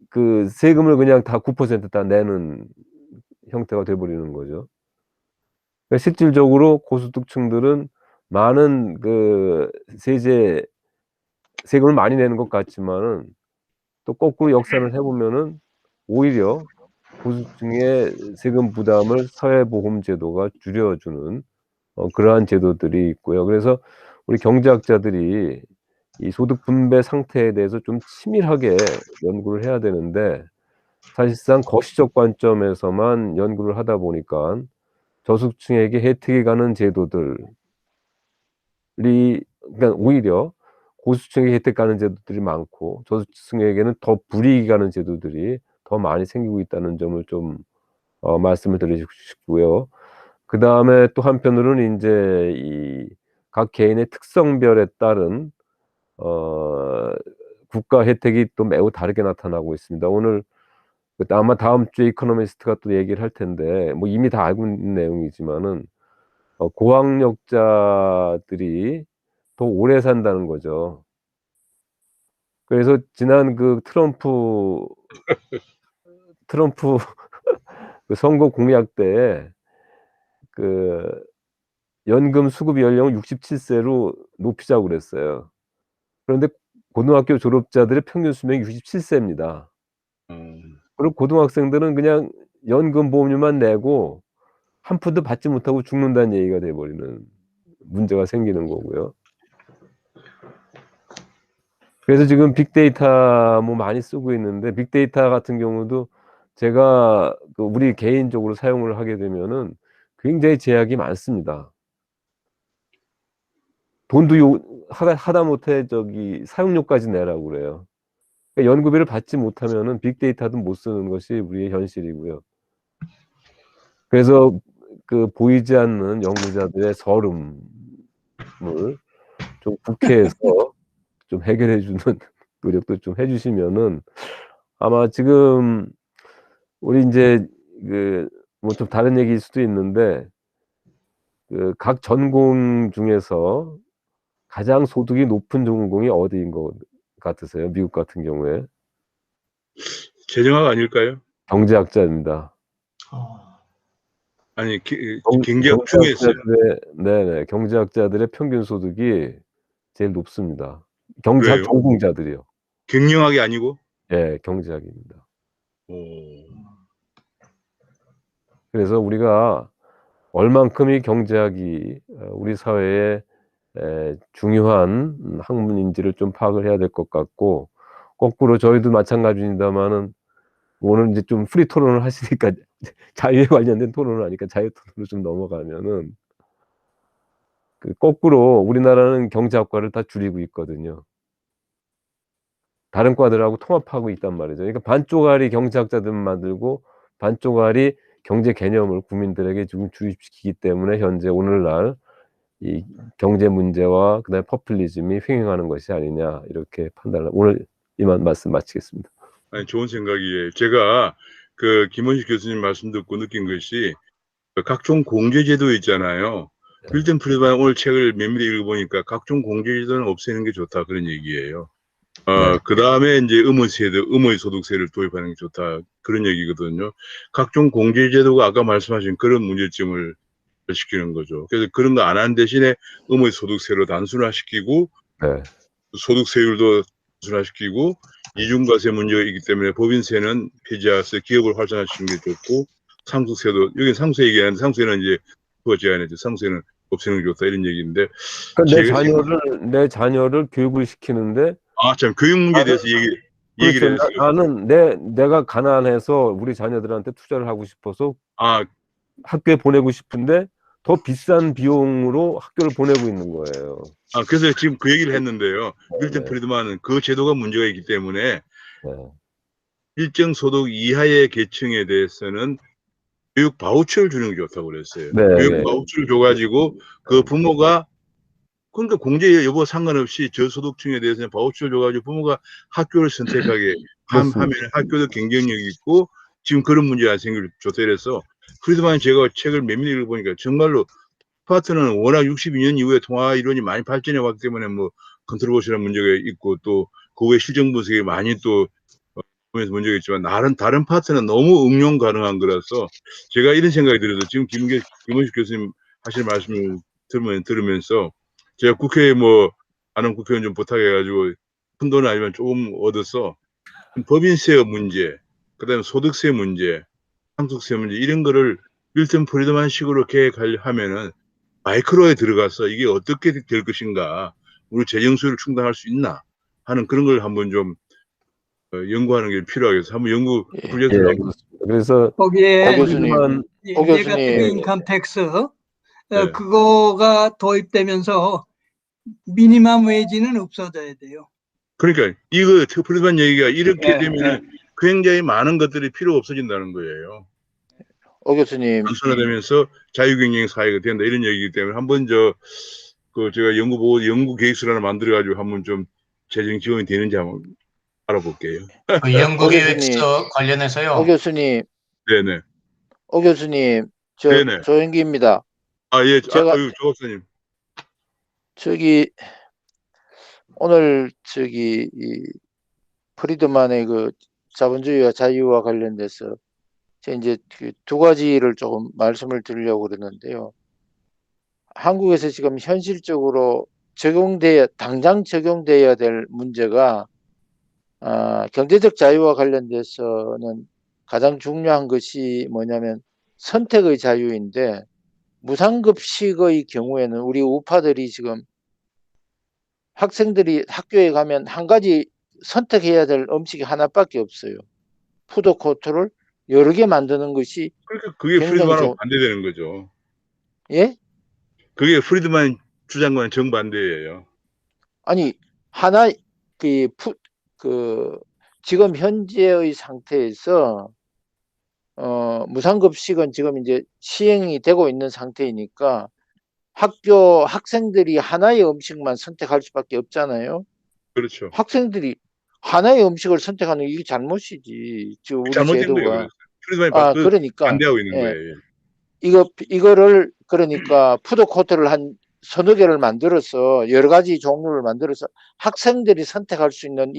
그 세금을 그냥 다 9% 다 내는 형태가 돼 버리는 거죠. 그러니까 실질적으로 고소득층들은 많은 그 세금을 많이 내는 것 같지만은 또 거꾸로 역산을 해 보면은 오히려 고소득층의 세금 부담을 사회보험제도가 줄여주는 그러한 제도들이 있고요. 그래서 우리 경제학자들이 이 소득 분배 상태에 대해서 좀 치밀하게 연구를 해야 되는데 사실상 거시적 관점에서만 연구를 하다 보니까 저소득층에게 혜택이 가는 제도들이 그러니까 오히려 고소득층에게 혜택 가는 제도들이 많고 저소득층에게는 더 불이익이 가는 제도들이 더 많이 생기고 있다는 점을 좀 말씀을 드리고 싶고요. 그다음에 또 한편으로는 인제 이 각 개인의 특성별에 따른 국가 혜택이 또 매우 다르게 나타나고 있습니다. 오늘 아마 다음 주에 이코노미스트가 또 얘기를 할 텐데 뭐 이미 다 알고 있는 내용이지만은 고학력자들이 더 오래 산다는 거죠. 그래서 지난 그 트럼프 그 선거 공약 때에 그 연금 수급 연령을 67세로 높이자고 그랬어요. 그런데 고등학교 졸업자들의 평균 수명이 67세입니다. 그리고 고등학생들은 그냥 연금 보험료만 내고 한 푼도 받지 못하고 죽는다는 얘기가 돼 버리는 문제가 생기는 거고요. 그래서 지금 빅데이터 뭐 많이 쓰고 있는데 빅데이터 같은 경우도 제가 그 우리 개인적으로 사용을 하게 되면은 굉장히 제약이 많습니다. 돈도 하다못해 저기 사용료까지 내라고 그래요. 그러니까 연구비를 받지 못하면은 빅데이터도 못 쓰는 것이 우리의 현실이고요. 그래서 그 보이지 않는 연구자들의 서름을 좀 국회에서 좀 해결해 주는 노력도 좀 해 주시면은 아마 지금 우리 인제 그 뭐 좀 다른 얘기일 수도 있는데 그 각 전공 중에서 가장 소득이 높은 전공이 어디인 것 같으세요? 미국 같은 경우에? 재정학 아닐까요? 경제학자입니다. 아니 경제학 중에서요. 경제학자들의 네네. 경제학자들의 평균 소득이 제일 높습니다. 경제학 왜요? 전공자들이요. 경영학이 아니고? 예. 경제학입니다. 오. 그래서 우리가 얼만큼 이 경제학이 우리 사회에 중요한 학문인지를 좀 파악을 해야 될 것 같고 거꾸로 저희도 마찬가지입니다마는 오늘 인제 좀 프리 토론을 하시니까 자유에 관련된 토론을 하니까 자유 토론으로 좀 넘어가면은 그 거꾸로 우리나라는 경제학과를 다 줄이고 있거든요. 다른 과들하고 통합하고 있단 말이죠. 그러니까 반쪽알이 경제학자들만 만들고 반쪽알이 경제 개념을 국민들에게 지금 주입시키기 때문에 현재 오늘날 이 경제 문제와 그다음에 포퓰리즘이 횡행하는 것이 아니냐 이렇게 판단을 오늘 이만 말씀 마치겠습니다. 아니 좋은 생각이에요. 제가 그 김원식 교수님 말씀 듣고 느낀 것이 각종 공제제도 있잖아요. 밀턴 프리드만 오늘 책을 면밀히 읽어보니까 각종 공제제도는 없애는 게 좋다 그런 얘기예요. 네. 그다음에 이제 의무의 소득세를 도입하는 게 좋다 그런 얘기거든요. 각종 공제제도가 아까 말씀하신 그런 문제점을 시키는 거죠. 그래서 그런 거 안 하는 대신에 의무의 소득세로 단순화시키고 네. 소득세율도 단순화시키고 이중과세 문제가 있기 때문에 법인세는 폐지해서 기업을 활성화시키는 게 좋고 상속세도 여기 상속세 얘기하는데 상속세는 이제 그거 제가 안 했죠. 상속세는 없애는 게 좋다 이런 얘기인데 그러니까 내 자녀를 교육을 시키는데 참 교육 문제에 대해서 얘기를 그렇죠. 했어요. 나는 내가 가난해서 우리 자녀들한테 투자를 하고 싶어서 학교에 보내고 싶은데 더 비싼 비용으로 학교를 보내고 있는 거예요. 그래서 지금 그 얘기를 했는데요. 네. 밀턴 프리드만은 그 제도가 문제가 있기 때문에 네. 일정 소득 이하의 계층에 대해서는 교육 바우처를 주는 게 좋다고 그랬어요. 네, 교육 네. 바우처를 줘가지고 그 부모가 그러니까 공제 여부 상관없이 저소득층에 대해서는 바우처를 줘가지고 부모가 학교를 선택하게 하면 학교도 경쟁력이 있고 지금 그런 문제가 안 생길 좋다 이래서 프리드만 제가 책을 면밀히 읽어보니까 정말로 스파트는 워낙 62년 이후에 통화 이론이 많이 발전해 왔기 때문에 뭐 컨트롤버시한 문제가 있고 또 그 외 실정 분석이 많이 또 보면서 문제가 있지만 다른 파트는 너무 응용 가능한 거라서 제가 이런 생각이 들어서 지금 김원식 교수님 하실 말씀을 들으면서 제가 국회에 뭐 아는 국회의원 좀 부탁해가지고 큰 돈은 아니면 조금 얻어서 법인세 문제, 그다음에 소득세 문제, 상속세 문제 이런 거를 밀턴 프리드만 식으로 계획하면은 마이크로에 들어가서 이게 어떻게 될 것인가, 우리 재정 수요를 충당할 수 있나 하는 그런 걸 한번 좀 연구하는 게 필요하겠어서 한번 연구 프로젝트를 한번. 그렇습니다. 그래서 거기에 교수님, 오 교수님. 네가티브 인컴 텍스 네. 그거가 도입되면서 미니멈 웨이지는 없어져야 돼요. 그러니까 이거 프리드만 얘기가 이렇게 예, 되면은 굉장히 많은 것들이 필요 없어진다는 거예요. 오 교수님, 단순화되면서 자유경쟁 사회가 된다 이런 얘기이기 때문에 한번 제가 연구 계획서를 하나 만들어가지고 한번 좀 재정 지원이 되는지 한번 알아볼게요. 그 연구계획서 관련해서요. 오 교수님, 네네. 오 교수님, 네네. 조영기입니다. 예. 제가- 조 박사님. 오늘 이 프리드만의 그 자본주의와 자유와 관련돼서 제가 이제 그 두 가지를 조금 말씀을 드리려고 그러는데요. 한국에서 지금 현실적으로 당장 적용돼야 될 문제가 경제적 자유와 관련돼서는 가장 중요한 것이 뭐냐면 선택의 자유인데, 무상급식의 경우에는 우리 우파들이 지금 학생들이 학교에 가면 한 가지 선택해야 될 음식이 하나밖에 없어요. 푸드코트를 여러 개 만드는 것이 그러니까 그게 굉장히 프리드만하고 반대되는 거죠. 예? 그게 프리드만 주장과는 정반대예요. 아니, 하나 지금 현재의 상태에서 무상급식은 지금 이제 시행이 되고 있는 상태이니까 학생들이 하나의 음식만 선택할 수밖에 없잖아요. 그렇죠. 학생들이 하나의 음식을 선택하는 게 이게 잘못이지. 지금 우리 잘못된 거예요. 제도가. 그래서 프리드만이 그러니까 반대하고 있는 예. 거예요. 이거를 그러니까 푸드코트를 한 서너 개를 만들어서 여러 가지 종류를 만들어서 학생들이 선택할 수 있는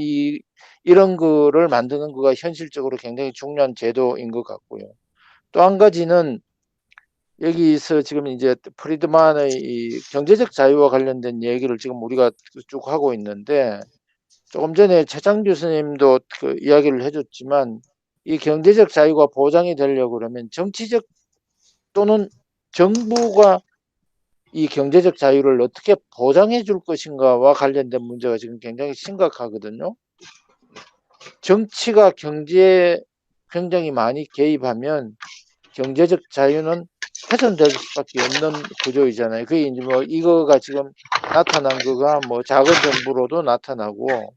이런 거를 만드는 거가 현실적으로 굉장히 중요한 제도인 것 같고요. 또 한 가지는 여기서 지금 이제 프리드만의 이 경제적 자유와 관련된 얘기를 지금 우리가 쭉 하고 있는데, 조금 전에 최장 교수님도 그 이야기를 해줬지만 이 경제적 자유가 보장이 되려고 그러면 정치적 또는 정부가 이 경제적 자유를 어떻게 보장해 줄 것인가와 관련된 문제가 지금 굉장히 심각하거든요. 정치가 경제에 굉장히 많이 개입하면 경제적 자유는 훼손될 수밖에 없는 구조이잖아요. 그게 이제 뭐 이거가 지금 나타난 거가 뭐 작은 정부로도 나타나고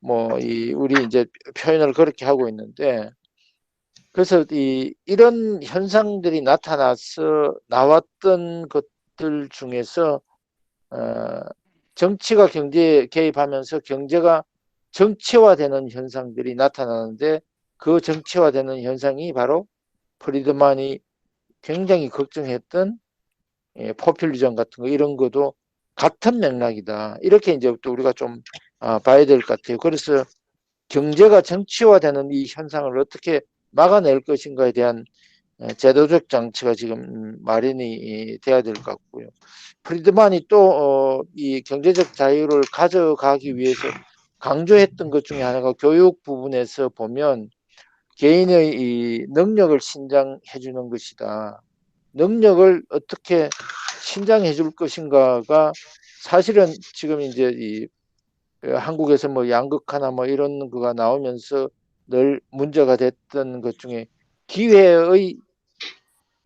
우리 이제 표현을 그렇게 하고 있는데, 그래서 이런 현상들이 나왔던 것들 중에서 정치가 경제에 개입하면서 경제가 정치화되는 현상들이 나타나는데, 그 정치화되는 현상이 바로 프리드만이 굉장히 걱정했던 포퓰리즘 같은 거, 이런 것도 같은 맥락이다. 이렇게 이제 또 우리가 좀 봐야 될 것 같아요. 그래서 경제가 정치화되는 이 현상을 어떻게 막아낼 것인가에 대한 제도적 장치가 지금 마련이 돼야 될 것 같고요. 프리드만이 또 이 경제적 자유를 가져가기 위해서 강조했던 것 중에 하나가 교육 부분에서 보면 개인의 이 능력을 신장해 주는 것이다. 능력을 어떻게 신장해 줄 것인가가 사실은 지금 이제 한국에서 뭐 양극화나 뭐 이런 거가 나오면서 늘 문제가 됐던 것 중에 기회의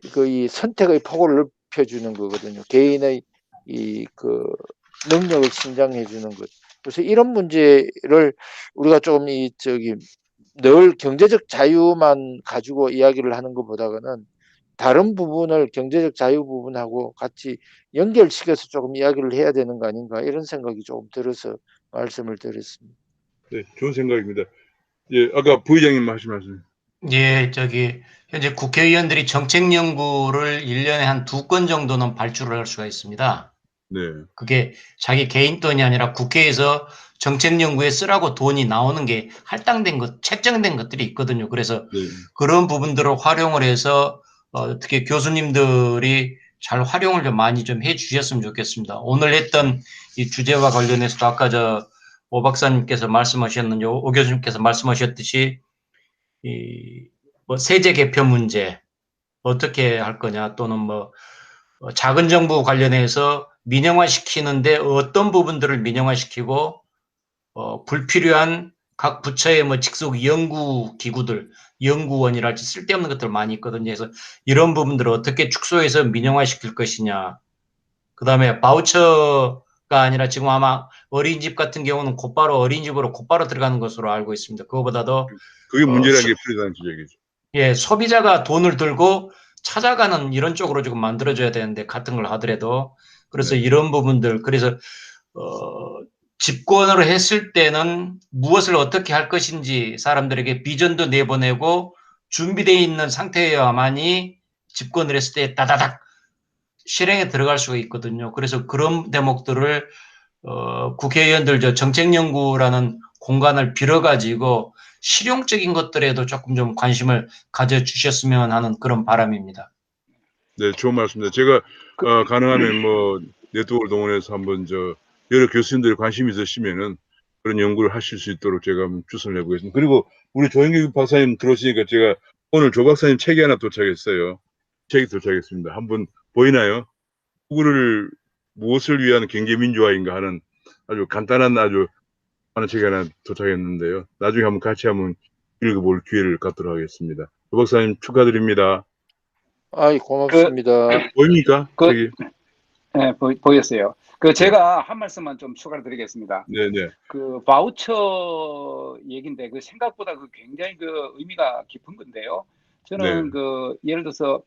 이 선택의 폭을 넓혀주는 거거든요. 개인의 능력을 신장해 주는 것. 그래서 이런 문제를 우리가 조금 늘 경제적 자유만 가지고 이야기를 하는 것보다는 다른 부분을 경제적 자유 부분하고 같이 연결시켜서 조금 이야기를 해야 되는 거 아닌가, 이런 생각이 조금 들어서 말씀을 드렸습니다. 네, 좋은 생각입니다. 예, 아까 부의장님 말씀하신. 예, 현재 국회의원들이 정책 연구를 1년에 한 2건 정도는 발주를 할 수가 있습니다. 네. 그게 자기 개인 돈이 아니라 국회에서 정책 연구에 쓰라고 돈이 나오는 게 할당된 것, 책정된 것들이 있거든요. 그래서 네. 그런 부분들을 활용을 해서 어떻게 교수님들이 잘 활용을 좀 많이 좀 해주셨으면 좋겠습니다. 오늘 했던 이 주제와 관련해서도 아까 오 박사님께서 말씀하셨는지, 오 교수님께서 말씀하셨듯이 뭐 세제 개편 문제 어떻게 할 거냐, 또는 뭐 작은 정부 관련해서 민영화시키는데 어떤 부분들을 민영화시키고 불필요한 각 부처의 뭐 직속 연구 기구들, 연구원이랄지 쓸데없는 것들 많이 있거든요. 그래서 이런 부분들을 어떻게 축소해서 민영화시킬 것이냐. 그다음에 바우처가 아니라 지금 아마 어린이집 같은 경우는 곧바로 어린이집으로 곧바로 들어가는 것으로 알고 있습니다. 그거보다도 그게 문제라는 게 프리드만 지적이죠. 예, 소비자가 돈을 들고 찾아가는 이런 쪽으로 지금 만들어줘야 되는데, 같은 걸 하더라도. 그래서 네. 이런 부분들, 그래서 집권을 했을 때는 무엇을 어떻게 할 것인지 사람들에게 비전도 내보내고 준비되어 있는 상태여야만이 집권을 했을 때 다다닥 실행에 들어갈 수가 있거든요. 그래서 그런 대목들을 국회의원들 정책연구라는 공간을 빌어가지고 실용적인 것들에도 조금 좀 관심을 가져주셨으면 하는 그런 바람입니다. 네, 좋은 말씀입니다. 제가 가능하면 뭐 네트워크를 동원해서 한번 여러 교수님들이 관심이 있으시면은 그런 연구를 하실 수 있도록 제가 한번 추천을 해보겠습니다. 그리고 우리 조영기 박사님 들어오시니까 제가 오늘 조 박사님 책이 하나 도착했어요. 책이 도착했습니다. 한번 보이나요? 누구를 무엇을 위한 경제민주화인가 하는 아주 간단한 아주 하는 책이 하나 도착했는데요. 나중에 한번 같이 한번 읽어볼 기회를 갖도록 하겠습니다. 조 박사님 축하드립니다. 아이, 고맙습니다. 보입니까? 그- 책이? 네, 보였어요. 제가 한 말씀만 좀 추가를 드리겠습니다. 네네. 바우처 얘기인데 생각보다 굉장히 의미가 깊은 건데요. 저는 네. 예를 들어서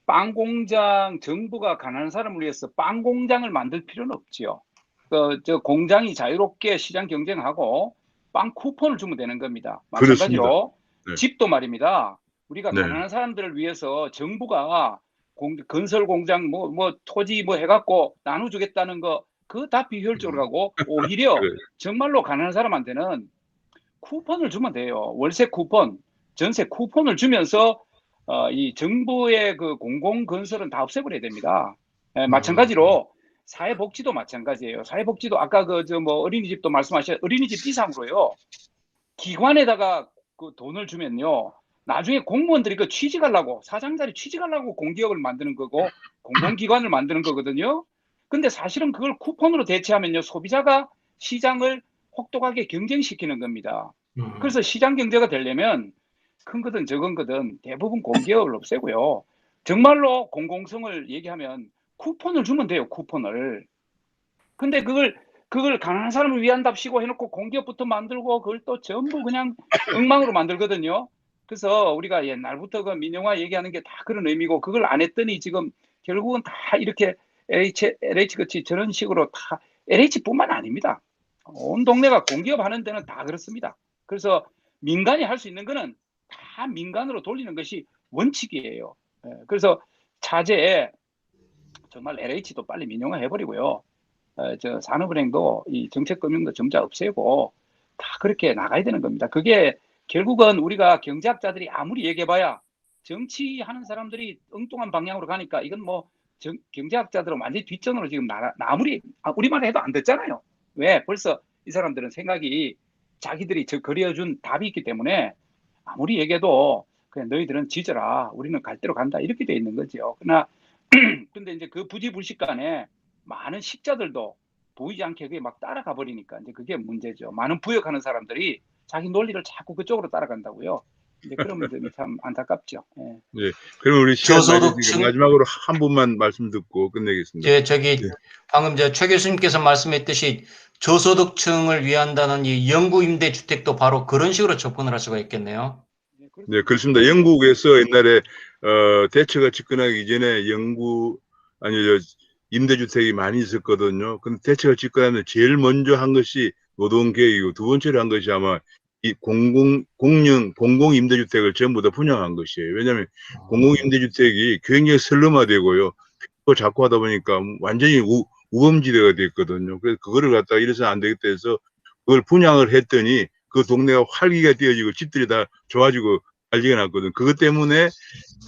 빵 공장, 정부가 가난한 사람을 위해서 빵 공장을 만들 필요는 없지요. 공장이 자유롭게 시장 경쟁하고 빵 쿠폰을 주면 되는 겁니다. 마찬가지로 네. 집도 말입니다. 우리가 네. 가난한 사람들을 위해서 정부가 건설 공장 토지 해갖고 나눠주겠다는 거 그거 다 비효율적으로 하고 오히려 그래. 정말로 가난한 사람한테는 쿠폰을 주면 돼요. 월세 쿠폰, 전세 쿠폰을 주면서 이 정부의 공공건설은 다 없애버려야 됩니다. 마찬가지로 사회복지도 마찬가지예요. 사회복지도 아까 어린이집도 말씀하셨 어린이집 이상으로요. 기관에다가 돈을 주면요. 나중에 공무원들이 취직하려고 사장 자리 취직하려고 공기업을 만드는 거고 공공기관을 만드는 거거든요. 근데 사실은 그걸 쿠폰으로 대체하면요. 소비자가 시장을 혹독하게 경쟁시키는 겁니다. 그래서 시장 경제가 되려면 큰 거든 적은 거든 대부분 공기업을 없애고요. 정말로 공공성을 얘기하면 쿠폰을 주면 돼요. 쿠폰을. 근데 그걸 가난한 사람을 위한답시고 해놓고 공기업부터 만들고 그걸 또 전부 그냥 엉망으로 만들거든요. 그래서 우리가 옛날부터 민영화 얘기하는 게 다 그런 의미고 그걸 안 했더니 지금 결국은 다 이렇게 LH같이 저런 식으로 다 LH뿐만 아닙니다. 온 동네가 공기업 하는 데는 다 그렇습니다. 그래서 민간이 할 수 있는 거는 다 민간으로 돌리는 것이 원칙이에요. 그래서 차제에 정말 LH도 빨리 민영화 해버리고요. 산업은행도 이 정책금융도 점차 없애고 다 그렇게 나가야 되는 겁니다. 그게 결국은 우리가 경제학자들이 아무리 얘기해봐야 정치하는 사람들이 엉뚱한 방향으로 가니까 이건 경제학자들은 완전히 뒷전으로 지금 아무리 우리만 해도 안 됐잖아요. 왜? 벌써 이 사람들은 생각이 자기들이 그려준 답이 있기 때문에 아무리 얘기해도 그냥 너희들은 지져라. 우리는 갈 대로 간다. 이렇게 돼 있는 거죠. 그러나 근데 이제 부지불식간에 많은 식자들도 보이지 않게 그게 막 따라가 버리니까 이제 그게 문제죠. 많은 부역하는 사람들이 자기 논리를 자꾸 그쪽으로 따라간다고요. 이제 그런 점이 참 안타깝죠. 네. 그럼 우리 시간 저소득층- 마지막으로 한 분만 말씀 듣고 끝내겠습니다. 방금 최 교수님께서 말씀했듯이 저소득층을 위한다는 이 영구임대주택도 바로 그런 식으로 접근을 할 수가 있겠네요. 네, 그렇습니다. 영국에서 옛날에 대처가 집권하기 이전에 임대주택이 많이 있었거든요. 근데 대처가 집권하면 제일 먼저 한 것이 노동계획이고 두 번째로 한 것이 아마 이 공공임대주택을 전부 다 분양한 것이에요. 왜냐하면 공공임대주택이 굉장히 슬럼화되고요. 자꾸 하다 보니까 완전히 우범지대가 됐거든요. 그래서 그거를 갖다가 이래서는 안 되겠다 해서 그걸 분양을 했더니 그 동네가 활기가 띄어지고 집들이 다 좋아지고 난리가 났거든. 그것 때문에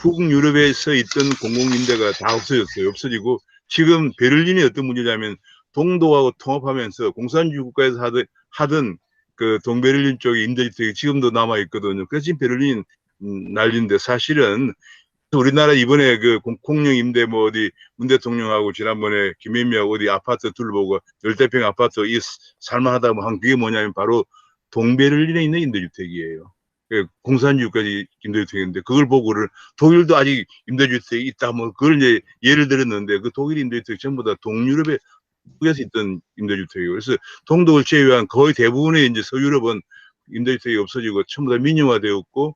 북유럽에서 있던 공공임대가 다 없어졌어요. 없어지고 지금 베를린이 어떤 문제냐면 동독하고 통합하면서 공산주의 국가에서 하던 그 동베를린 쪽의 임대주택이 지금도 남아 있거든요. 그래서 지금 베를린 난리인데 사실은 우리나라 이번에 그 공영 임대 뭐 어디 문 대통령하고 지난번에 김현미하고 어디 아파트 둘러보고 열대평 아파트 이 살만하다 뭐 한 그게 뭐냐면 바로 동베를린에 있는 임대주택이에요. 공산주의까지 임대주택인데 그걸 보고를 독일도 아직 임대주택이 있다 뭐 그걸 이제 예를 들었는데 그 독일 임대주택 전부 다 동유럽에 에서 있던 임대주택이에요. 그래서 동독을 제외한 거의 대부분의 이제 서유럽은 임대주택이 없어지고 전부 다 민영화되었고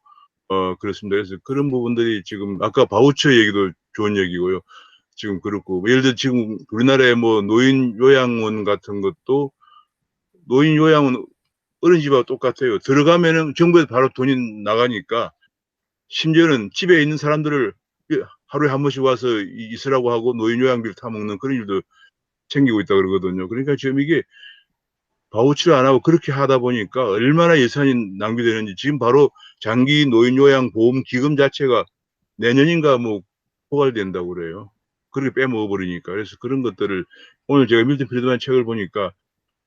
그렇습니다. 그래서 그런 부분들이 지금 아까 바우처 얘기도 좋은 얘기고요. 지금 그렇고 예를 들어 지금 우리나라의 뭐 노인 요양원 같은 것도 노인 요양원 어린이집하고 똑같아요. 들어가면은 정부에서 바로 돈이 나가니까 심지어는 집에 있는 사람들을 하루에 한 번씩 와서 있으라고 하고 노인 요양비를 타먹는 그런 일도 생기고 있다 그러거든요. 그러니까 지금 이게 바우처를 안 하고 그렇게 하다 보니까 얼마나 예산이 낭비되는지 지금 바로 장기 노인 요양 보험 기금 자체가 내년인가 뭐 포괄된다고 그래요. 그렇게 빼먹어 버리니까. 그래서 그런 것들을 오늘 제가 밀턴 프리드만 책을 보니까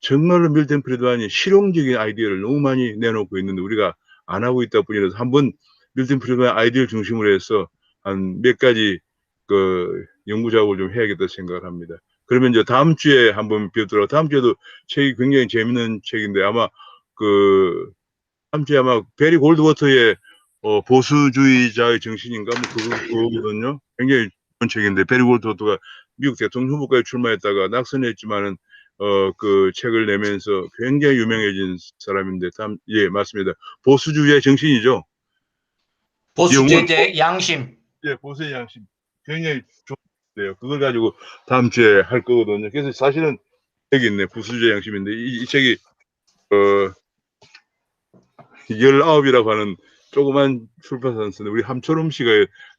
정말로 밀턴 프리드만이 실용적인 아이디어를 너무 많이 내놓고 있는데 우리가 안 하고 있다 뿐이라서 한번 밀턴 프리드만 아이디어를 중심으로 해서 한 몇 가지 그 연구 작업을 좀 해야겠다 생각을 합니다. 그러면 이제 다음 주에 한번 뵙도록. 다음 주에도 책이 굉장히 재밌는 책인데 아마 그 다음 주에 아마 베리 골드워터의 보수주의자의 정신인가 뭐 그거거든요. 굉장히 좋은 책인데 베리 골드워터가 미국 대통령 후보까지 출마했다가 낙선했지만은 그 책을 내면서 굉장히 유명해진 사람인데 예 맞습니다. 보수주의의 정신이죠. 보수제재 양심. 예, 보수의 양심 굉장히 좋은데요. 그걸 가지고 다음 주에 할 거거든요. 그래서 사실은 책이 있네. 보수주의 양심인데 이 책이 19이라고 하는 조그만 출판사인데 우리 함초롬 씨가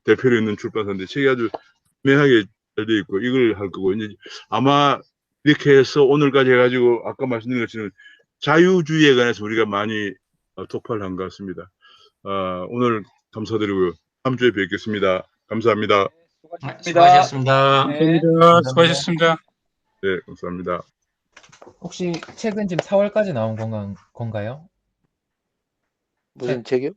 대표로 있는 출판사인데 책이 아주 유명하게 잘 되어 있고 이걸 할 거고 이제 아마 이렇게 해서 오늘까지 해가지고 아까 말씀드린 것처럼 자유주의에 관해서 우리가 많이 독파를 한 것 같습니다. 오늘 감사드리고요. 다음 주에 뵙겠습니다. 감사합니다. 수고하셨습니다. 네. 수고하셨습니다. 네, 감사합니다. 혹시 책은 지금 4월까지 나온 건가요? 무슨 책이요?